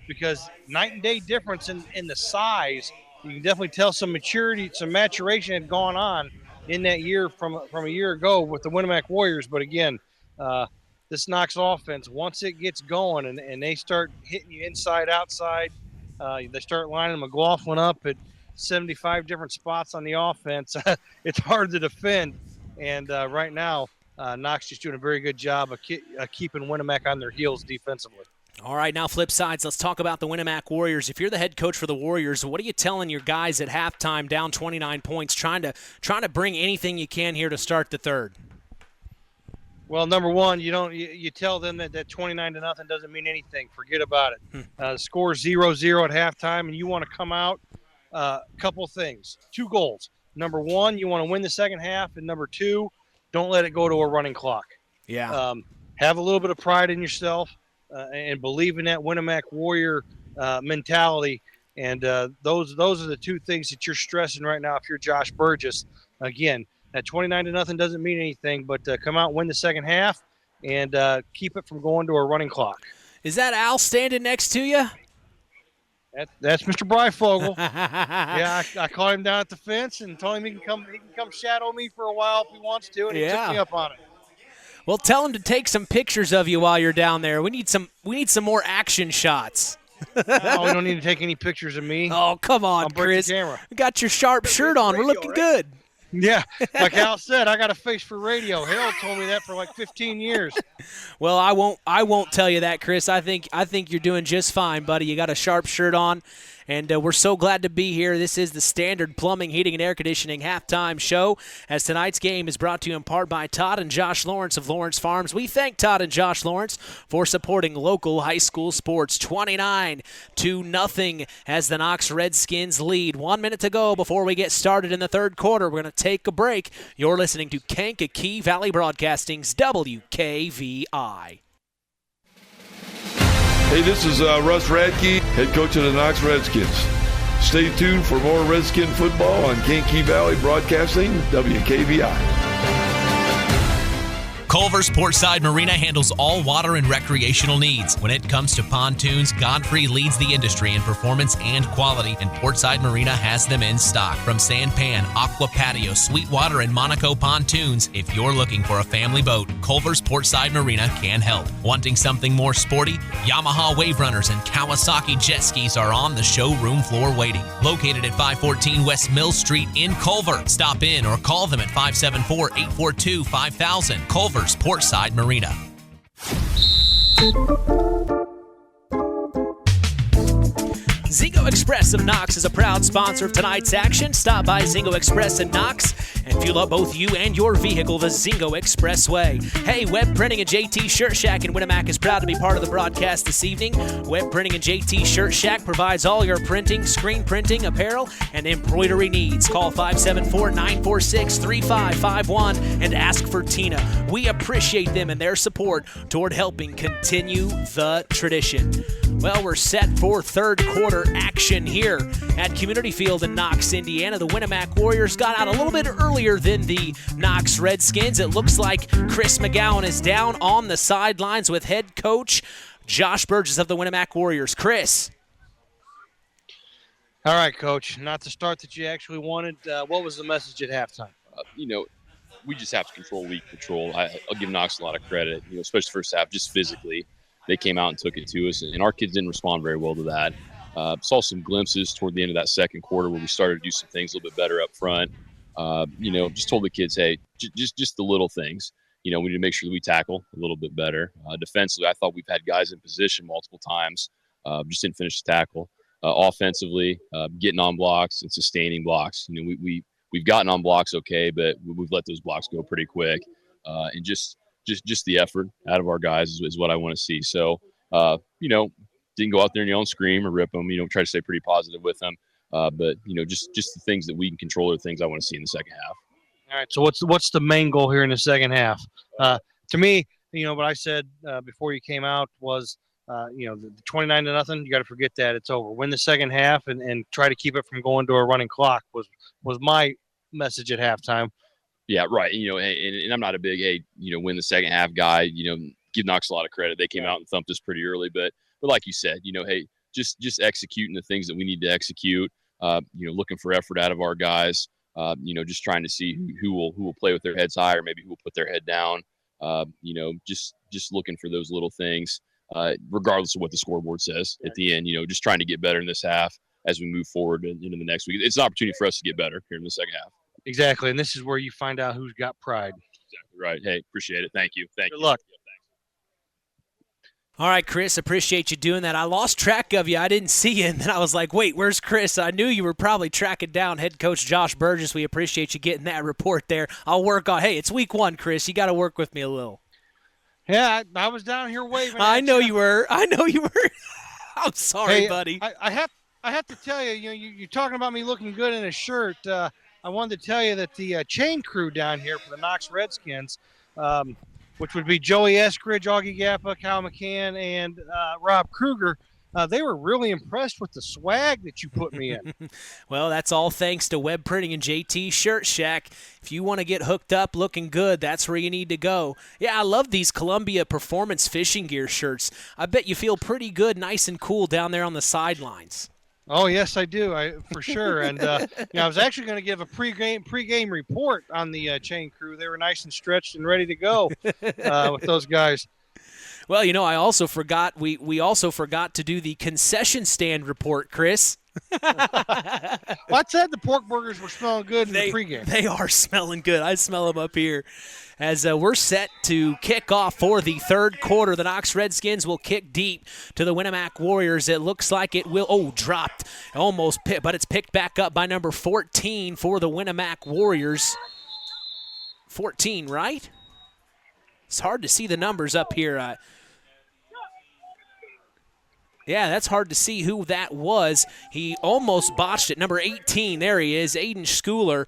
because night and day difference in the size. You can definitely tell some maturity, some maturation had gone on in that year from a year ago with the Winamac Warriors. But again, this Knox offense, once it gets going and they start hitting you inside, outside, they start lining McLaughlin up at 75 different spots on the offense. It's hard to defend. And right now, Knox just doing a very good job of keeping Winamac on their heels defensively. All right, now flip sides. Let's talk about the Winamac Warriors. If you're the head coach for the Warriors, what are you telling your guys at halftime, down 29 points, trying to bring anything you can here to start the third? Well, number one, you tell them that 29-0 doesn't mean anything. Forget about it. The score 0-0 at halftime, and you want to come out. Couple things, 2 goals. Number one, you want to win the second half, and number two, don't let it go to a running clock. Yeah. Have a little bit of pride in yourself and believe in that Winamac Warrior mentality. And those are the 2 things that you're stressing right now. If you're Josh Burgess, again, that 29-0 doesn't mean anything, but come out and win the second half and keep it from going to a running clock. Is that Al standing next to you? That's Mr. Breifogel. Yeah, I caught him down at the fence and told him he can come shadow me for a while if he wants to, and he took me up on it. Well, tell him to take some pictures of you while you're down there. We need some more action shots. No, we don't need to take any pictures of me. Oh, come on, I'll break Chris. the camera. We got your sharp shirt on. We're looking good. Yeah, like Al said, I got a face for radio. Harold told me that for like 15 years. Well, I won't tell you that, Chris. I think you're doing just fine, buddy. You got a sharp shirt on, and we're so glad to be here. This is the Standard Plumbing, Heating, and Air Conditioning halftime show, as tonight's game is brought to you in part by Todd and Josh Lawrence of Lawrence Farms. We thank Todd and Josh Lawrence for supporting local high school sports. 29-0 as the Knox Redskins lead. 1 minute to go before we get started in the third quarter. We're going to take a break. You're listening to Kankakee Valley Broadcasting's WKVI. Hey, this is Russ Radke, head coach of the Knox Redskins. Stay tuned for more Redskin football on Kankakee Valley Broadcasting, WKVI. Culver's Portside Marina handles all water and recreational needs. When it comes to pontoons, Godfrey leads the industry in performance and quality, and Portside Marina has them in stock. From Sanpan, Aqua Patio, Sweetwater, and Monaco pontoons, if you're looking for a family boat, Culver's Portside Marina can help. Wanting something more sporty? Yamaha Wave Runners and Kawasaki jet skis are on the showroom floor waiting. Located at 514 West Mill Street in Culver. Stop in or call them at 574-842-5000. Culver's Portside Marina. Zingo Express of Knox is a proud sponsor of tonight's action. Stop by Zingo Express in Knox and fuel up both you and your vehicle the Zingo Express way. Hey, Web Printing and JT Shirt Shack in Winamac is proud to be part of the broadcast this evening. Web Printing and JT Shirt Shack provides all your printing, screen printing, apparel, and embroidery needs. Call 574-946-3551 and ask for Tina. We appreciate them and their support toward helping continue the tradition. Well, we're set for third quarter action here at Community Field in Knox, Indiana. The Winamac Warriors got out a little bit earlier than the Knox Redskins. It looks like Chris McGowan is down on the sidelines with head coach Josh Burgess of the Winamac Warriors. Chris. All right, Coach. Not the start that you actually wanted. What was the message at halftime? We just have to control what we control. I'll give Knox a lot of credit, especially first half, just physically. They came out and took it to us, and our kids didn't respond very well to that. Saw some glimpses toward the end of that second quarter where we started to do some things a little bit better up front. Just told the kids, hey, just the little things. We need to make sure that we tackle a little bit better. Defensively, I thought we've had guys in position multiple times, just didn't finish the tackle. Offensively, getting on blocks and sustaining blocks. We've gotten on blocks okay, but we've let those blocks go pretty quick. And just the effort out of our guys is what I want to see. So, didn't go out there and yell and scream or rip them, try to stay pretty positive with them. But just the things that we can control are the things I want to see in the second half. All right. So what's the main goal here in the second half? To me, what I said before you came out was, the 29-0, you got to forget that it's over. Win the second half and try to keep it from going to a running clock was my message at halftime. Yeah, right. And I'm not a big, win the second half guy. Give Knox a lot of credit. They came out and thumped us pretty early, but like you said, hey, just executing the things that we need to execute. Looking for effort out of our guys. Just trying to see who will play with their heads high or maybe who will put their head down. Just looking for those little things, regardless of what the scoreboard says at the end. Just trying to get better in this half as we move forward into the next week. It's an opportunity for us to get better here in the second half. Exactly, and this is where you find out who's got pride. Exactly right. Hey, appreciate it. Thank you. Good luck. Yeah, All right, Chris, appreciate you doing that. I lost track of you. I didn't see you, and then I was like, wait, where's Chris? I knew you were probably tracking down head coach Josh Burgess. We appreciate you getting that report there. I'll work on – hey, it's week 1, Chris. You got to work with me a little. Yeah, I was down here waving. I know you were. I'm sorry, hey, buddy. I have to tell you, you're talking about me looking good in a shirt. I wanted to tell you that the chain crew down here for the Knox Redskins, which would be Joey Eskridge, Augie Gappa, Kyle McCann, and Rob Kruger, they were really impressed with the swag that you put me in. Well, that's all thanks to Web Printing and JT Shirt Shack. If you want to get hooked up looking good, that's where you need to go. Yeah, I love these Columbia Performance Fishing Gear shirts. I bet you feel pretty good, nice and cool down there on the sidelines. Oh, yes, I do, for sure. And I was actually going to give a pregame report on the chain crew. They were nice and stretched and ready to go with those guys. Well, I also forgot we also forgot to do the concession stand report, Chris. Well, I said the pork burgers were smelling good in the pregame. They are smelling good. I smell them up here. As we're set to kick off for the third quarter, the Knox Redskins will kick deep to the Winamac Warriors. It looks like it will, dropped, almost, but it's picked back up by number 14 for the Winamac Warriors. 14, right? It's hard to see the numbers up here. Yeah, that's hard to see who that was. He almost botched it. Number 18, there he is, Aiden Schooler,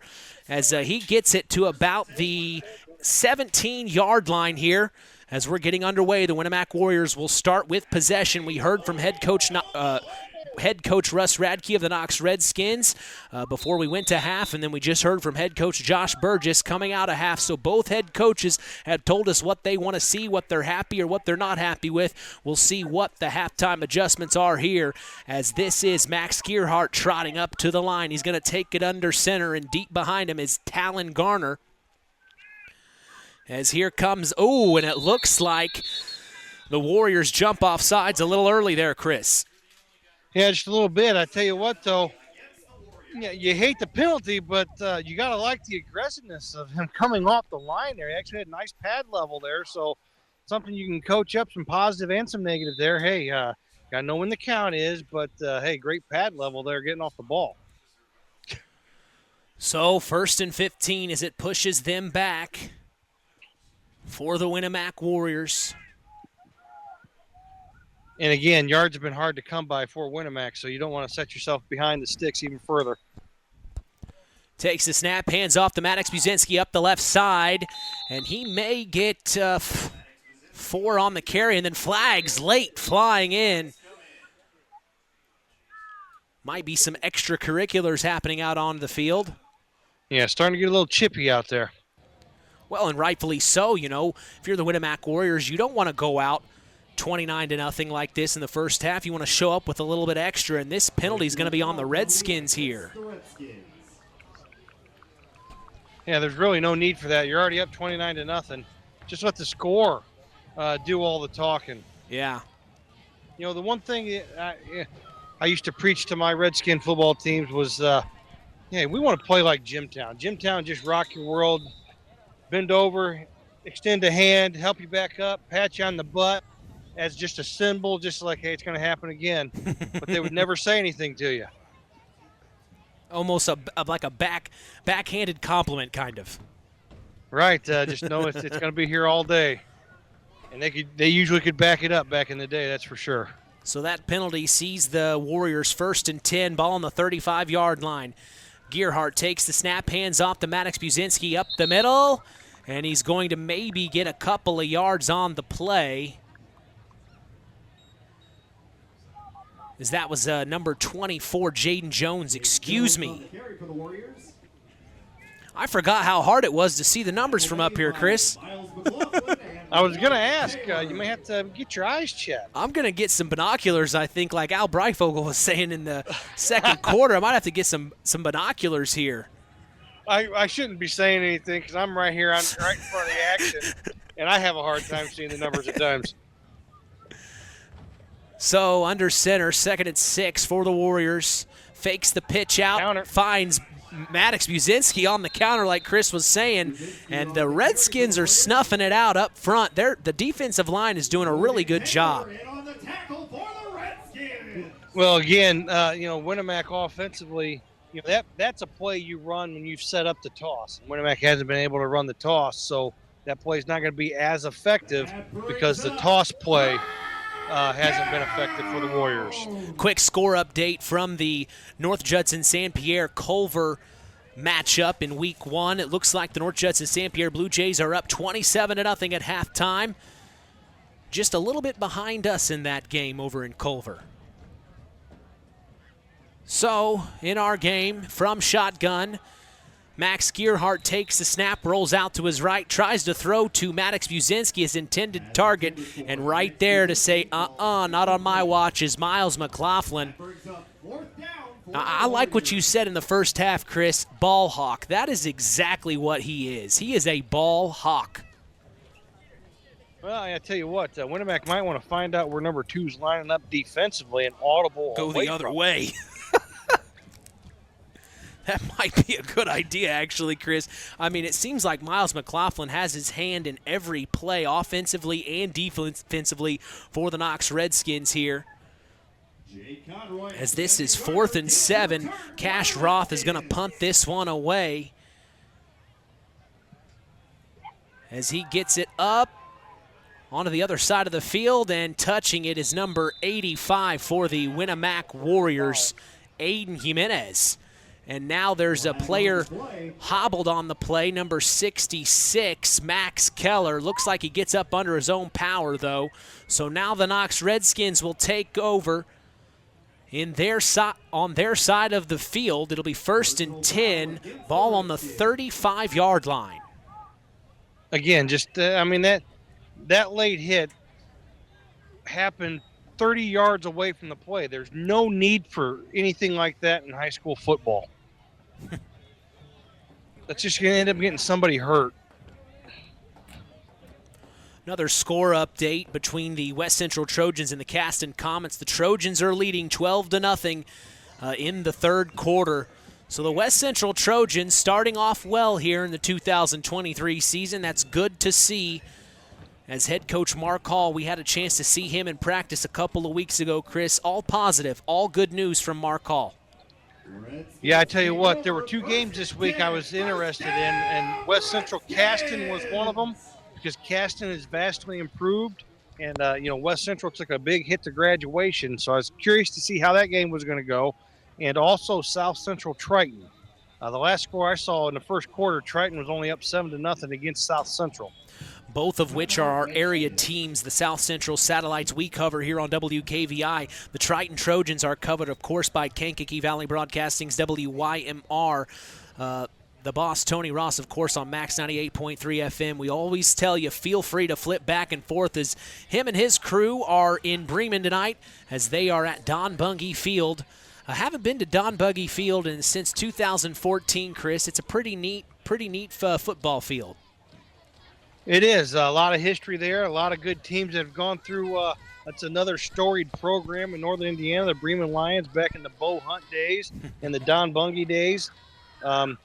as he gets it to about the 17-yard line here. As we're getting underway, the Winamac Warriors will start with possession. We heard from head coach Russ Radke of the Knox Redskins before we went to half, and then we just heard from head coach Josh Burgess coming out of half. So both head coaches have told us what they want to see, what they're happy or what they're not happy with. We'll see what the halftime adjustments are here, as this is Max Gearhart trotting up to the line. He's going to take it under center, and deep behind him is Talon Garner. As here comes, and it looks like the Warriors jump off sides a little early there, Chris. Yeah, just a little bit. I tell you what, though, you hate the penalty, but you got to like the aggressiveness of him coming off the line there. He actually had a nice pad level there, so something you can coach up, some positive and some negative there. Hey, got to know when the count is, but, hey, great pad level there getting off the ball. So 1st and 15 as it pushes them back for the Winamac Warriors. And again, yards have been hard to come by for Winamac, so you don't want to set yourself behind the sticks even further. Takes the snap, hands off to Maddox Buzinski up the left side, and he may get 4 on the carry, and then flags late flying in. Might be some extracurriculars happening out on the field. Yeah, starting to get a little chippy out there. Well, and rightfully so. If you're the Winamac Warriors, you don't want to go out 29-0 like this in the first half. You want to show up with a little bit extra, and this penalty is going to be on the Redskins here. Yeah, there's really no need for that. You're already up 29-0. Just let the score do all the talking. Yeah. The one thing I used to preach to my Redskin football teams was, we want to play like Jimtown. Jimtown, just rock your world, bend over, extend a hand, help you back up, pat you on the butt as just a symbol, just like, hey, it's going to happen again. But they would never say anything to you. Almost like a backhanded compliment, kind of. Right. Just know it's going to be here all day. And they usually could back it up back in the day, that's for sure. So that penalty sees the Warriors 1st and 10, ball on the 35-yard line. Gearhart takes the snap, hands off to Maddox Buzinski up the middle, and he's going to maybe get a couple of yards on the play. As that was number 24, Jaden Jones, excuse me. I forgot how hard it was to see the numbers from up here, Chris. I was going to ask, you may have to get your eyes checked. I'm going to get some binoculars, I think, like Al Breifogel was saying in the second quarter. I might have to get some binoculars here. I shouldn't be saying anything because I'm right here, I'm right in front of the action, and I have a hard time seeing the numbers at times. So under center, 2nd and 6 for the Warriors. Fakes the pitch out, finds Maddox Buzinski on the counter like Chris was saying, and the Redskins are snuffing it out up front. The defensive line is doing a really good job. Well, again, Winamac offensively, that's a play you run when you've set up the toss. Winamac hasn't been able to run the toss, so that play is not going to be as effective because the toss play hasn't been effective for the Warriors. Quick score update from the North Judson San Pierre Culver matchup in week 1. It looks like the North Judson San Pierre Blue Jays are up 27-0 at halftime. Just a little bit behind us in that game over in Culver. So, in our game, from shotgun, Max Gearhart takes the snap, rolls out to his right, tries to throw to Maddox Buzinski, his intended target, and right there to say, not on my watch, is Miles McLaughlin. I like what you said in the first half, Chris, ball hawk. That is exactly what he is. He is a ball hawk. Well, I tell you what, Winamac might want to find out where number 2's lining up defensively and audible. Go the other way. That might be a good idea, actually, Chris. I mean, it seems like Miles McLaughlin has his hand in every play, offensively and defensively, for the Knox Redskins here. As this is 4th and 7, Cash Roth is going to punt this one away. As he gets it up onto the other side of the field, and touching it is number 85 for the Winamac Warriors, Aiden Jimenez. And now there's a player hobbled on the play, number 66, Max Keller. Looks like he gets up under his own power, though. So now the Knox Redskins will take over on their side of the field. It'll be 1st and 10, ball on the 35-yard line. Again, that late hit happened 30 yards away from the play. There's no need for anything like that in high school football. That's just going to end up getting somebody hurt. Another score update between the West Central Trojans and the Caston Comets. The Trojans are leading 12-0 in the third quarter. So the West Central Trojans starting off well here in the 2023 season. That's good to see. As head coach Mark Hall, we had a chance to see him in practice a couple of weeks ago, Chris. All positive, all good news from Mark Hall. Yeah, I tell you what, there were 2 games this week I was interested in, and West Central Caston was one of them because Caston is vastly improved, and, West Central took a big hit to graduation, so I was curious to see how that game was going to go, and also South Central Triton. The last score I saw in the first quarter, Triton was only up 7-0 against South Central. Both of which are our area teams, the South Central Satellites we cover here on WKVI. The Triton Trojans are covered, of course, by Kankakee Valley Broadcasting's WYMR. The boss, Tony Ross, of course, on Max 98.3 FM. We always tell you, feel free to flip back and forth as him and his crew are in Bremen tonight as they are at Don Bungie Field. I haven't been to Don Bungie Field since 2014, Chris. It's a pretty neat football field. It is. A lot of history there. A lot of good teams that have gone through. That's another storied program in Northern Indiana, the Bremen Lions back in the Bo Hunt days and the Don Bungie days. My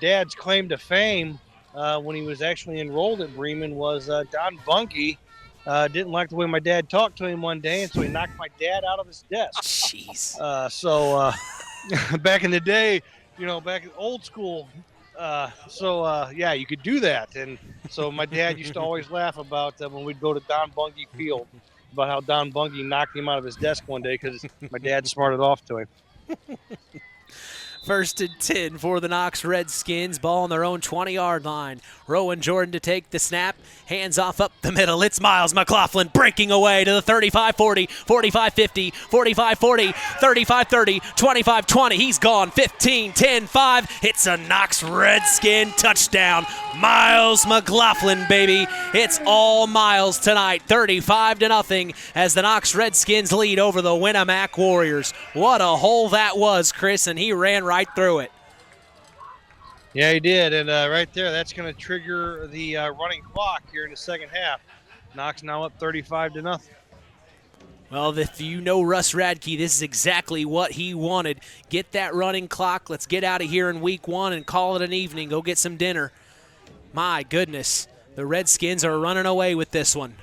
dad's claim to fame when he was actually enrolled at Bremen was Don Bungie didn't like the way my dad talked to him one day, and so he knocked my dad out of his desk. Jeez. Back in the day, back in old school, you could do that. And so my dad used to always laugh about when we'd go to Don Bungie Field about how Don Bungie knocked him out of his desk one day because my dad smarted off to him. 1st and 10 for the Knox Redskins. Ball on their own 20-yard line. Rowan Jordan to take the snap. Hands off up the middle. It's Miles McLaughlin breaking away to the 35-40, 45-50, 45-40, 35-30, 25-20. He's gone. 15, 10, 5. It's a Knox Redskin touchdown. Miles McLaughlin, baby. It's all Miles tonight. 35-0 as the Knox Redskins lead over the Winamac Warriors. What a hole that was, Chris, and he ran right through it. Yeah, he did, and right there, that's going to trigger the running clock here in the second half. Knox now up 35-0. Well, if you know Russ Radke, this is exactly what he wanted. Get that running clock. Let's get out of here in week 1 and call it an evening. Go get some dinner. My goodness, the Redskins are running away with this one.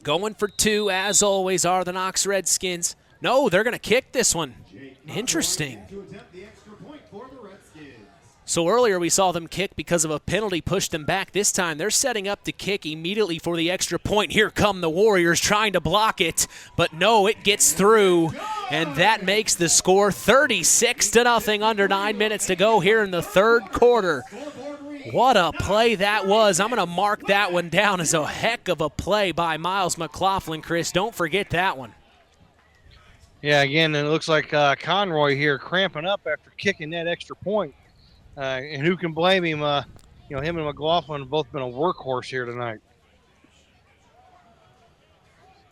Going for 2, as always, are the Knox Redskins. No, they're going to kick this one. Interesting. So earlier we saw them kick because of a penalty pushed them back. This time they're setting up to kick immediately for the extra point. Here come the Warriors trying to block it, but no, it gets through, and that makes the score 36-0 under 9 minutes to go here in the third quarter. What a play that was. I'm going to mark that one down as a heck of a play by Miles McLaughlin, Chris. Don't forget that one. Yeah, again, and it looks like Conroy here cramping up after kicking that extra point. And who can blame him? Him and McLaughlin have both been a workhorse here tonight.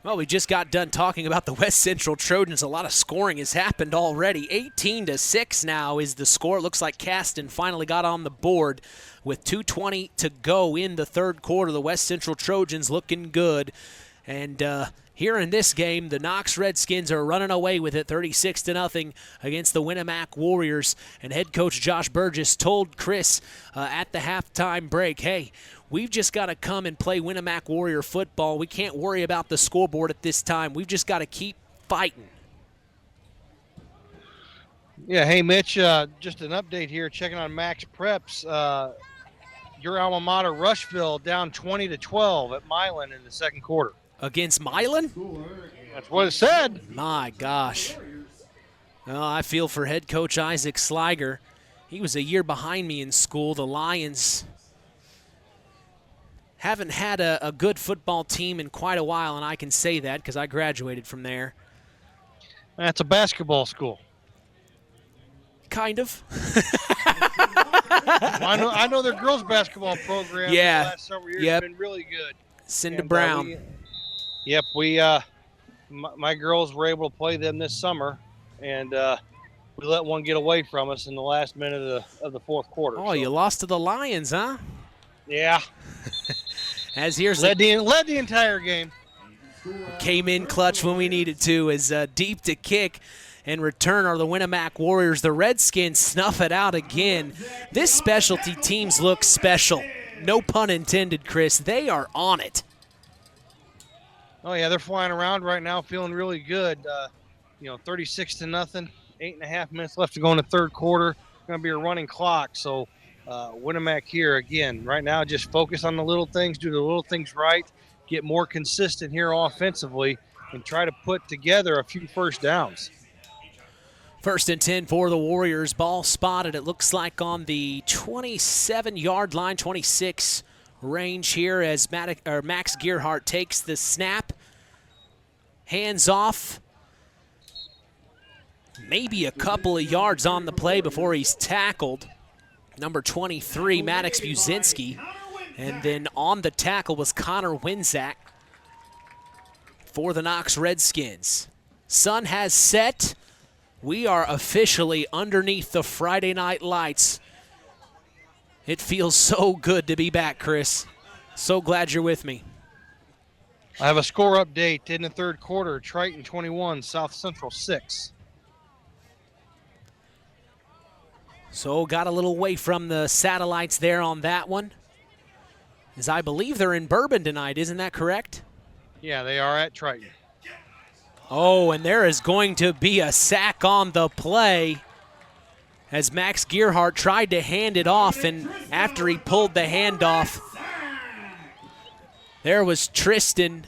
Well, we just got done talking about the West Central Trojans. A lot of scoring has happened already. 18-6 now is the score. It looks like Caston finally got on the board with 2:20 to go in the third quarter. The West Central Trojans looking good. And here in this game, the Knox Redskins are running away with it 36-0 against the Winamac Warriors. And head coach Josh Burgess told Chris at the halftime break, hey, we've just got to come and play Winamac Warrior football. We can't worry about the scoreboard at this time. We've just got to keep fighting. Yeah, hey, Mitch, just an update here, checking on Max Preps. Your alma mater, Rushville, down 20-12 at Milan in the second quarter. Against Milan? That's what it said. My gosh. Well, I feel for head coach Isaac Sliger. He was a year behind me in school. The Lions haven't had a good football team in quite a while, and I can say that because I graduated from there. That's a basketball school. Kind of. I know their girls' basketball program the last several years has been really good. Cinda Brown. My girls were able to play them this summer, and we let one get away from us in the last minute of the fourth quarter. Oh, you lost to the Lions, huh? Yeah. As here's led the entire game. Came in clutch when we needed to, as deep to kick and return are the Winamac Warriors. The Redskins snuff it out again. This specialty teams look special. No pun intended, Chris. They are on it. Oh, yeah, they're flying around right now, feeling really good. 36-0, 8.5 minutes left to go in the third quarter. Going to be a running clock. So Winamac here, again, right now just focus on the little things, do the little things right, get more consistent here offensively, and try to put together a few first downs. 1st and 10 for the Warriors. Ball spotted, it looks like, on the 27-yard line, 26 range here as Max Gearhart takes the snap. Hands off. Maybe a couple of yards on the play before he's tackled. Number 23, Maddox Buzinski. And then on the tackle was Connor Winzak for the Knox Redskins. Sun has set. We are officially underneath the Friday night lights. It feels so good to be back, Chris. So glad you're with me. I have a score update in the third quarter. Triton 21, South Central 6. So got a little away from the satellites there on that one. As I believe they're in Bourbon tonight, isn't that correct? Yeah, they are at Triton. Oh, and there is going to be a sack on the play as Max Gearhart tried to hand it off, and after he pulled the handoff, there was Tristan.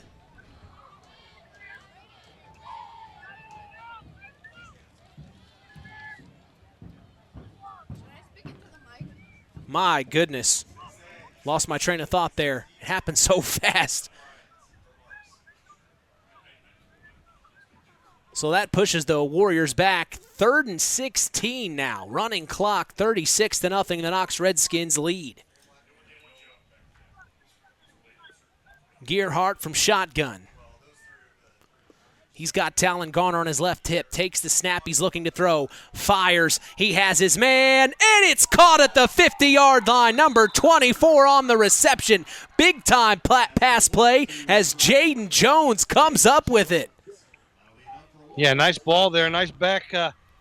My goodness. Lost my train of thought there. It happened so fast. So that pushes the Warriors back. 3rd and 16 now. Running clock, 36-0. The Knox Redskins lead. Gearhart from shotgun. He's got Talon Garner on his left hip, takes the snap, he's looking to throw, fires, he has his man, and it's caught at the 50-yard line. Number 24 on the reception. Big-time pass play as Jaden Jones comes up with it. Yeah, nice ball there, nice back,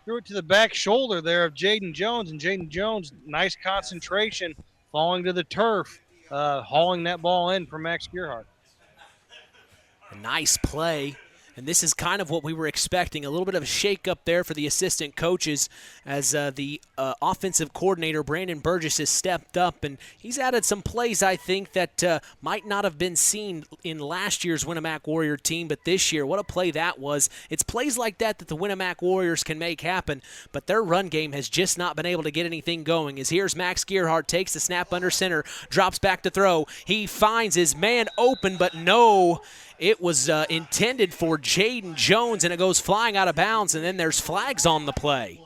threw it to the back shoulder there of Jaden Jones, and Jaden Jones, nice concentration, falling to the turf, hauling that ball in for Max Gerhardt. A nice play. And this is kind of what we were expecting, a little bit of a shake-up there for the assistant coaches as the offensive coordinator, Brandon Burgess, has stepped up, and he's added some plays, I think, that might not have been seen in last year's Winamac Warrior team, but this year, what a play that was. It's plays like that the Winamac Warriors can make happen, but their run game has just not been able to get anything going. As here's Max Gerhardt, takes the snap under center, drops back to throw. He finds his man open, but no, it was intended for Jaden Jones, and it goes flying out of bounds, and then there's flags on the play.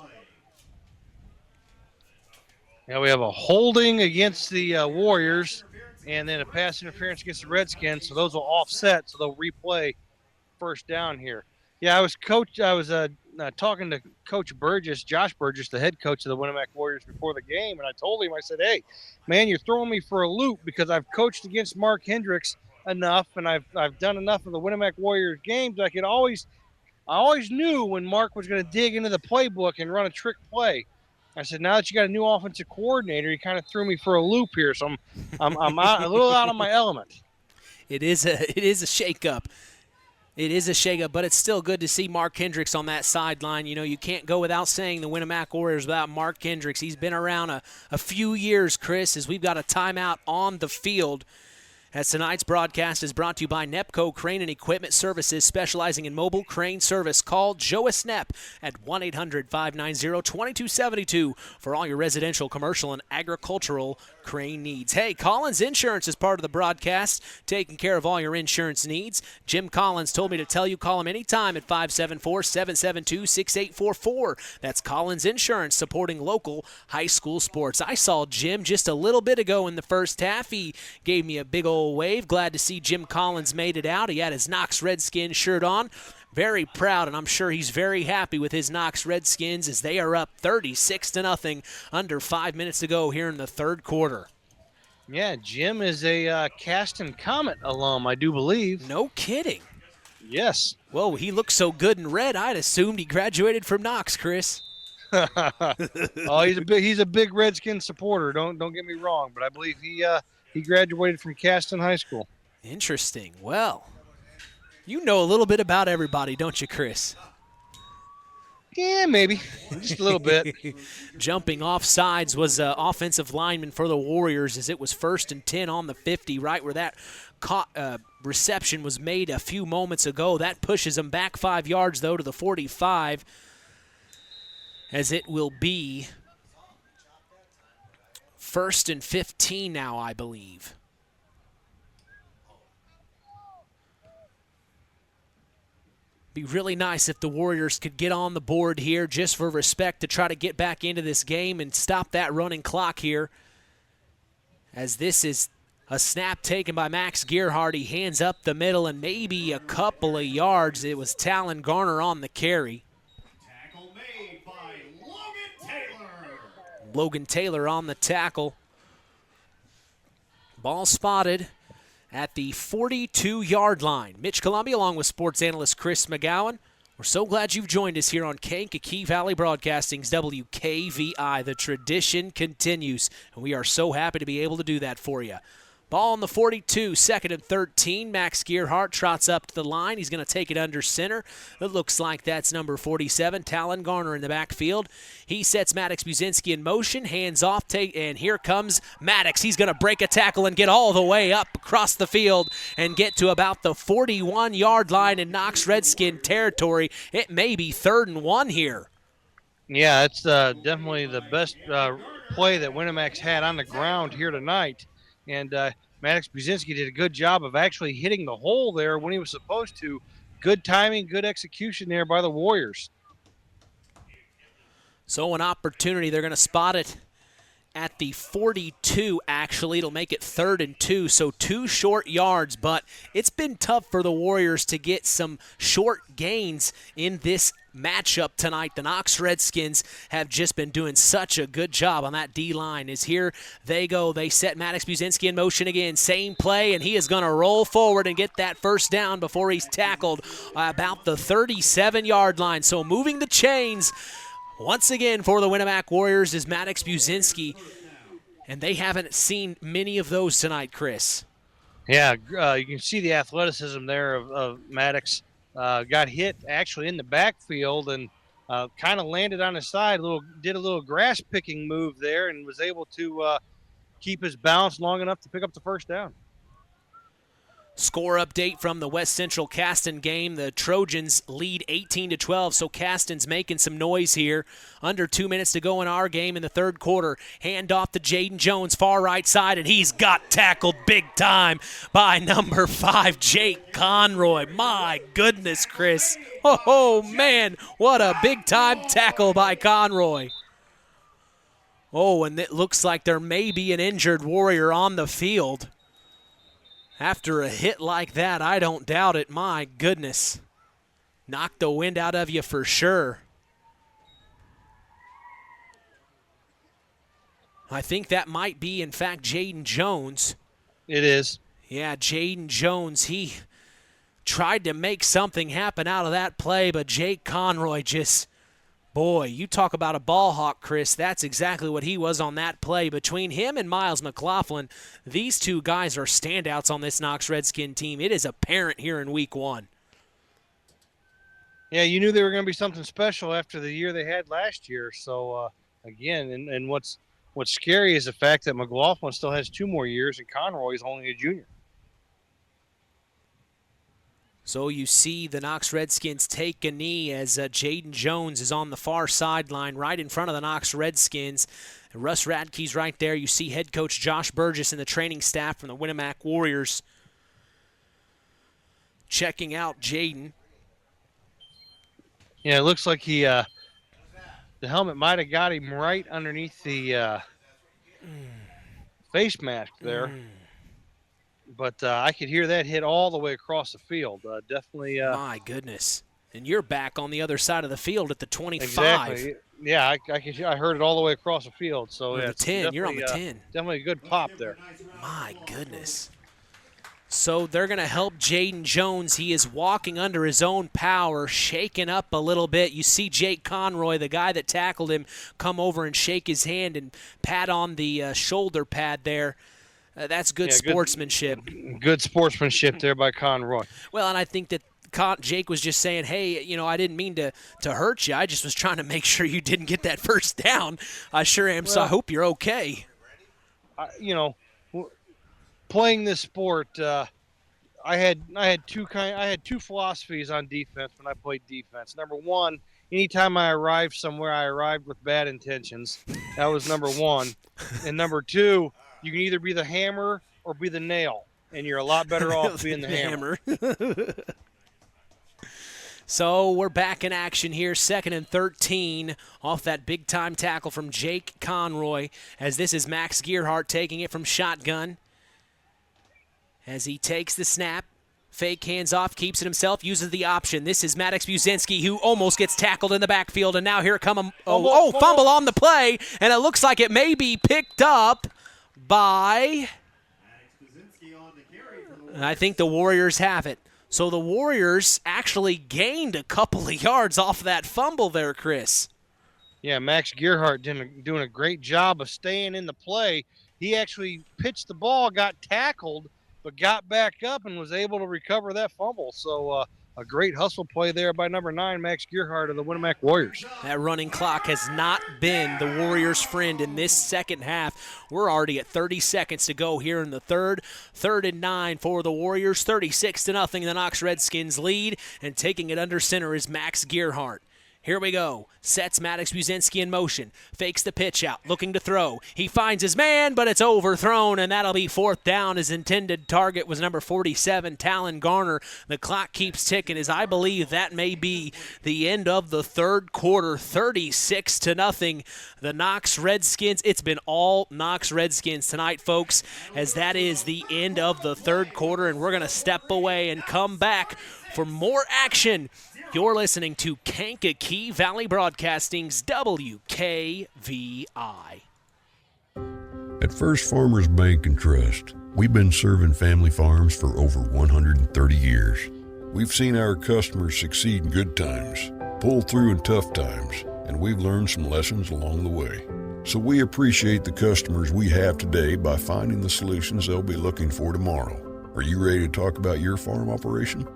Now we have a holding against the Warriors, and then a pass interference against the Redskins, so those will offset, so they'll replay first down here. Yeah, I was talking to Coach Burgess, Josh Burgess, the head coach of the Winamac Warriors, before the game, and I told him, I said, hey, man, you're throwing me for a loop because I've coached against Mark Hendricks enough, and I've done enough of the Winamac Warriors games. I always knew when Mark was going to dig into the playbook and run a trick play. I said, now that you got a new offensive coordinator, you kind of threw me for a loop here, so I'm out, a little out of my element. It is a shakeup. It is a shakeup, but it's still good to see Mark Hendricks on that sideline. You know, you can't go without saying the Winamac Warriors without Mark Hendricks. He's been around a few years, Chris, as we've got a timeout on the field. As tonight's broadcast is brought to you by Nepco Crane and Equipment Services, specializing in mobile crane service. Call Joe Snep at 1-800-590-2272 for all your residential, commercial, and agricultural crane needs. Hey, Collins Insurance is part of the broadcast, taking care of all your insurance needs. Jim Collins told me to tell you, call him anytime at 574-772-6844. That's Collins Insurance, supporting local high school sports. I saw Jim just a little bit ago in the first half. He gave me a big old wave. Glad to see Jim Collins made it out. He had his Knox Redskins shirt on. Very proud, and I'm sure he's very happy with his Knox Redskins as they are up 36-0, under 5 minutes to go here in the third quarter. Yeah, Jim is a Cast and Comet alum, I do believe. No kidding. Yes. Whoa, he looks so good in red, I'd assumed he graduated from Knox, Chris. Oh, he's a big Redskin supporter. Don't get me wrong, but I believe he graduated from Caston High School. Interesting. Well, you know a little bit about everybody, don't you, Chris? Yeah, maybe. Just a little bit. Jumping off sides was offensive lineman for the Warriors as it was 1st and 10 on the 50, right where that reception was made a few moments ago. That pushes them back 5 yards, though, to the 45, as it will be 1st and 15 now, I believe. Be really nice if the Warriors could get on the board here just for respect to try to get back into this game and stop that running clock here. As this is a snap taken by Max Gerhardt. He hands up the middle and maybe a couple of yards. It was Talon Garner on the carry. Tackle made by Logan Taylor. Logan Taylor on the tackle. Ball spotted at the 42-yard line. Mitch Columbia along with sports analyst Chris McGowan. We're so glad you've joined us here on Kankakee Valley Broadcasting's WKVI. The tradition continues, and we are so happy to be able to do that for you. Ball on the 42, 2nd and 13. Max Gerhardt trots up to the line. He's going to take it under center. It looks like that's number 47, Talon Garner in the backfield. He sets Maddox Buzinski in motion, hands off, and here comes Maddox. He's going to break a tackle and get all the way up across the field and get to about the 41-yard line in Knox Redskin territory. It may be 3rd and 1 here. Yeah, it's definitely the best play that Winamac's had on the ground here tonight. And Maddox Buzinski did a good job of actually hitting the hole there when he was supposed to. Good timing, good execution there by the Warriors. So an opportunity. They're going to spot it at the 42, actually. It'll make it 3rd and 2, so 2 short yards, but it's been tough for the Warriors to get some short gains in this matchup tonight. The Knox Redskins have just been doing such a good job on that D-line. As here they go. They set Maddox Buzinski in motion again. Same play, and he is going to roll forward and get that first down before he's tackled about the 37-yard line. So moving the chains once again for the Winamac Warriors is Maddox Buzinski, and they haven't seen many of those tonight, Chris. Yeah, you can see the athleticism there of Maddox. Got hit actually in the backfield and kind of landed on his side. Did a little grass picking move there and was able to keep his balance long enough to pick up the first down. Score update from the West Central Caston game. The Trojans lead 18-12, so Caston's making some noise here. Under 2 minutes to go in our game in the third quarter. Hand off to Jaden Jones, far right side, and he's got tackled big time by number 5, Jake Conroy. My goodness, Chris. Oh, man, what a big-time tackle by Conroy. Oh, and it looks like there may be an injured Warrior on the field. After a hit like that, I don't doubt it. My goodness. Knocked the wind out of you for sure. I think that might be, in fact, Jaden Jones. It is. Yeah, Jaden Jones. He tried to make something happen out of that play, but Jake Conroy just... Boy, you talk about a ball hawk, Chris. That's exactly what he was on that play. Between him and Miles McLaughlin, these two guys are standouts on this Knox Redskin team. It is apparent here in week 1. Yeah, you knew they were going to be something special after the year they had last year. So, again, and what's scary is the fact that McLaughlin still has 2 more years and Conroy is only a junior. So you see the Knox Redskins take a knee as Jaden Jones is on the far sideline right in front of the Knox Redskins. And Russ Radke's right there. You see head coach Josh Burgess and the training staff from the Winamac Warriors checking out Jaden. Yeah, it looks like the helmet might have got him right underneath the face mask there. But I could hear that hit all the way across the field. Definitely. My goodness. And you're back on the other side of the field at the 25. Exactly. Yeah, I heard it all the way across the field. So the 10. You're on the 10. Definitely a good pop there. My goodness. So they're going to help Jaden Jones. He is walking under his own power, shaking up a little bit. You see Jake Conroy, the guy that tackled him, come over and shake his hand and pat on the shoulder pad there. That's good sportsmanship. Good sportsmanship there by Conroy. Well, and I think that Jake was just saying, hey, I didn't mean to hurt you. I just was trying to make sure you didn't get that first down. I sure am, so I hope you're okay. Playing this sport, I had two philosophies on defense when I played defense. Number one, anytime I arrived somewhere, I arrived with bad intentions. That was number one. And number two, you can either be the hammer or be the nail, and you're a lot better off being the hammer. So we're back in action here, 2nd and 13 off that big-time tackle from Jake Conroy, as this is Max Gearhart taking it from shotgun. As he takes the snap, fake hands off, keeps it himself, uses the option. This is Maddox Buzinski, who almost gets tackled in the backfield, and now here come fumble on the play, and it looks like it may be picked up by, I think the Warriors have it. So the Warriors actually gained a couple of yards off that fumble there, Chris. Yeah, Max Gearhart doing a great job of staying in the play. He actually pitched the ball, got tackled, but got back up and was able to recover that fumble. So a great hustle play there by number 9, Max Gearhart of the Winamac Warriors. That running clock has not been the Warriors' friend in this second half. We're already at 30 seconds to go here in the third. 3rd and 9 for the Warriors. 36-0, the Knox Redskins lead. And taking it under center is Max Gearhart. Here we go. Sets Maddox Buzinski in motion. Fakes the pitch out. Looking to throw. He finds his man, but it's overthrown, and that'll be 4th down. His intended target was number 47, Talon Garner. The clock keeps ticking as I believe that may be the end of the third quarter. 36-0. The Knox Redskins. It's been all Knox Redskins tonight, folks, as that is the end of the third quarter, and we're going to step away and come back for more action. You're listening to Kankakee Valley Broadcasting's WKVI. At First Farmers Bank and Trust, we've been serving family farms for over 130 years. We've seen our customers succeed in good times, pull through in tough times, and we've learned some lessons along the way. So we appreciate the customers we have today by finding the solutions they'll be looking for tomorrow. Are you ready to talk about your farm operation?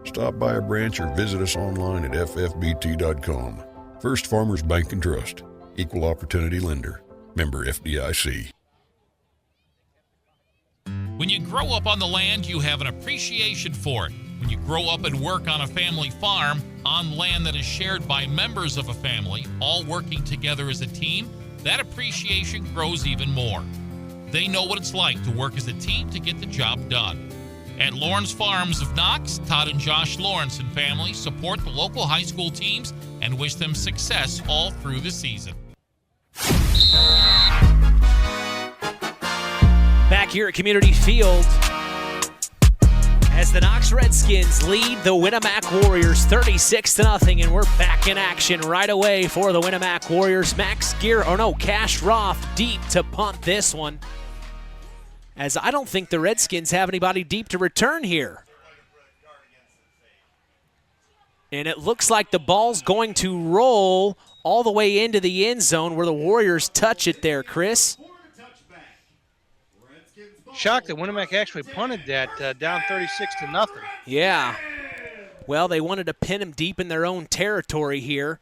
Stop by a branch or visit us online at ffbt.com. First Farmers Bank and Trust. Equal Opportunity Lender. Member FDIC. When you grow up on the land, you have an appreciation for it. When you grow up and work on a family farm, on land that is shared by members of a family, all working together as a team, that appreciation grows even more. They know what it's like to work as a team to get the job done. At Lawrence Farms of Knox, Todd and Josh Lawrence and family support the local high school teams and wish them success all through the season. Back here at Community Field, as the Knox Redskins lead the Winamac Warriors 36-0, and we're back in action right away for the Winamac Warriors. Cash Roth deep to punt this one, as I don't think the Redskins have anybody deep to return here. And it looks like the ball's going to roll all the way into the end zone where the Warriors touch it there, Chris. Shocked that Winamac actually punted that down 36-0. Yeah. Well, they wanted to pin him deep in their own territory here,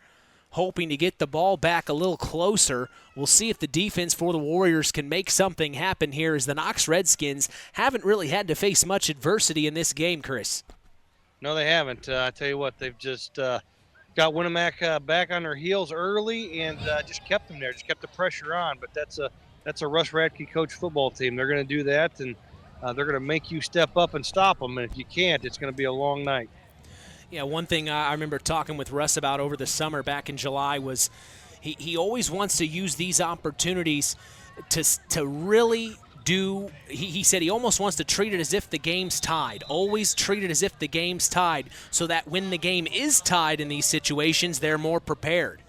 hoping to get the ball back a little closer. We'll see if the defense for the Warriors can make something happen here, as the Knox Redskins haven't really had to face much adversity in this game, Chris. No, they haven't. I tell you what, they've just got Winamac back on their heels early and just kept them there, just kept the pressure on. But that's a Russ Radke coach football team. They're going to do that, and they're going to make you step up and stop them. And if you can't, it's going to be a long night. Yeah, one thing I remember talking with Russ about over the summer back in July was he always wants to use these opportunities to really do – he said he almost wants to treat it as if the game's tied. Always treat it as if the game's tied, so that when the game is tied in these situations, they're more prepared.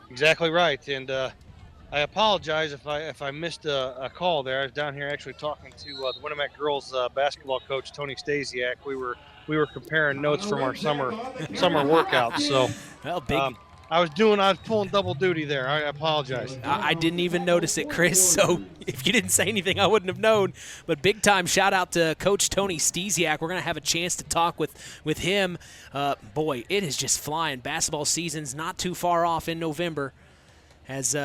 Exactly right. And I apologize if I missed a call there. I was down here actually talking to the Winamac girls basketball coach, Tony Stasiak. We were comparing notes from our summer workouts. So, well, I was pulling double duty there. I apologize. I didn't even notice it, Chris. So if you didn't say anything, I wouldn't have known. But big time shout out to Coach Tony Stasiak. We're going to have a chance to talk with him. Boy, it is just flying. Basketball season's not too far off in November, as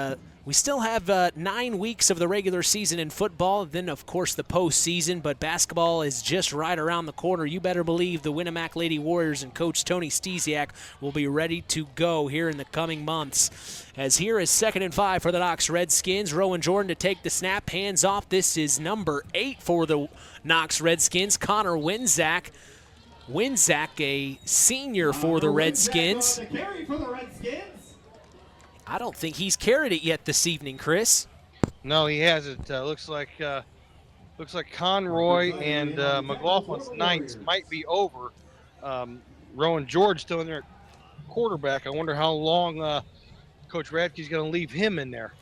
we still have 9 weeks of the regular season in football, then, of course, the postseason, but basketball is just right around the corner. You better believe the Winamac Lady Warriors and Coach Tony Stasiak will be ready to go here in the coming months. As here is 2nd and 5 for the Knox Redskins. Rowan Jordan to take the snap, hands off. This is number 8 for the Knox Redskins, Connor Winzak. Winzak, a senior for the Redskins. I don't think he's carried it yet this evening, Chris. No, he hasn't. Looks like Conroy and McLaughlin's nights might be over. Rowan George still in there at quarterback. I wonder how long Coach Radke's going to leave him in there.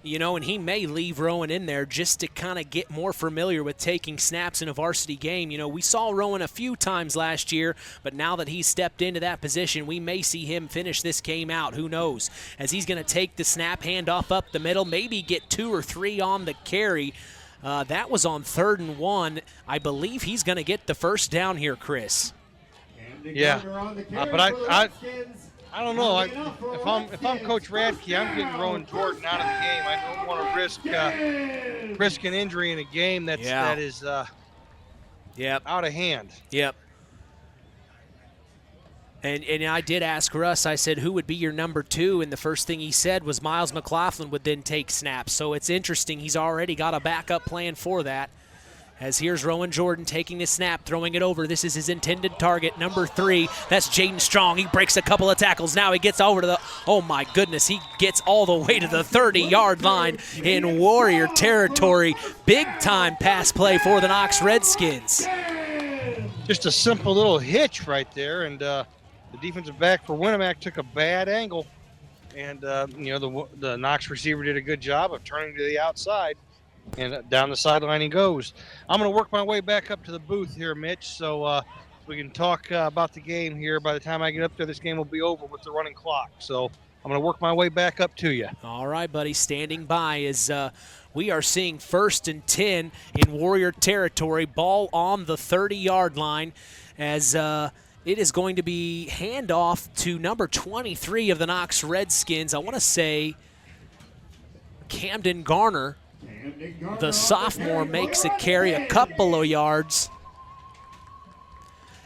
You know, and he may leave Rowan in there just to kind of get more familiar with taking snaps in a varsity game. You know, we saw Rowan a few times last year, but now that he's stepped into that position, we may see him finish this game out. Who knows? As he's going to take the snap, hand off up the middle, maybe get 2 or 3 on the carry. That was on 3rd and 1. I believe he's going to get the first down here, Chris. Yeah, but I don't know. If I'm Coach Radke, I'm getting Rowan Jordan out of the game. I don't want to risk an injury in a game that is out of hand. Yep. And I did ask Russ, I said, who would be your number 2? And the first thing he said was Miles McLaughlin would then take snaps. So it's interesting. He's already got a backup plan for that. As here's Rowan Jordan taking the snap, throwing it over. This is his intended target, number 3. That's Jaden Strong. He breaks a couple of tackles. Now he gets over to the, oh my goodness, he gets all the way to the 30-yard line in Warrior territory. Big-time pass play for the Knox Redskins. Just a simple little hitch right there, and the defensive back for Winamac took a bad angle, and the Knox receiver did a good job of turning to the outside. And down the sideline he goes. I'm going to work my way back up to the booth here, Mitch, so we can talk about the game here. By the time I get up there, this game will be over with the running clock. So I'm going to work my way back up to you. All right, buddy, standing by as we are seeing 1st and 10 in Warrior territory. Ball on the 30-yard line as it is going to be handoff to number 23 of the Knox Redskins. I want to say Camden Garner. The sophomore makes a carry a couple of yards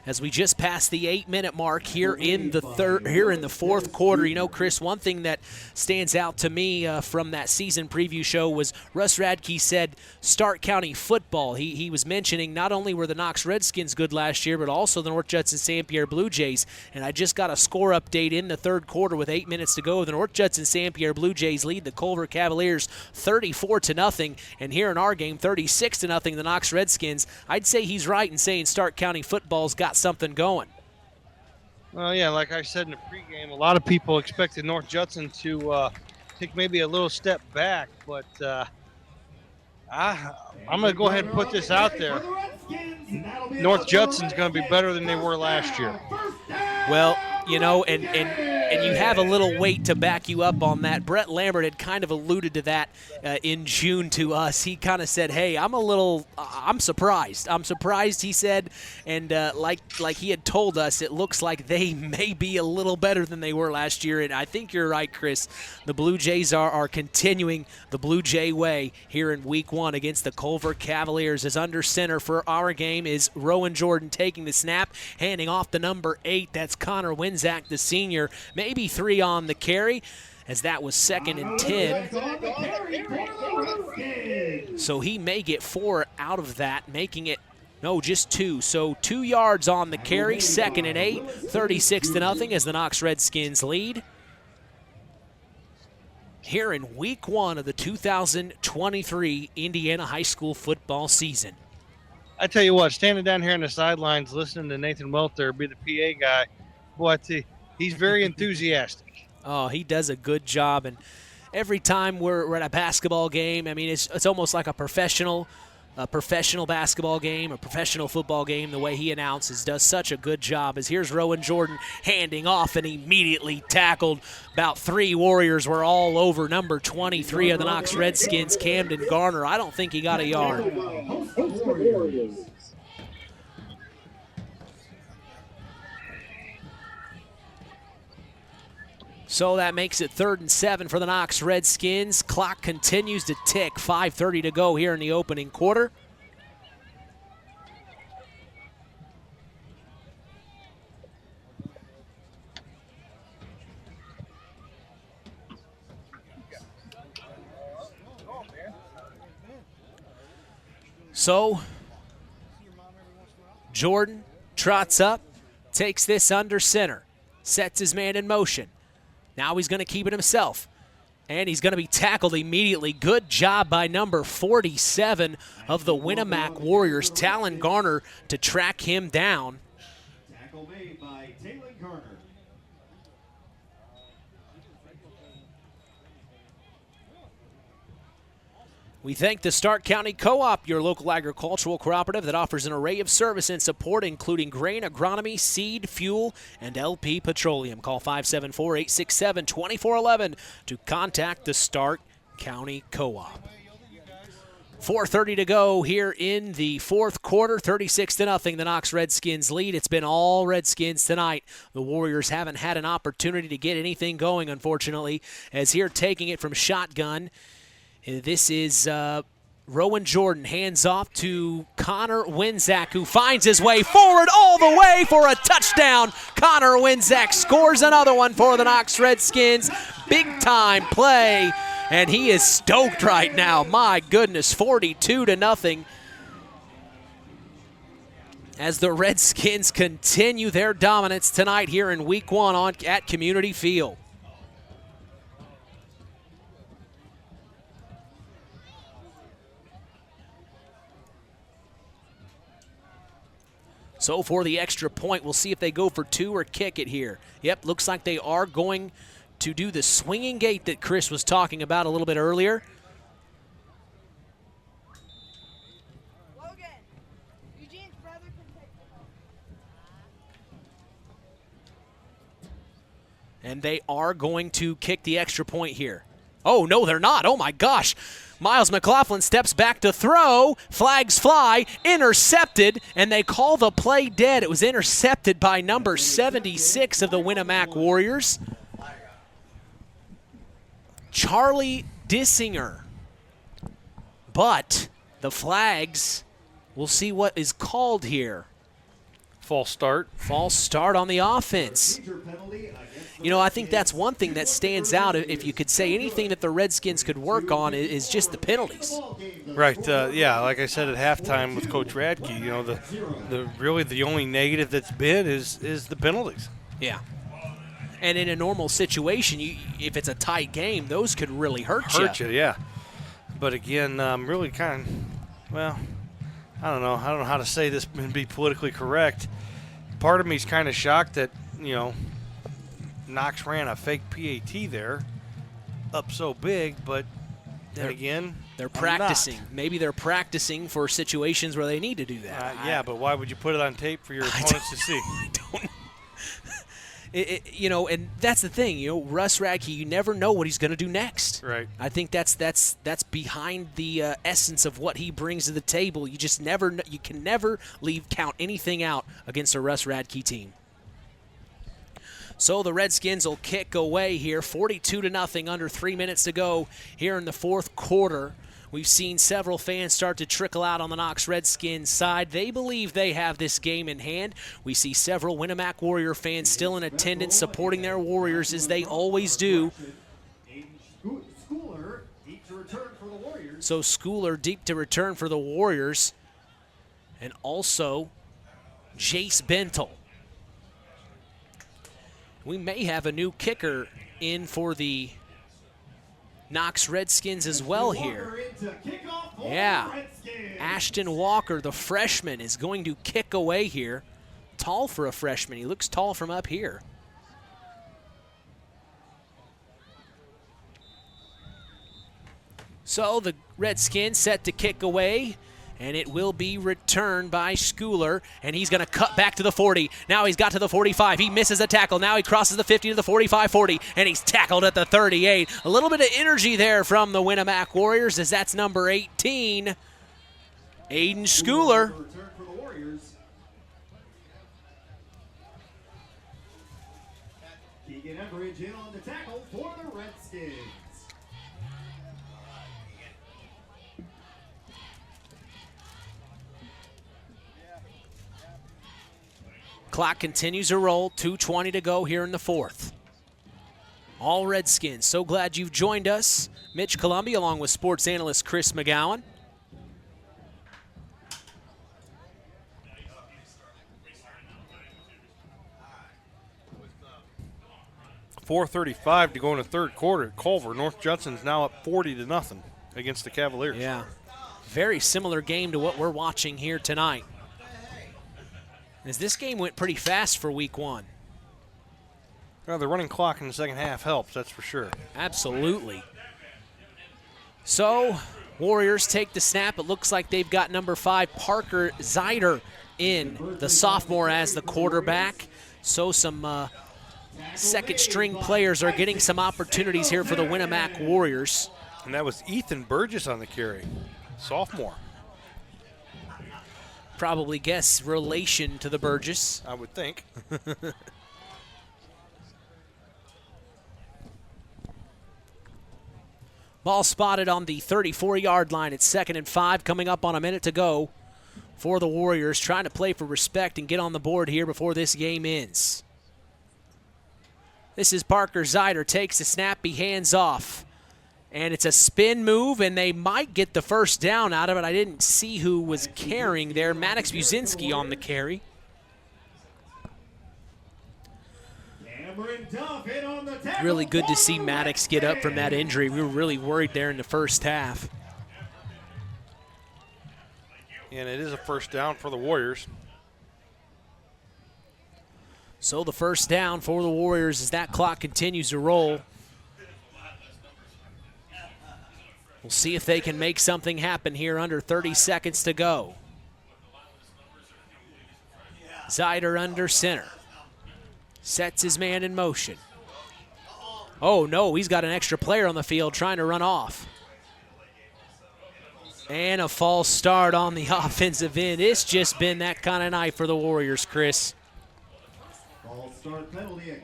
as we just passed the 8-minute mark here in the fourth quarter. You know, Chris, one thing that stands out to me from that season preview show was Russ Radke said Stark County football. He was mentioning not only were the Knox Redskins good last year, but also the North Judson St. Pierre Blue Jays. And I just got a score update in the third quarter with 8 minutes to go. The North Judson St. Pierre Blue Jays lead the Culver Cavaliers 34-0, and here in our game 36-0. The Knox Redskins. I'd say he's right in saying Stark County football's got something going. Well, yeah, like I said in the pregame, a lot of people expected North Judson to take maybe a little step back, but I'm going to go ahead and put this out there. North Judson's going to be better than they were last year. Well, you know, and you have a little weight to back you up on that. Brett Lambert had kind of alluded to that in June to us. He kind of said, hey, I'm surprised. I'm surprised, he said, and like he had told us, it looks like they may be a little better than they were last year, and I think you're right, Chris. The Blue Jays are continuing the Blue Jay way here in Week 1 against the Culver Cavaliers. As under center for our game is Rowan Jordan taking the snap, handing off the number 8. That's Connor Winzak, the senior. Maybe 3 on the carry, as that was 2nd and 10. So he may get 4 out of that, making it, no, just 2. So 2 yards on the carry, 2nd and 8, 36-0 as the Knox Redskins lead here in Week 1 of the 2023 Indiana high school football season. I tell you what, standing down here on the sidelines listening to Nathan Welter be the PA guy, boy, he's very enthusiastic. Oh, he does a good job. And every time we're at a basketball game, I mean, it's almost like a professional basketball game, a professional football game. The way he announces does such a good job. As here's Rowan Jordan handing off and immediately tackled. About 3 Warriors were all over number 23 of the Knox Redskins, Camden Garner. I don't think he got a yard. So that makes it 3rd and 7 for the Knox Redskins. Clock continues to tick. 5:30 to go here in the opening quarter. So Jordan trots up, takes this under center, sets his man in motion. Now he's going to keep it himself, and he's going to be tackled immediately. Good job by number 47 of the Winamac Warriors, Talon Garner, to track him down. Tackle made by Talon Garner. We thank the Stark County Co-op, your local agricultural cooperative that offers an array of service and support, including grain agronomy, seed, fuel, and LP Petroleum. Call 574-867-2411 to contact the Stark County Co-op. 4:30 to go here in the fourth quarter, 36-0. The Knox Redskins lead. It's been all Redskins tonight. The Warriors haven't had an opportunity to get anything going, unfortunately, as here taking it from shotgun. This is Rowan Jordan hands off to Connor Winzak, who finds his way forward all the way for a touchdown. Connor Winzak scores another one for the Knox Redskins. Big-time play, and he is stoked right now. My goodness, 42-0. As the Redskins continue their dominance tonight here in Week 1 at Community Field. So for the extra point, we'll see if they go for 2 or kick it here. Yep, looks like they are going to do the swinging gate that Chris was talking about a little bit earlier. And they are going to kick the extra point here. Oh, no, they're not. Oh, my gosh. Miles McLaughlin steps back to throw. Flags fly. Intercepted. And they call the play dead. It was intercepted by number 76 of the Winamac Warriors, Charlie Dissinger. But the flags, we'll see what is called here. False start. False start on the offense. You know, I think that's one thing that stands out. If you could say anything that the Redskins could work on is just the penalties. Right. Yeah, like I said at halftime with Coach Radke, you know, the really the only negative that's been is the penalties. Yeah. And in a normal situation, if it's a tight game, those could really hurt you. Hurt you, yeah. But again, really kind of, well, I don't know how to say this and be politically correct. Part of me is kind of shocked that, you know, Knox ran a fake PAT there up so big, but then again, they're practicing. Maybe they're practicing for situations where they need to do that. Yeah, but why would you put it on tape for your opponents to see? I don't. You know, and that's the thing. You know, Russ Radke, you never know what he's going to do next. Right. I think that's behind the essence of what he brings to the table. You just never, you can never count anything out against a Russ Radke team. So the Redskins will kick away here, 42-0, under 3 minutes to go here in the fourth quarter. We've seen several fans start to trickle out on the Knox Redskins side. They believe they have this game in hand. We see several Winamac Warrior fans still in attendance supporting their Warriors as they always do. So Schooler deep to return for the Warriors. And also Jace Bentel. We may have a new kicker in for the Knox Redskins as well here. Yeah. Ashton Walker, the freshman, is going to kick away here. Tall for a freshman. He looks tall from up here. So the Redskins set to kick away, and it will be returned by Schooler, and he's going to cut back to the 40. Now he's got to the 45. He misses a tackle. Now he crosses the 50 to the 45-40, and he's tackled at the 38. A little bit of energy there from the Winamac Warriors as that's number 18, Aiden Schooler. Keegan Everidge in on the tackle for the Redskins. Clock continues to roll, 2:20 to go here in the fourth. All Redskins, so glad you've joined us. Mitch Columbia along with sports analyst Chris McGowan. .435 to go in the third quarter at Culver. North Judson's now up 40-0 against the Cavaliers. Yeah, very similar game to what we're watching here tonight. As this game went pretty fast for week one. Well, the running clock in the second half helps, that's for sure. Absolutely. So, Warriors take the snap. It looks like they've got number 5, Parker Zeider, in, the sophomore, as the quarterback. So some second-string players are getting some opportunities here for the Winamac Warriors. And that was Ethan Burgess on the carry, sophomore. Probably guess relation to the Burgess. I would think. Ball spotted on the 34-yard line. It's 2nd and 5, coming up on a minute to go for the Warriors, trying to play for respect and get on the board here before this game ends. This is Parker Zeider, takes the snap, he hands off. And it's a spin move, and they might get the first down out of it. I didn't see who was carrying there. Maddox Buzinski on the carry. Really good to see Maddox get up from that injury. We were really worried there in the first half. And it is a first down for the Warriors. So the first down for the Warriors as that clock continues to roll. We'll see if they can make something happen here under 30 seconds to go. Zeider under center. Sets his man in motion. Oh, no, he's got an extra player on the field trying to run off. And a false start on the offensive end. It's just been that kind of night for the Warriors, Chris.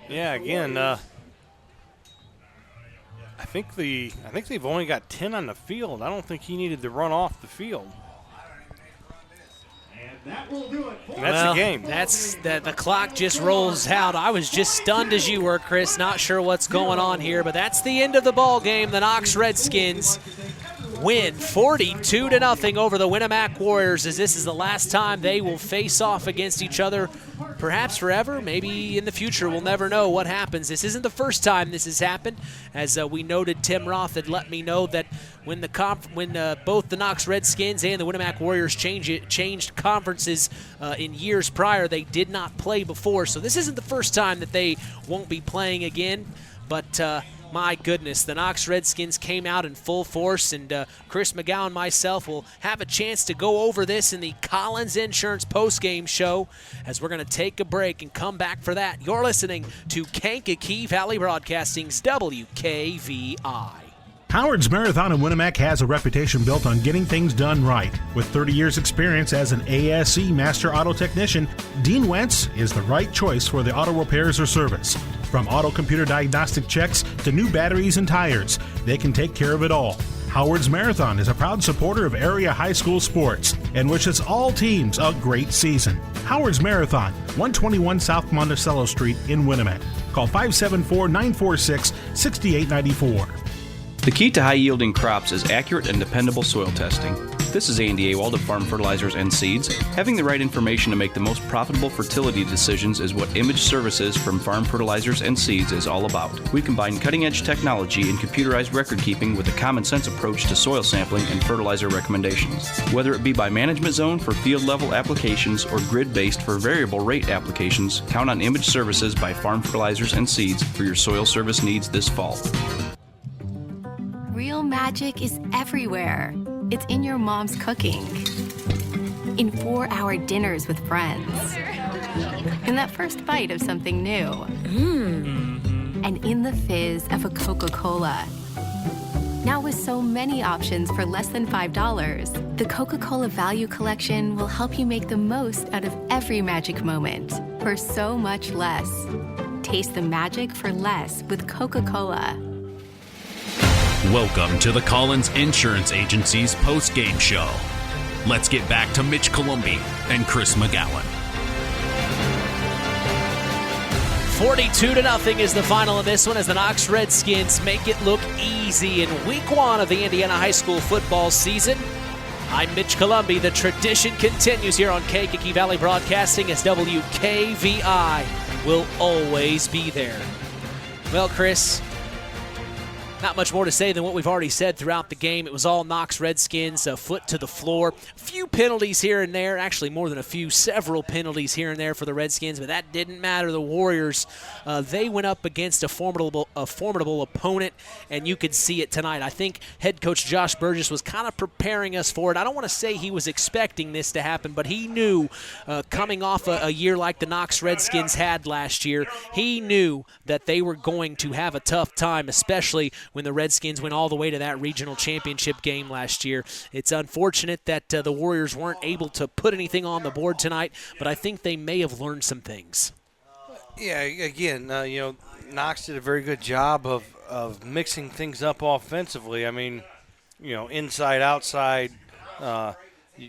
Yeah, again, I think they've only got 10 on the field. I don't think he needed to run off the field. That will do it. That's the game. That's the clock just rolls out. I was just stunned as you were, Chris. Not sure what's going on here, but that's the end of the ball game. The Knox Redskins win 42-0 over the Winamac Warriors, as this is the last time they will face off against each other, perhaps forever, maybe in the future. We'll never know what happens. This isn't the first time this has happened. As we noted, Tim Roth had let me know that when both the Knox Redskins and the Winamac Warriors changed conferences in years prior, they did not play before. So this isn't the first time that they won't be playing again, but my goodness, the Knox Redskins came out in full force, and Chris McGowan and myself will have a chance to go over this in the Collins Insurance postgame show as we're going to take a break and come back for that. You're listening to Kankakee Valley Broadcasting's WKVI. Howard's Marathon in Winamac has a reputation built on getting things done right. With 30 years' experience as an ASE Master Auto Technician, Dean Wentz is the right choice for the auto repairs or service. From auto computer diagnostic checks to new batteries and tires, they can take care of it all. Howard's Marathon is a proud supporter of area high school sports and wishes all teams a great season. Howard's Marathon, 121 South Monticello Street in Winamac. Call 574-946-6894. The key to high-yielding crops is accurate and dependable soil testing. This is Andy Awald of Farm Fertilizers and Seeds. Having the right information to make the most profitable fertility decisions is what Image Services from Farm Fertilizers and Seeds is all about. We combine cutting-edge technology and computerized record-keeping with a common-sense approach to soil sampling and fertilizer recommendations. Whether it be by management zone for field-level applications or grid-based for variable rate applications, count on Image Services by Farm Fertilizers and Seeds for your soil service needs this fall. Real magic is everywhere. It's in your mom's cooking, in 4-hour dinners with friends, in that first bite of something new, and in the fizz of a Coca-Cola. Now with so many options for less than $5, the Coca-Cola Value Collection will help you make the most out of every magic moment for so much less. Taste the magic for less with Coca-Cola. Welcome to the Collins Insurance Agency's post-game show. Let's get back to Mitch Columbi and Chris McGowan. 42-0 is the final of this one as the Knox Redskins make it look easy in week 1 of the Indiana high school football season. I'm Mitch Columbi. The tradition continues here on Kankakee Valley Broadcasting as WKVI will always be there. Well, Chris, not much more to say than what we've already said throughout the game. It was all Knox Redskins, a foot to the floor. Few penalties here and there, actually more than a few, several penalties here and there for the Redskins, but that didn't matter. The Warriors, they went up against a formidable opponent, and you could see it tonight. I think head coach Josh Burgess was kind of preparing us for it. I don't want to say he was expecting this to happen, but he knew coming off a year like the Knox Redskins had last year, he knew that they were going to have a tough time, especially when the Redskins went all the way to that regional championship game last year. It's unfortunate that the Warriors weren't able to put anything on the board tonight, but I think they may have learned some things. Yeah, again, Knox did a very good job of of mixing things up offensively. I mean, inside, outside,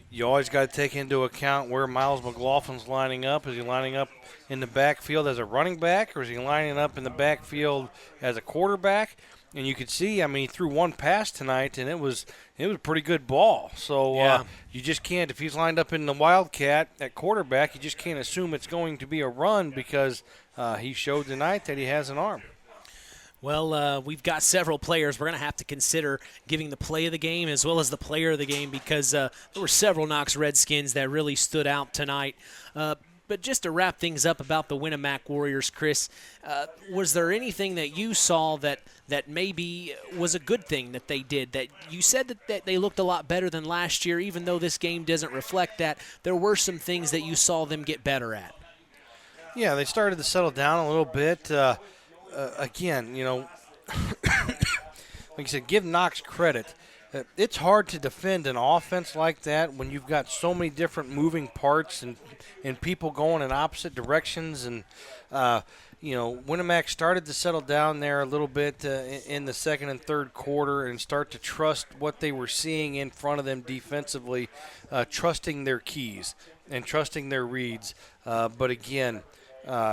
you always got to take into account where Miles McLaughlin's lining up. Is he lining up in the backfield as a running back, or is he lining up in the backfield as a quarterback? And you could see, he threw one pass tonight, and it was a pretty good ball. So you just can't, if he's lined up in the Wildcat at quarterback, you just can't assume it's going to be a run because he showed tonight that he has an arm. Well, we've got several players we're going to have to consider giving the play of the game as well as the player of the game because there were several Knox Redskins that really stood out tonight. But just to wrap things up about the Winamac Warriors, Chris, was there anything that you saw that maybe was a good thing that they did? That you said that they looked a lot better than last year, even though this game doesn't reflect that. There were some things that you saw them get better at. Yeah, they started to settle down a little bit. Again, like you said, give Knox credit. It's hard to defend an offense like that when you've got so many different moving parts and people going in opposite directions. And, Winamac started to settle down there a little bit in the second and third quarter and start to trust what they were seeing in front of them defensively, trusting their keys and trusting their reads. But, again,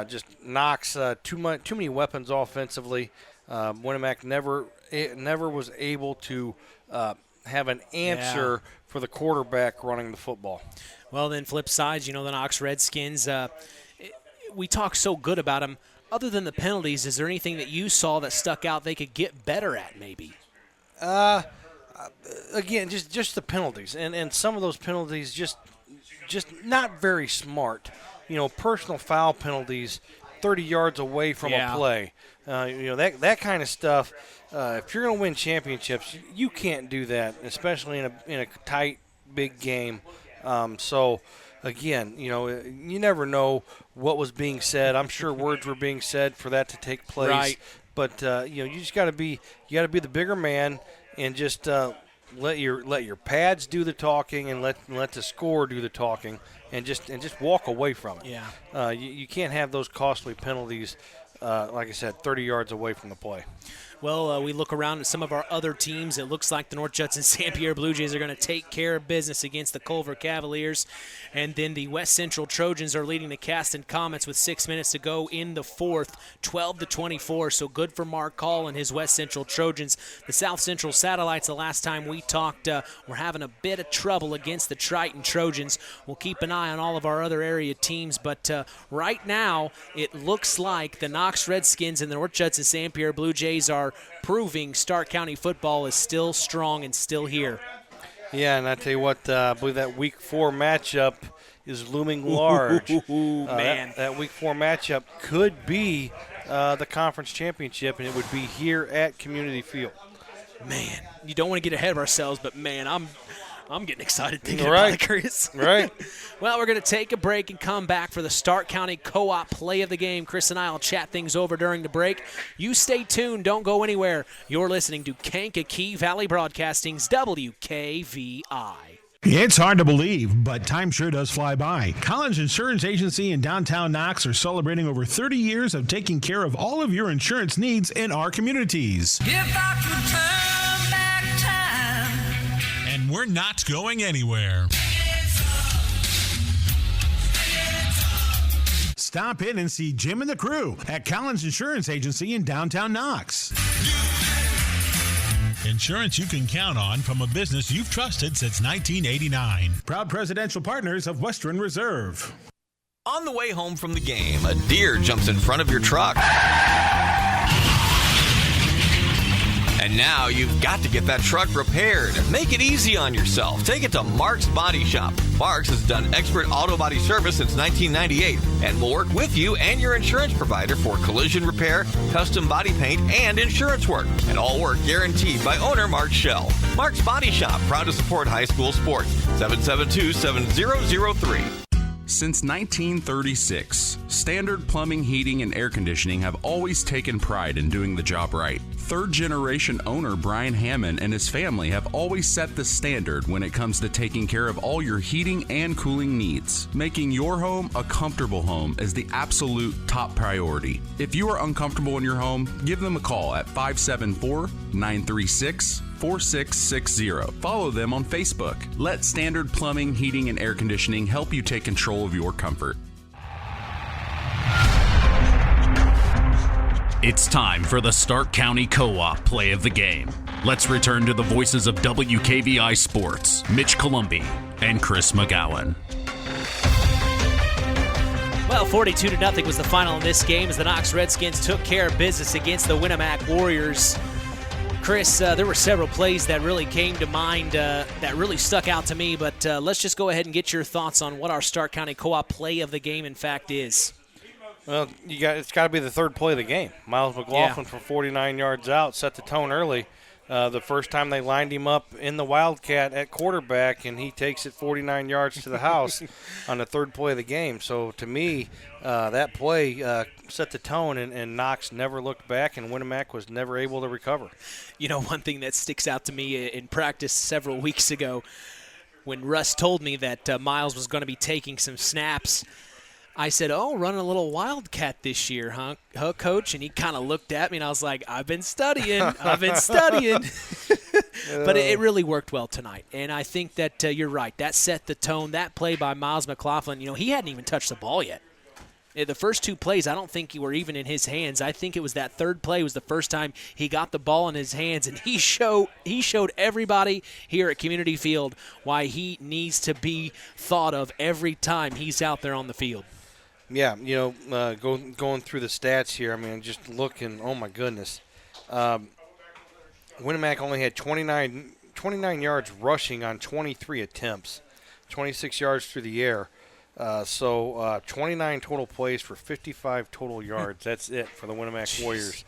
just Knox, too many weapons offensively. Winamac never was able to have an answer for the quarterback running the football. Well, then flip sides, the Knox Redskins, we talk so good about them. Other than the penalties, is there anything that you saw that stuck out they could get better at maybe? Again, just the penalties. And some of those penalties just not very smart. Personal foul penalties 30 yards away from a play. That kind of stuff. If you're going to win championships, you can't do that, especially in a tight, big game. So, again, you never know what was being said. I'm sure words were being said for that to take place. Right. But you just got to be the bigger man and just let your pads do the talking and let the score do the talking and just walk away from it. Yeah. You can't have those costly penalties. Like I said, 30 yards away from the play. Well, we look around at some of our other teams. It looks like the North Judson St. Pierre Blue Jays are going to take care of business against the Culver Cavaliers. And then the West Central Trojans are leading the Caston Comets with 6 minutes to go in the fourth, 12-24. So good for Mark Hall and his West Central Trojans. The South Central Satellites, the last time we talked, were having a bit of trouble against the Triton Trojans. We'll keep an eye on all of our other area teams. But right now, it looks like the Knox Redskins and the North Judson St. Pierre Blue Jays are proving Stark County football is still strong and still here. Yeah, and I tell you what, I believe that Week 4 matchup is looming large. Man. That Week 4 matchup could be the conference championship, and it would be here at Community Field. Man, you don't want to get ahead of ourselves, but, man, I'm getting excited thinking about it, Chris. Right. Well, we're going to take a break and come back for the Stark County Co-op play of the game. Chris and I will chat things over during the break. You stay tuned. Don't go anywhere. You're listening to Kankakee Valley Broadcasting's WKVI. It's hard to believe, but time sure does fly by. Collins Insurance Agency in downtown Knox are celebrating over 30 years of taking care of all of your insurance needs in our communities. If I could turn back time. And we're not going anywhere. Stop in and see Jim and the crew at Collins Insurance Agency in downtown Knox. Insurance you can count on from a business you've trusted since 1989. Proud presidential partners of Western Reserve. On the way home from the game, a deer jumps in front of your truck. And now you've got to get that truck repaired. Make it easy on yourself. Take it to Mark's Body Shop. Mark's has done expert auto body service since 1998 and will work with you and your insurance provider for collision repair, custom body paint, and insurance work. And all work guaranteed by owner Mark Schell. Mark's Body Shop, proud to support high school sports. 772-7003. Since 1936, Standard Plumbing, Heating, and Air Conditioning have always taken pride in doing the job right. Third-generation owner Brian Hammond and his family have always set the standard when it comes to taking care of all your heating and cooling needs. Making your home a comfortable home is the absolute top priority. If you are uncomfortable in your home, give them a call at 574-936-4660. Follow them on Facebook. Let Standard Plumbing, Heating, and Air Conditioning help you take control of your comfort. It's time for the Stark County Co-op play of the game. Let's return to the voices of WKVI Sports, Mitch Columbi and Chris McGowan. Well, 42-0 was the final in this game as the Knox Redskins took care of business against the Winamac Warriors. Chris, there were several plays that really came to mind that really stuck out to me, but let's just go ahead and get your thoughts on what our Stark County Co-op play of the game, in fact, is. Well, it's got to be the third play of the game. Miles McLaughlin from 49 yards out set the tone early. The first time they lined him up in the Wildcat at quarterback, and he takes it 49 yards to the house on the third play of the game. So, to me, that play set the tone, and Knox never looked back, and Winamac was never able to recover. You know, one thing that sticks out to me in practice several weeks ago, when Russ told me that Miles was going to be taking some snaps, I said, running a little Wildcat this year, huh, Coach? And he kind of looked at me, and I was like, I've been studying. But it really worked well tonight. And I think that you're right. That set the tone. That play by Miles McLaughlin, he hadn't even touched the ball yet. The first two plays, I don't think were even in his hands. I think it was that third play was the first time he got the ball in his hands, and he showed everybody here at Community Field why he needs to be thought of every time he's out there on the field. Yeah, going through the stats here, just looking, oh my goodness. Winamac only had 29 yards rushing on 23 attempts, 26 yards through the air. So 29 total plays for 55 total yards. That's it for the Winamac Warriors.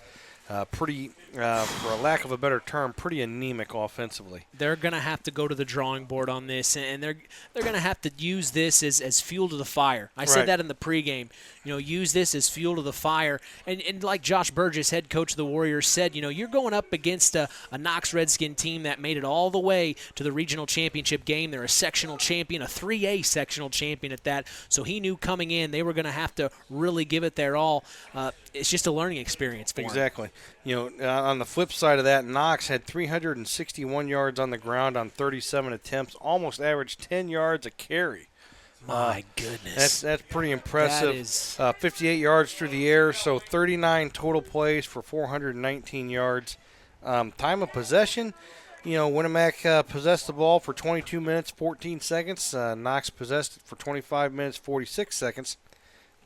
Pretty, for a lack of a better term, pretty anemic offensively. They're going to have to go to the drawing board on this, and they're going to have to use this as fuel to the fire. I said that in the pregame. Use this as fuel to the fire. And like Josh Burgess, head coach of the Warriors, said, you're going up against a Knox Redskin team that made it all the way to the regional championship game. They're a sectional champion, a 3A sectional champion at that. So he knew coming in they were going to have to really give it their all. It's just a learning experience for them. Exactly. On the flip side of that, Knox had 361 yards on the ground on 37 attempts, almost averaged 10 yards a carry. My goodness. That's pretty impressive. That is 58 yards through the air, so 39 total plays for 419 yards. Time of possession, Winamac possessed the ball for 22 minutes, 14 seconds. Knox possessed it for 25 minutes, 46 seconds.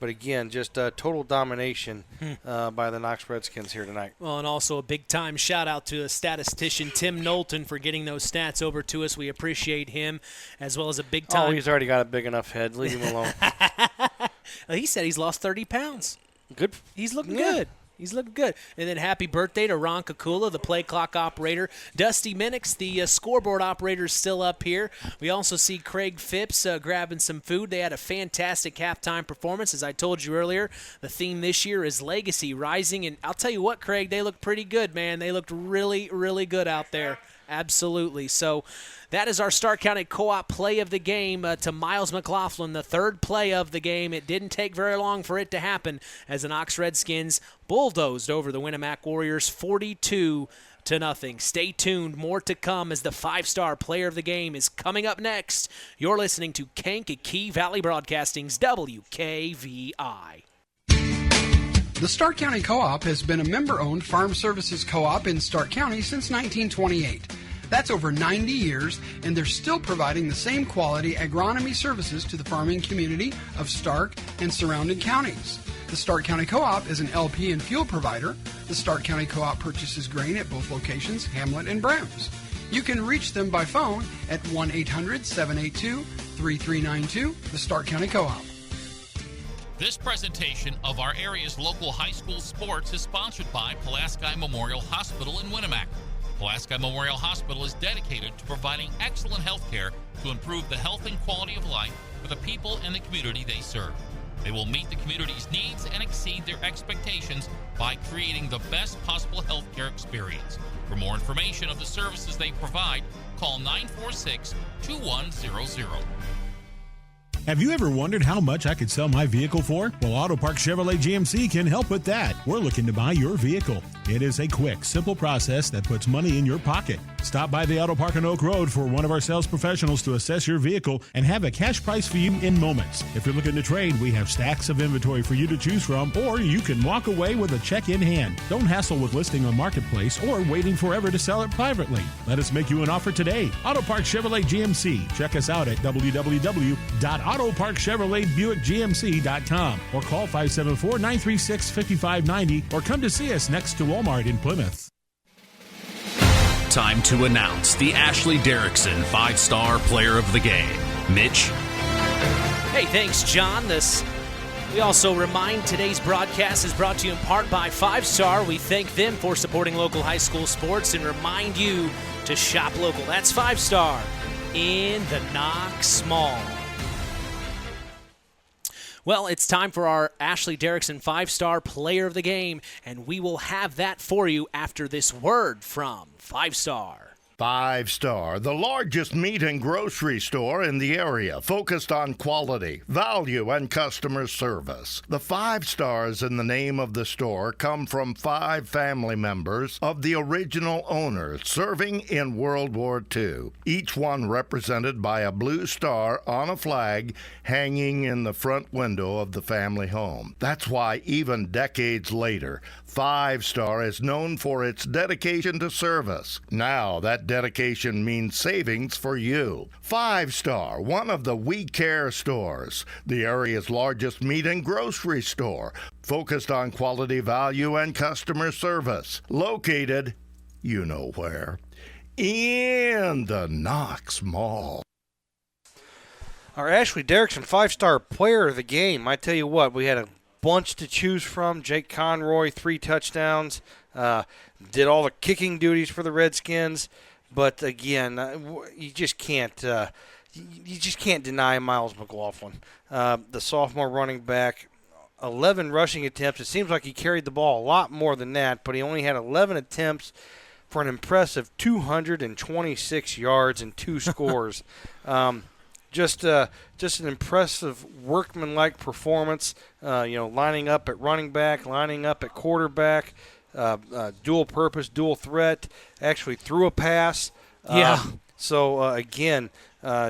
But again, just total domination by the Knox Redskins here tonight. Well, and also a big-time shout-out to a statistician, Tim Knowlton, for getting those stats over to us. We appreciate him, as well as a big-time. Oh, he's already got a big enough head. Leave him alone. He said he's lost 30 pounds. Good. He's looking good. He's looking good. And then happy birthday to Ron Kakula, the play clock operator. Dusty Minix, the scoreboard operator, is still up here. We also see Craig Phipps grabbing some food. They had a fantastic halftime performance. As I told you earlier, the theme this year is Legacy Rising. And I'll tell you what, Craig, they looked pretty good, man. They looked really, really good out there. Absolutely. So that is our Stark County Co-op play of the game to Miles McLaughlin, the third play of the game. It didn't take very long for it to happen as the Knox Redskins bulldozed over the Winamac Warriors 42-0. Stay tuned. More to come as the five-star player of the game is coming up next. You're listening to Kankakee Valley Broadcasting's WKVI. The Stark County Co-op has been a member-owned farm services co-op in Stark County since 1928. That's over 90 years, and they're still providing the same quality agronomy services to the farming community of Stark and surrounding counties. The Stark County Co-op is an LP and fuel provider. The Stark County Co-op purchases grain at both locations, Hamlet and Browns. You can reach them by phone at 1-800-782-3392, the Stark County Co-op. This presentation of our area's local high school sports is sponsored by Pulaski Memorial Hospital in Winamac. Pulaski Memorial Hospital is dedicated to providing excellent health care to improve the health and quality of life for the people and the community they serve. They will meet the community's needs and exceed their expectations by creating the best possible healthcare experience. For more information of the services they provide, call 946-2100. Have you ever wondered how much I could sell my vehicle for? Well, Auto Park Chevrolet GMC can help with that. We're looking to buy your vehicle. It is a quick, simple process that puts money in your pocket. Stop by the Auto Park on Oak Road for one of our sales professionals to assess your vehicle and have a cash price for you in moments. If you're looking to trade, we have stacks of inventory for you to choose from, or you can walk away with a check in hand. Don't hassle with listing on Marketplace or waiting forever to sell it privately. Let us make you an offer today. Auto Park Chevrolet GMC. Check us out at www.autoparkchevroletbuickgmc.com or call 574-936-5590 or come to see us next to Walmart in Plymouth. Time to announce the Ashley Derrickson 5-Star Player of the Game. Mitch? Hey, thanks, John. We also remind today's broadcast is brought to you in part by 5-Star. We thank them for supporting local high school sports and remind you to shop local. That's 5-Star in the Knox Mall. Well, it's time for our Ashley Derrickson 5-Star Player of the Game, and we will have that for you after this word from 5-Star. 5-Star, the largest meat and grocery store in the area, focused on quality, value, and customer service. The 5 stars in the name of the store come from 5 family members of the original owner serving in World War II, each one represented by a blue star on a flag hanging in the front window of the family home. That's why even decades later, 5-Star is known for its dedication to service. Now that dedication means savings for you. 5-Star, one of the We Care stores, the area's largest meat and grocery store, focused on quality, value, and customer service. Located, you know where, in the Knox Mall. Our Ashley Derrickson 5-Star Player of the Game. I tell you what, we had a bunch to choose from. Jake Conroy, 3 touchdowns, did all the kicking duties for the Redskins. But again, you just can't deny Miles McLaughlin, the sophomore running back. 11 rushing attempts. It seems like he carried the ball a lot more than that, but he only had 11 attempts for an impressive 226 yards and 2 scores. Just an impressive workmanlike performance. Lining up at running back, lining up at quarterback, dual purpose, dual threat. Actually threw a pass. Again,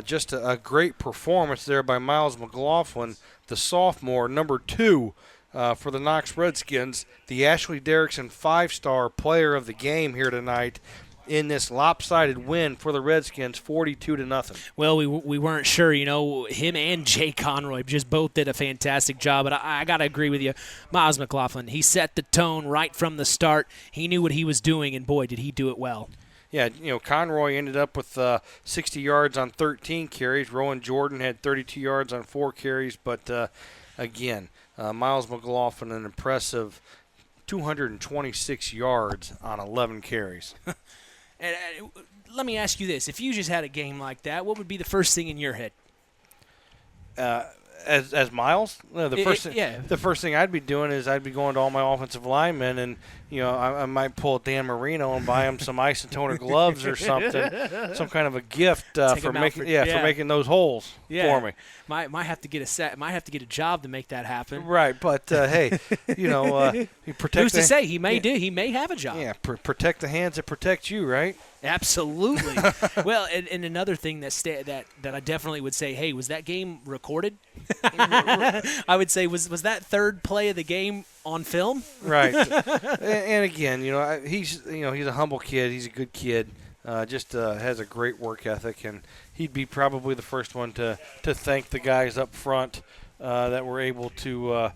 just a great performance there by Miles McLaughlin, the sophomore, number 2 for the Knox Redskins, the Ashley Derrickson 5-Star Player of the Game here tonight, in this lopsided win for the Redskins, 42-0. Well, we weren't sure, him and Jay Conroy just both did a fantastic job, but I got to agree with you. Miles McLaughlin, he set the tone right from the start. He knew what he was doing, and boy, did he do it well. Yeah, Conroy ended up with 60 yards on 13 carries. Rowan Jordan had 32 yards on 4 carries, but again, Miles McLaughlin, an impressive 226 yards on 11 carries. And let me ask you this. If you just had a game like that, what would be the first thing in your head? As Miles? The first thing I'd be doing is I'd be going to all my offensive linemen and, I might pull Dan Marino and buy him some isotoner gloves or something, some kind of a gift for making those holes for me. Might have to get a job to make that happen. Right, but hey, you protect. Who's to say he may have a job? Yeah, protect the hands that protect you, right? Absolutely. Well, and another thing that I definitely would say, hey, was that game recorded? I would say was that third play of the game on film? Right. And again, he's a humble kid. He's a good kid. Just has a great work ethic, and he'd be probably the first one to thank the guys up front that were able to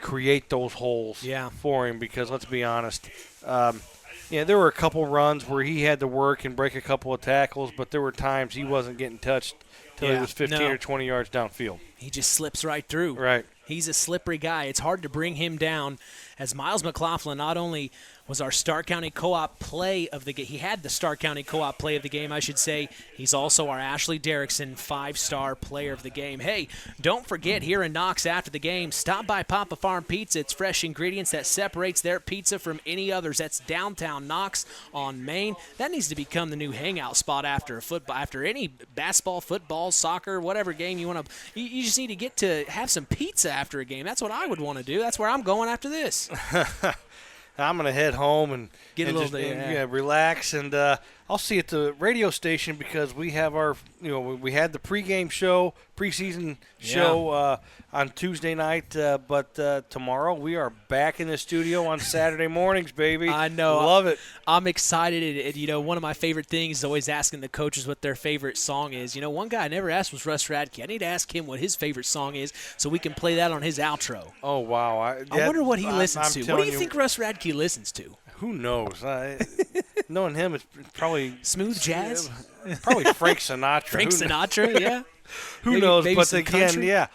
create those holes for him. Because let's be honest, there were a couple runs where he had to work and break a couple of tackles, but there were times he wasn't getting touched till he was 15 or 20 yards downfield. He just slips right through. Right. He's a slippery guy. It's hard to bring him down, as Miles McLaughlin not only was our Stark County Co-op play of the game. He had the Stark County Co-op play of the game, I should say. He's also our Ashley Derrickson 5-star player of the game. Hey, don't forget, here in Knox after the game, stop by Papa Farm Pizza. It's fresh ingredients that separates their pizza from any others. That's downtown Knox on Main. That needs to become the new hangout spot after any basketball, football, soccer, whatever game you want to. You just need to get to have some pizza after a game. That's what I would want to do. That's where I'm going after this. I'm going to head home and get a little bit, relax, and I'll see you at the radio station because we have we had the preseason show on Tuesday night, but tomorrow we are back in the studio on Saturday mornings, baby. I know. Love it. I'm excited. And, one of my favorite things is always asking the coaches what their favorite song is. One guy I never asked was Russ Radke. I need to ask him what his favorite song is so we can play that on his outro. Oh, wow. I wonder what he listens to. What do you think Russ Radke listens to? Who knows? Knowing him, it's probably smooth jazz. Probably Frank Sinatra. Frank Sinatra, yeah. Who knows? Maybe but again, country? yeah,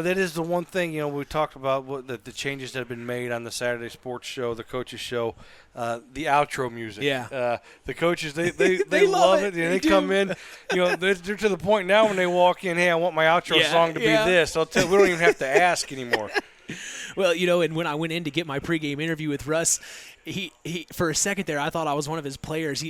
that is the one thing. We talked about the changes that have been made on the Saturday sports show, the coaches show, the outro music. Yeah. The coaches they love it. They come in. They're to the point now when they walk in. Hey, I want my outro song to be this. I'll tell. We don't even have to ask anymore. Well, and when I went in to get my pregame interview with Russ, he for a second there, I thought I was one of his players.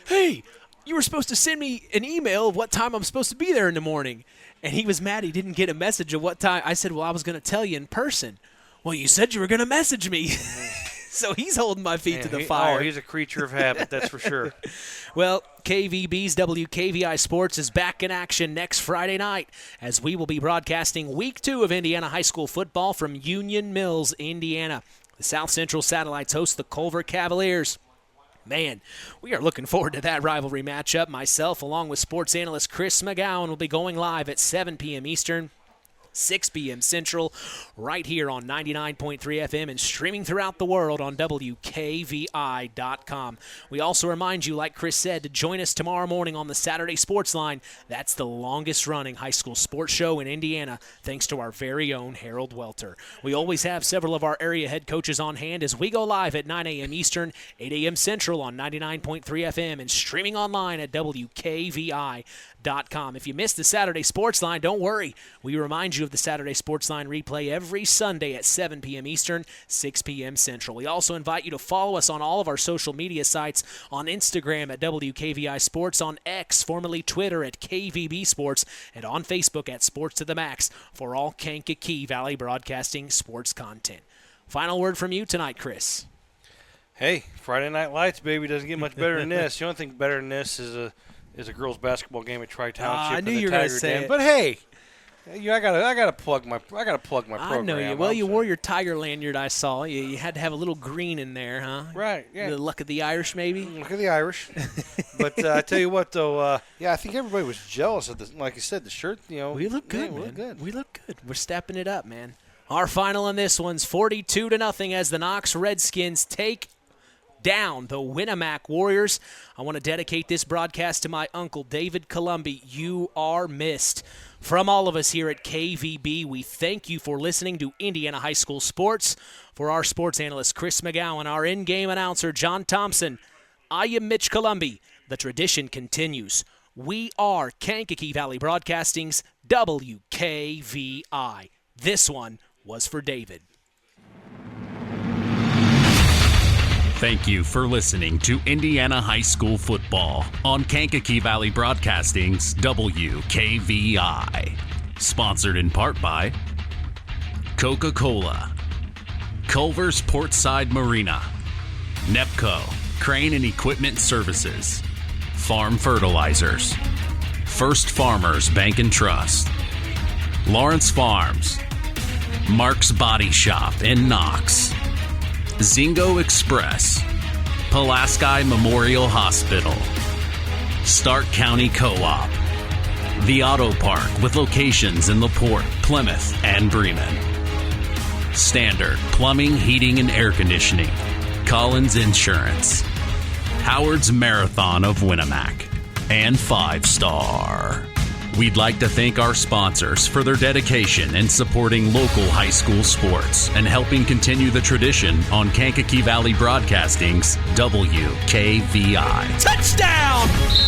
Hey, you were supposed to send me an email of what time I'm supposed to be there in the morning. And he was mad he didn't get a message of what time. I said, well, I was going to tell you in person. Well, you said you were going to message me. So he's holding my feet to the fire. Oh, he's a creature of habit, that's for sure. Well, KVB's WKVI Sports is back in action next Friday night as we will be broadcasting Week 2 of Indiana High School football from Union Mills, Indiana. The South Central Satellites host the Culver Cavaliers. Man, we are looking forward to that rivalry matchup. Myself, along with sports analyst Chris McGowan, will be going live at 7 p.m. Eastern, 6 p.m. Central, right here on 99.3 FM and streaming throughout the world on WKVI.com. We also remind you, like Chris said, to join us tomorrow morning on the Saturday Sports Line. That's the longest-running high school sports show in Indiana, thanks to our very own Harold Welter. We always have several of our area head coaches on hand as we go live at 9 a.m. Eastern, 8 a.m. Central on 99.3 FM and streaming online at WKVI.com. If you missed the Saturday Sports Line, don't worry. We remind you of the Saturday Sports Line replay every Sunday at 7 p.m. Eastern, 6 p.m. Central. We also invite you to follow us on all of our social media sites, on Instagram at WKVI Sports, on X, formerly Twitter, at KVB Sports, and on Facebook at Sports to the Max for all Kankakee Valley Broadcasting sports content. Final word from you tonight, Chris. Hey, Friday Night Lights, baby, doesn't get much better than this. The only thing better than this is a girls' basketball game at Tri-Township. I knew you were going to say it. But hey, I gotta plug my program. I know you. Well, you wore your Tiger lanyard. I saw you had to have a little green in there, huh? Right. Yeah. The luck of the Irish, maybe. Luck of the Irish. But I tell you what, though. I think everybody was jealous of this. Like you said, the shirt. We look good, man. We look good. We're stepping it up, man. Our final on this one's 42-0 as the Knox Redskins take down the Winamac Warriors. I want to dedicate this broadcast to my uncle, David Columbi. You are missed. From all of us here at KVB, we thank you for listening to Indiana High School Sports. For our sports analyst, Chris McGowan, our in-game announcer, John Thompson, I am Mitch Columbi. The tradition continues. We are Kankakee Valley Broadcasting's WKVI. This one was for David. Thank you for listening to Indiana High School Football on Kankakee Valley Broadcasting's WKVI. Sponsored in part by Coca-Cola, Culver's Portside Marina, NEPCO, Crane and Equipment Services, Farm Fertilizers, First Farmers Bank and Trust, Lawrence Farms, Mark's Body Shop in Knox, Zingo Express, Pulaski Memorial Hospital, Stark County Co-op, The Auto Park with locations in LaPorte, Plymouth, and Bremen, Standard Plumbing, Heating, and Air Conditioning, Collins Insurance, Howard's Marathon of Winamac, and 5 Star. We'd like to thank our sponsors for their dedication in supporting local high school sports and helping continue the tradition on Kankakee Valley Broadcasting's WKVI. Touchdown!